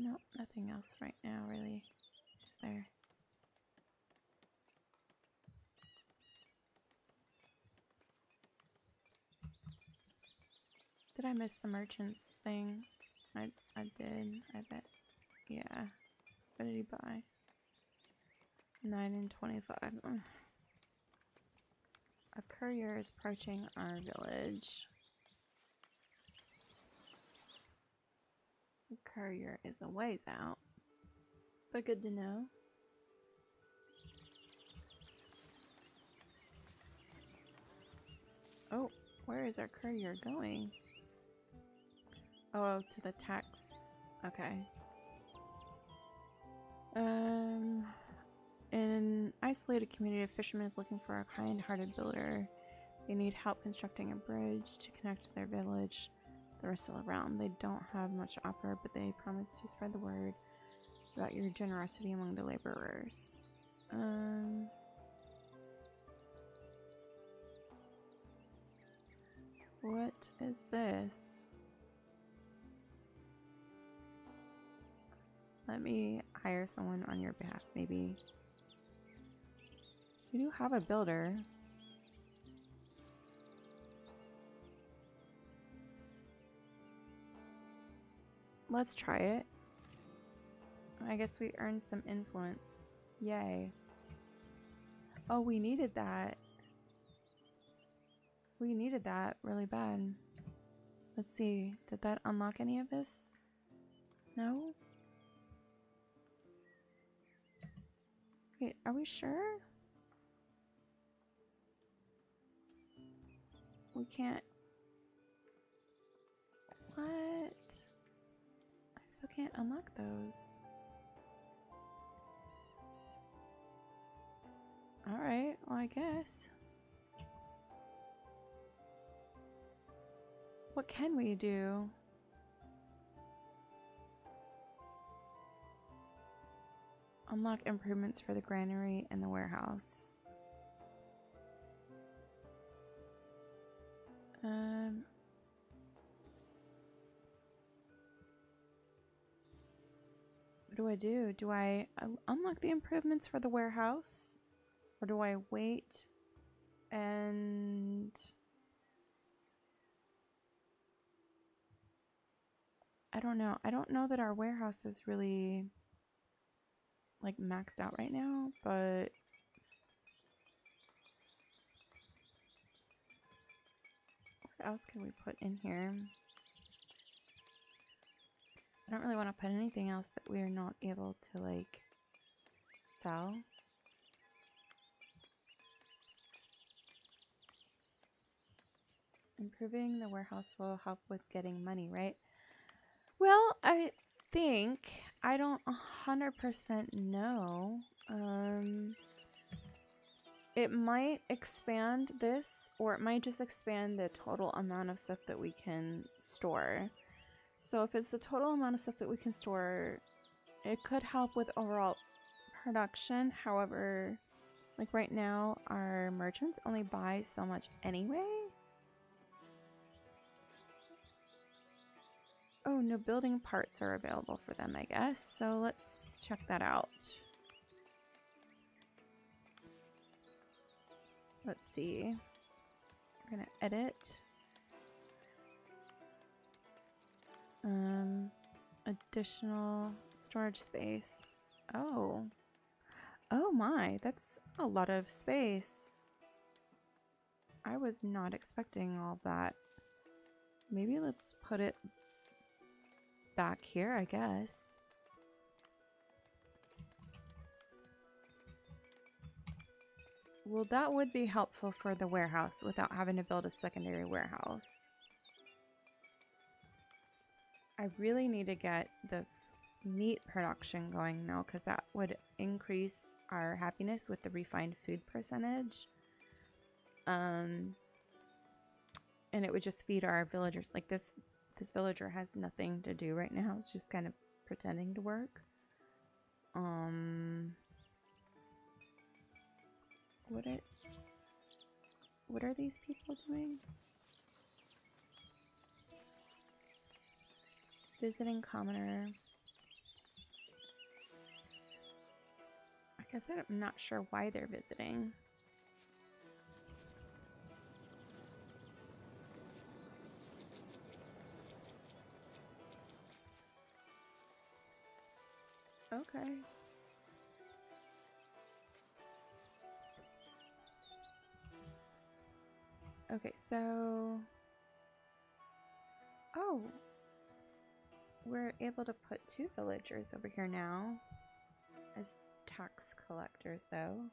No, nothing else right now, really. Is there? Did I miss the merchants thing? I did, I bet. Yeah. What did he buy? 9 and 25. Ugh. A courier is approaching our village. The courier is a ways out, but good to know. Oh, where is our courier going? Oh, to the tax. Okay. An isolated community of fishermen is looking for a kind-hearted builder. They need help constructing a bridge to connect their village. The rest of the realm. They don't have much to offer, but they promise to spread the word about your generosity among the laborers. What is this? Let me hire someone on your behalf, maybe. We do have a builder. Let's try it. I guess we earned some influence. Yay. Oh, we needed that. We needed that really bad. Let's see. Did that unlock any of this? No? Wait, are we sure? We can't... What? I still can't unlock those. Alright, well I guess. What can we do? Unlock improvements for the granary and the warehouse. What do I do? Do I unlock the improvements for the warehouse? Or do I wait and... I don't know. I don't know that our warehouse is really like maxed out right now, but what else can we put in here? I don't really want to put anything else that we are not able to like sell. Improving the warehouse will help with getting money, right? Well, I think I don't 100% know. it might expand this, or it might just expand the total amount of stuff that we can store. So if it's the total amount of stuff that we can store, it could help with overall production. However, like right now, our merchants only buy so much anyway. Oh, no building parts are available for them, I guess. So let's check that out. Let's see. We're gonna edit. Additional storage space. Oh. Oh my, that's a lot of space. I was not expecting all that. Maybe let's put it back here, I guess. Well, that would be helpful for the warehouse without having to build a secondary warehouse. I really need to get this meat production going now because that would increase our happiness with the refined food percentage. And it would just feed our villagers. Like this villager has nothing to do right now. It's just kind of pretending to work. What are these people doing? Visiting commoner. I guess I'm not sure why they're visiting. Okay. Okay, so... Oh! We're able to put 2 villagers over here now as tax collectors, though.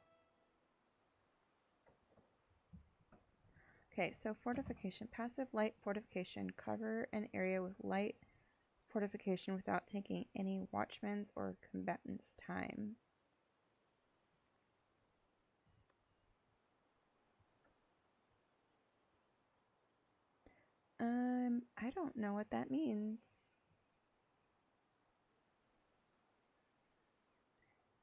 Okay, so fortification. Passive light fortification. Cover an area with light fortification without taking any watchman's or combatant's time. I don't know what that means.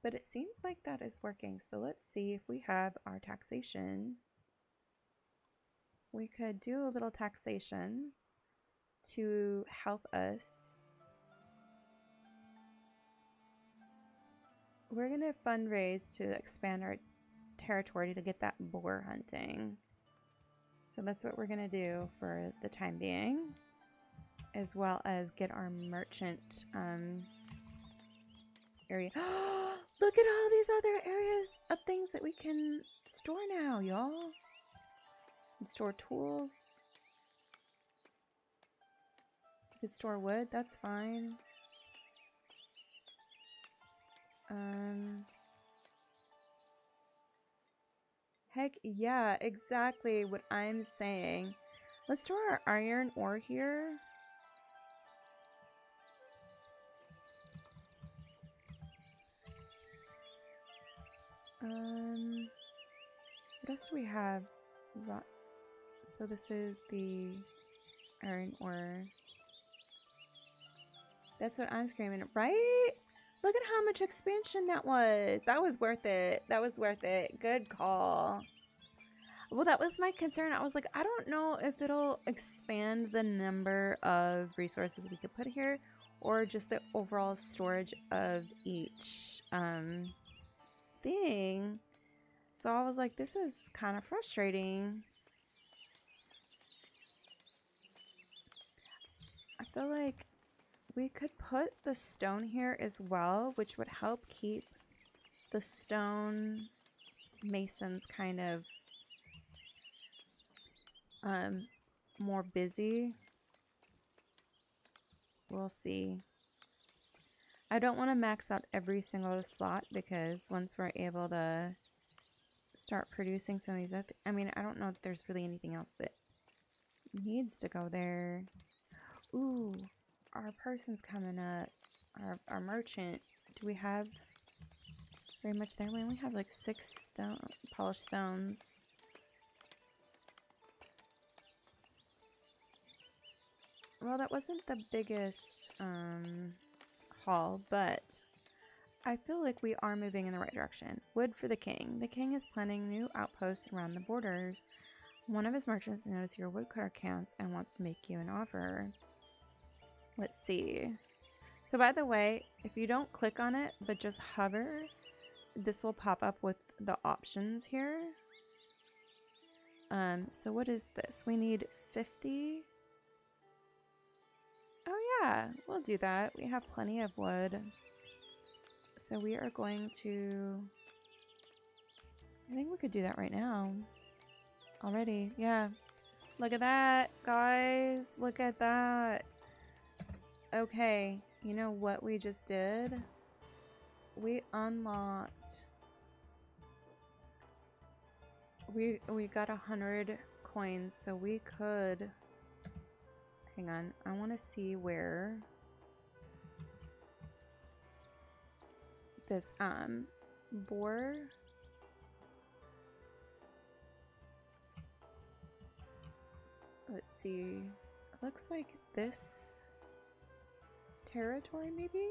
But it seems like that is working. So let's see if we have our taxation. We could do a little taxation to help us. We're going to fundraise to expand our territory to get that boar hunting. So that's what we're going to do for the time being, as well as get our merchant area. Look at all these other areas of things that we can store now, y'all. Store tools. You could store wood, that's fine. Heck yeah, exactly what I'm saying. Let's store our iron ore here. What else do we have? So this is the iron ore. That's what I'm screaming, right? Look at how much expansion that was. That was worth it. That was worth it. Good call. Well, that was my concern. I was like, I don't know if it'll expand the number of resources we could put here or just the overall storage of each thing. So I was like, this is kind of frustrating. I feel like we could put the stone here as well, which would help keep the stone masons kind of more busy. We'll see. I don't want to max out every single slot because once we're able to start producing some of these other, I mean, I don't know if there's really anything else that needs to go there. Ooh, our person's coming up. Our merchant. Do we have very much there? We only have like 6 stone polished stones. Well, that wasn't the biggest haul, but I feel like we are moving in the right direction. Wood for the king. The king is planning new outposts around the borders. One of his merchants knows your woodcutter camps and wants to make you an offer. Let's see. So by the way, if you don't click on it, but just hover, this will pop up with the options here. So what is this? We need 50. Oh yeah, we'll do that. We have plenty of wood. So we are going to... I think we could do that right now. Already, yeah. Look at that, guys. Look at that. Okay, you know what we just did? We unlocked... We got 100 coins, so we could... Hang on, I want to see where this boar. Let's see. It looks like this territory, maybe?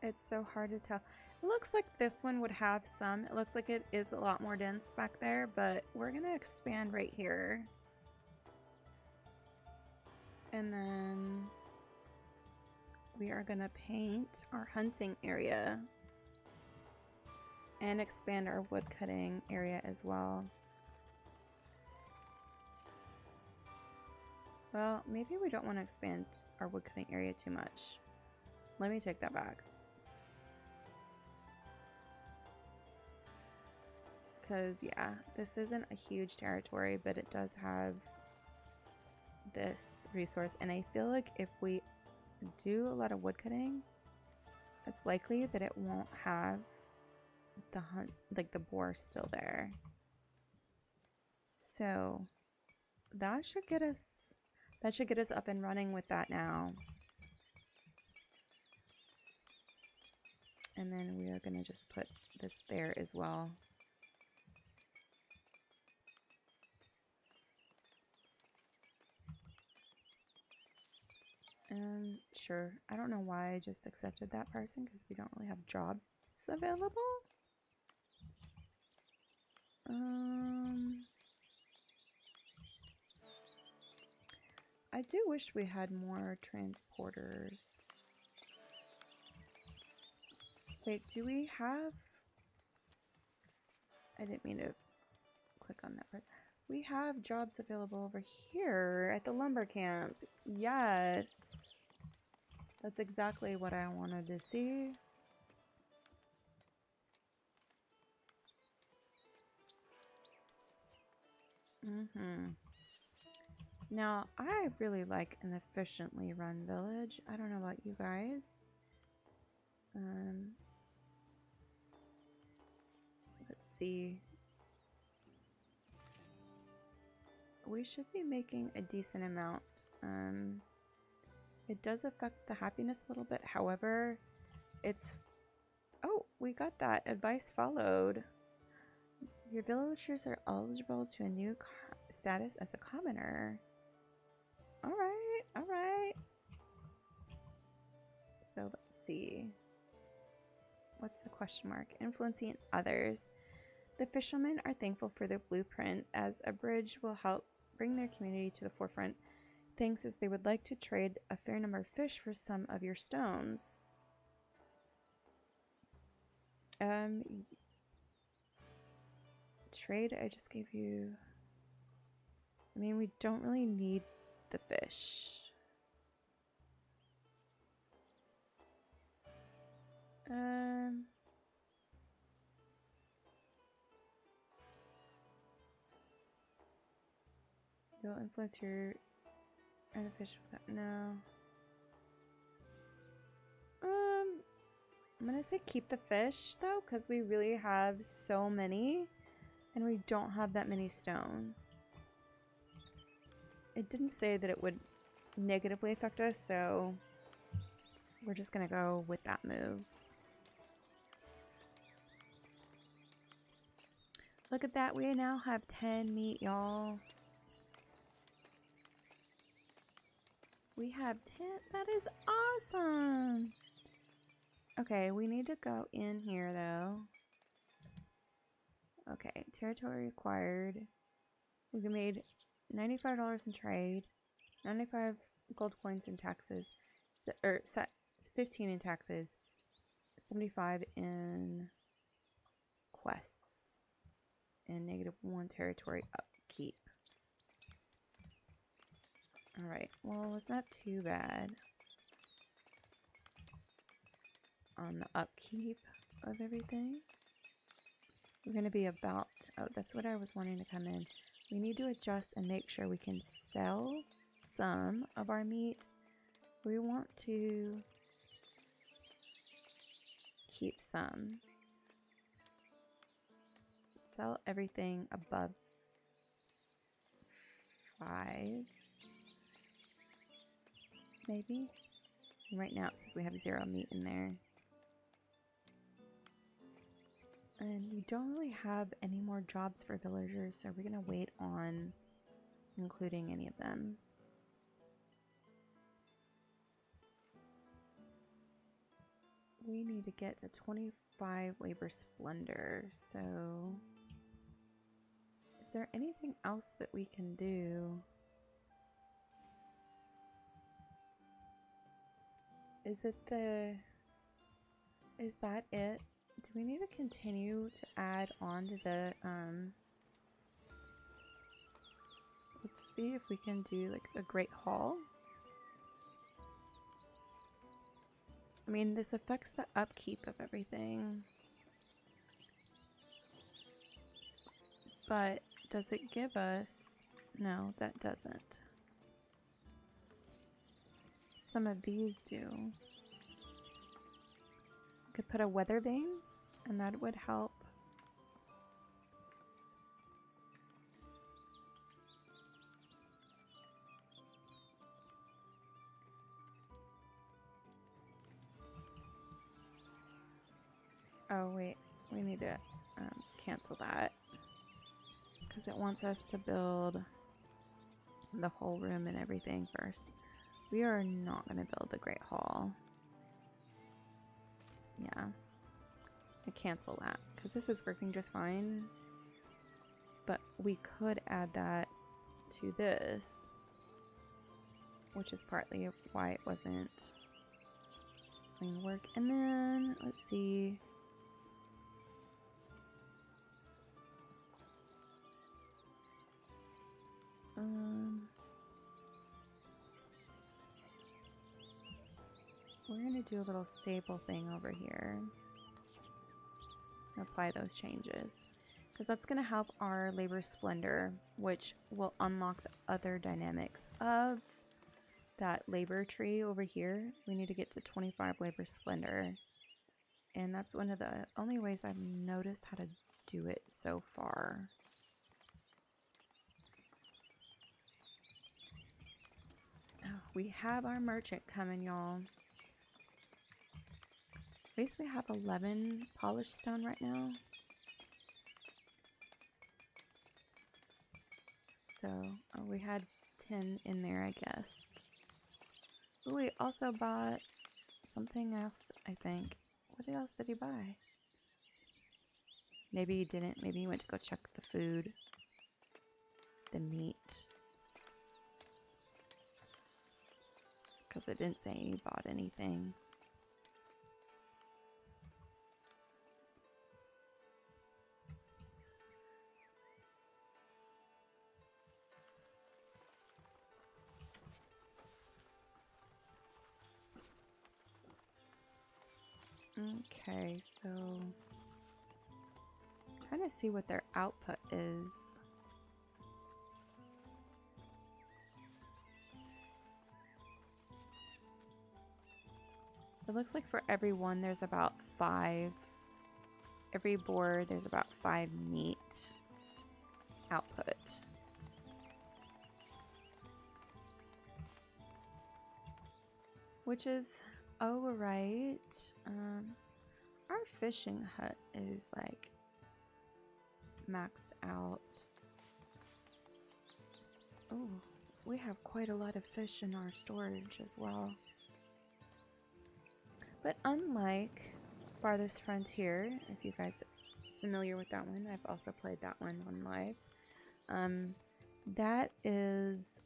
It's so hard to tell. It looks like this one would have some. It looks like it is a lot more dense back there, but we're gonna expand right here. And then we are gonna paint our hunting area and expand our wood cutting area as well. Well, maybe we don't want to expand our wood cutting area too much. Let me take that back. Because, yeah, this isn't a huge territory, but it does have this resource. And I feel like if we do a lot of wood cutting, it's likely that it won't have the boar still there. So that should get us up and running with that now. And then we are going to just put this there as well. Sure. I don't know why I just accepted that person, because we don't really have jobs available. I do wish we had more transporters. Wait, do we have... I didn't mean to click on that part. We have jobs available over here at the lumber camp. Yes. That's exactly what I wanted to see. Now, I really like an efficiently run village. I don't know about you guys. Let's see. We should be making a decent amount. It does affect the happiness a little bit. However, it's... Oh, we got that. Advice followed. Your villagers are eligible to a new status as a commoner. Alright, alright. So let's see. What's the question mark? Influencing others. The fishermen are thankful for the blueprint, as a bridge will help bring their community to the forefront. Thanks, as they would like to trade a fair number of fish for some of your stones. Trade, I just gave you... I mean, we don't really need the fish. You'll influence your... and the fish with that. No. I'm gonna say keep the fish though, because we really have so many and we don't have that many stone. it didn't say that it would negatively affect us, so we're just gonna go with that move. Look at that, we now have 10 meat, y'all. We have 10, that is awesome. Okay, we need to go in here though. Okay, territory acquired. We made $95 in trade, 95 gold coins in taxes, or 15 in taxes, 75 in quests, and -1 territory upkeep. Alright, well, it's not too bad on the upkeep of everything. We're going to be about, oh, that's what I was wanting to come in. We need to adjust and make sure we can sell some of our meat. We want to keep some. Sell everything above 5, maybe. And right now it says we have 0 meat in there. And we don't really have any more jobs for villagers, so we're gonna wait on including any of them. We need to get to 25 labor splendor, so is there anything else that we can do? Is that it? Do we need to continue to add on to the, let's see if we can do like a great hall. I mean, this affects the upkeep of everything. But does it give us, no, that doesn't. Some of these do. Could put a weather vane, and that would help. Oh wait, we need to cancel that because it wants us to build the whole room and everything first. We are not going to build the Great Hall. Yeah, I cancel that because this is working just fine. But we could add that to this, which is partly why it wasn't going to work. And then let's see. We're going to do a little stable thing over here. Apply those changes. Because that's going to help our labor splendor, which will unlock the other dynamics of that labor tree over here. We need to get to 25 labor splendor. And that's one of the only ways I've noticed how to do it so far. Oh, we have our merchant coming, y'all. At least we have 11 polished stone right now. So we had 10 in there, I guess. Ooh, we also bought something else, I think. What else did he buy? Maybe he didn't. Maybe he went to go check the food. The meat. Because it didn't say he bought anything. Okay, so trying to see what their output is. It looks like for every one there's about 5. Every board there's about 5 meat output. which is alright. Our fishing hut is like maxed out. Oh, we have quite a lot of fish in our storage as well. But unlike Farthest Frontier, if you guys are familiar with that one, I've also played that one on lives. That is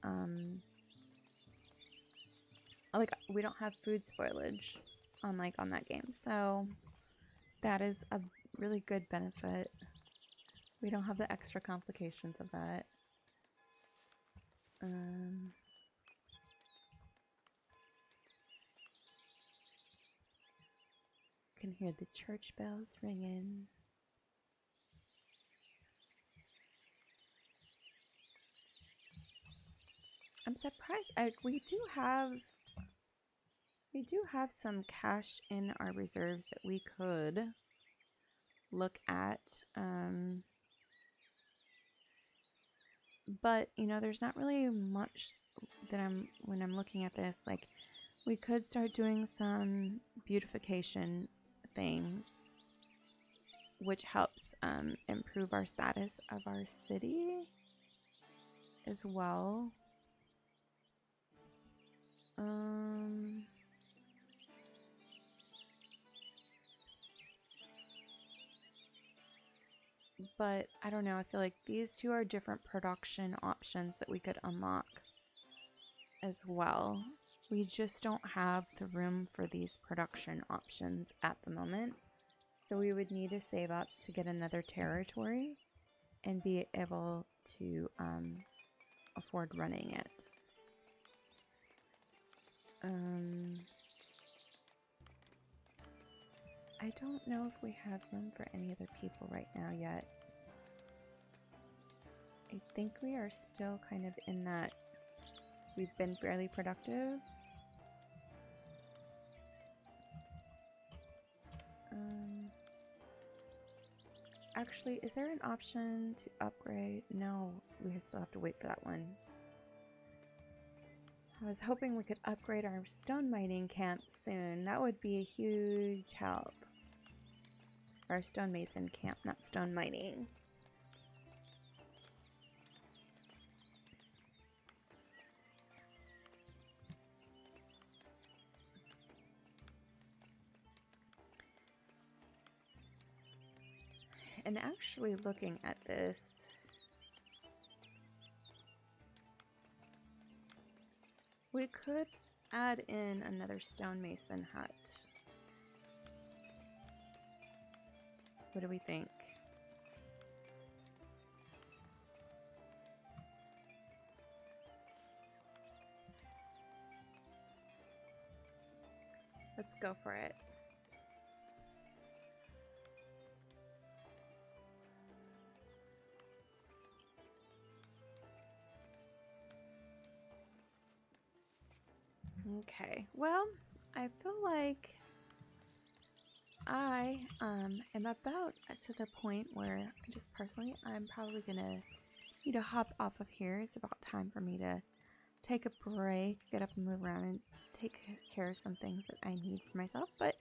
like we don't have food spoilage unlike on that game, so that is a really good benefit. We don't have the extra complications of that. You can hear the church bells ringing. I'm surprised. We do have some cash in our reserves that we could look at. But you know, there's not really much that when I'm looking at this, like we could start doing some beautification things, which helps improve our status of our city as well. But I don't know, I feel like these two are different production options that we could unlock as well. We just don't have the room for these production options at the moment. So we would need to save up to get another territory and be able to afford running it. I don't know if we have room for any other people right now yet. I think we are still kind of in that we've been fairly productive. Actually, is there an option to upgrade? No, we still have to wait for that one. I was hoping we could upgrade our stone mining camp soon. That would be a huge help. Our stonemason camp, not stone mining. And actually looking at this, we could add in another stonemason hut. What do we think? Let's go for it. Okay, well, I feel like I am about to the point where just personally I'm probably gonna need to hop off of here. It's about time for me to take a break, get up and move around and take care of some things that I need for myself. But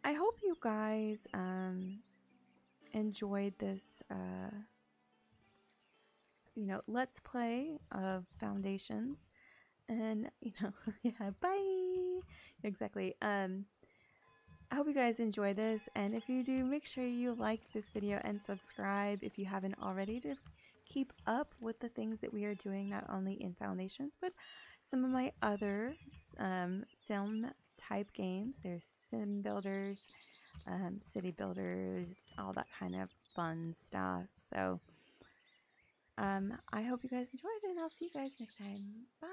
I hope you guys enjoyed this you know, let's play of Foundations. And you know, yeah, bye. Exactly. I hope you guys enjoy this, and if you do, make sure you like this video and subscribe if you haven't already, to keep up with the things that we are doing, not only in Foundations, but some of my other sim type games. There's sim builders, city builders, all that kind of fun stuff. So I hope you guys enjoyed, and I'll see you guys next time. Bye.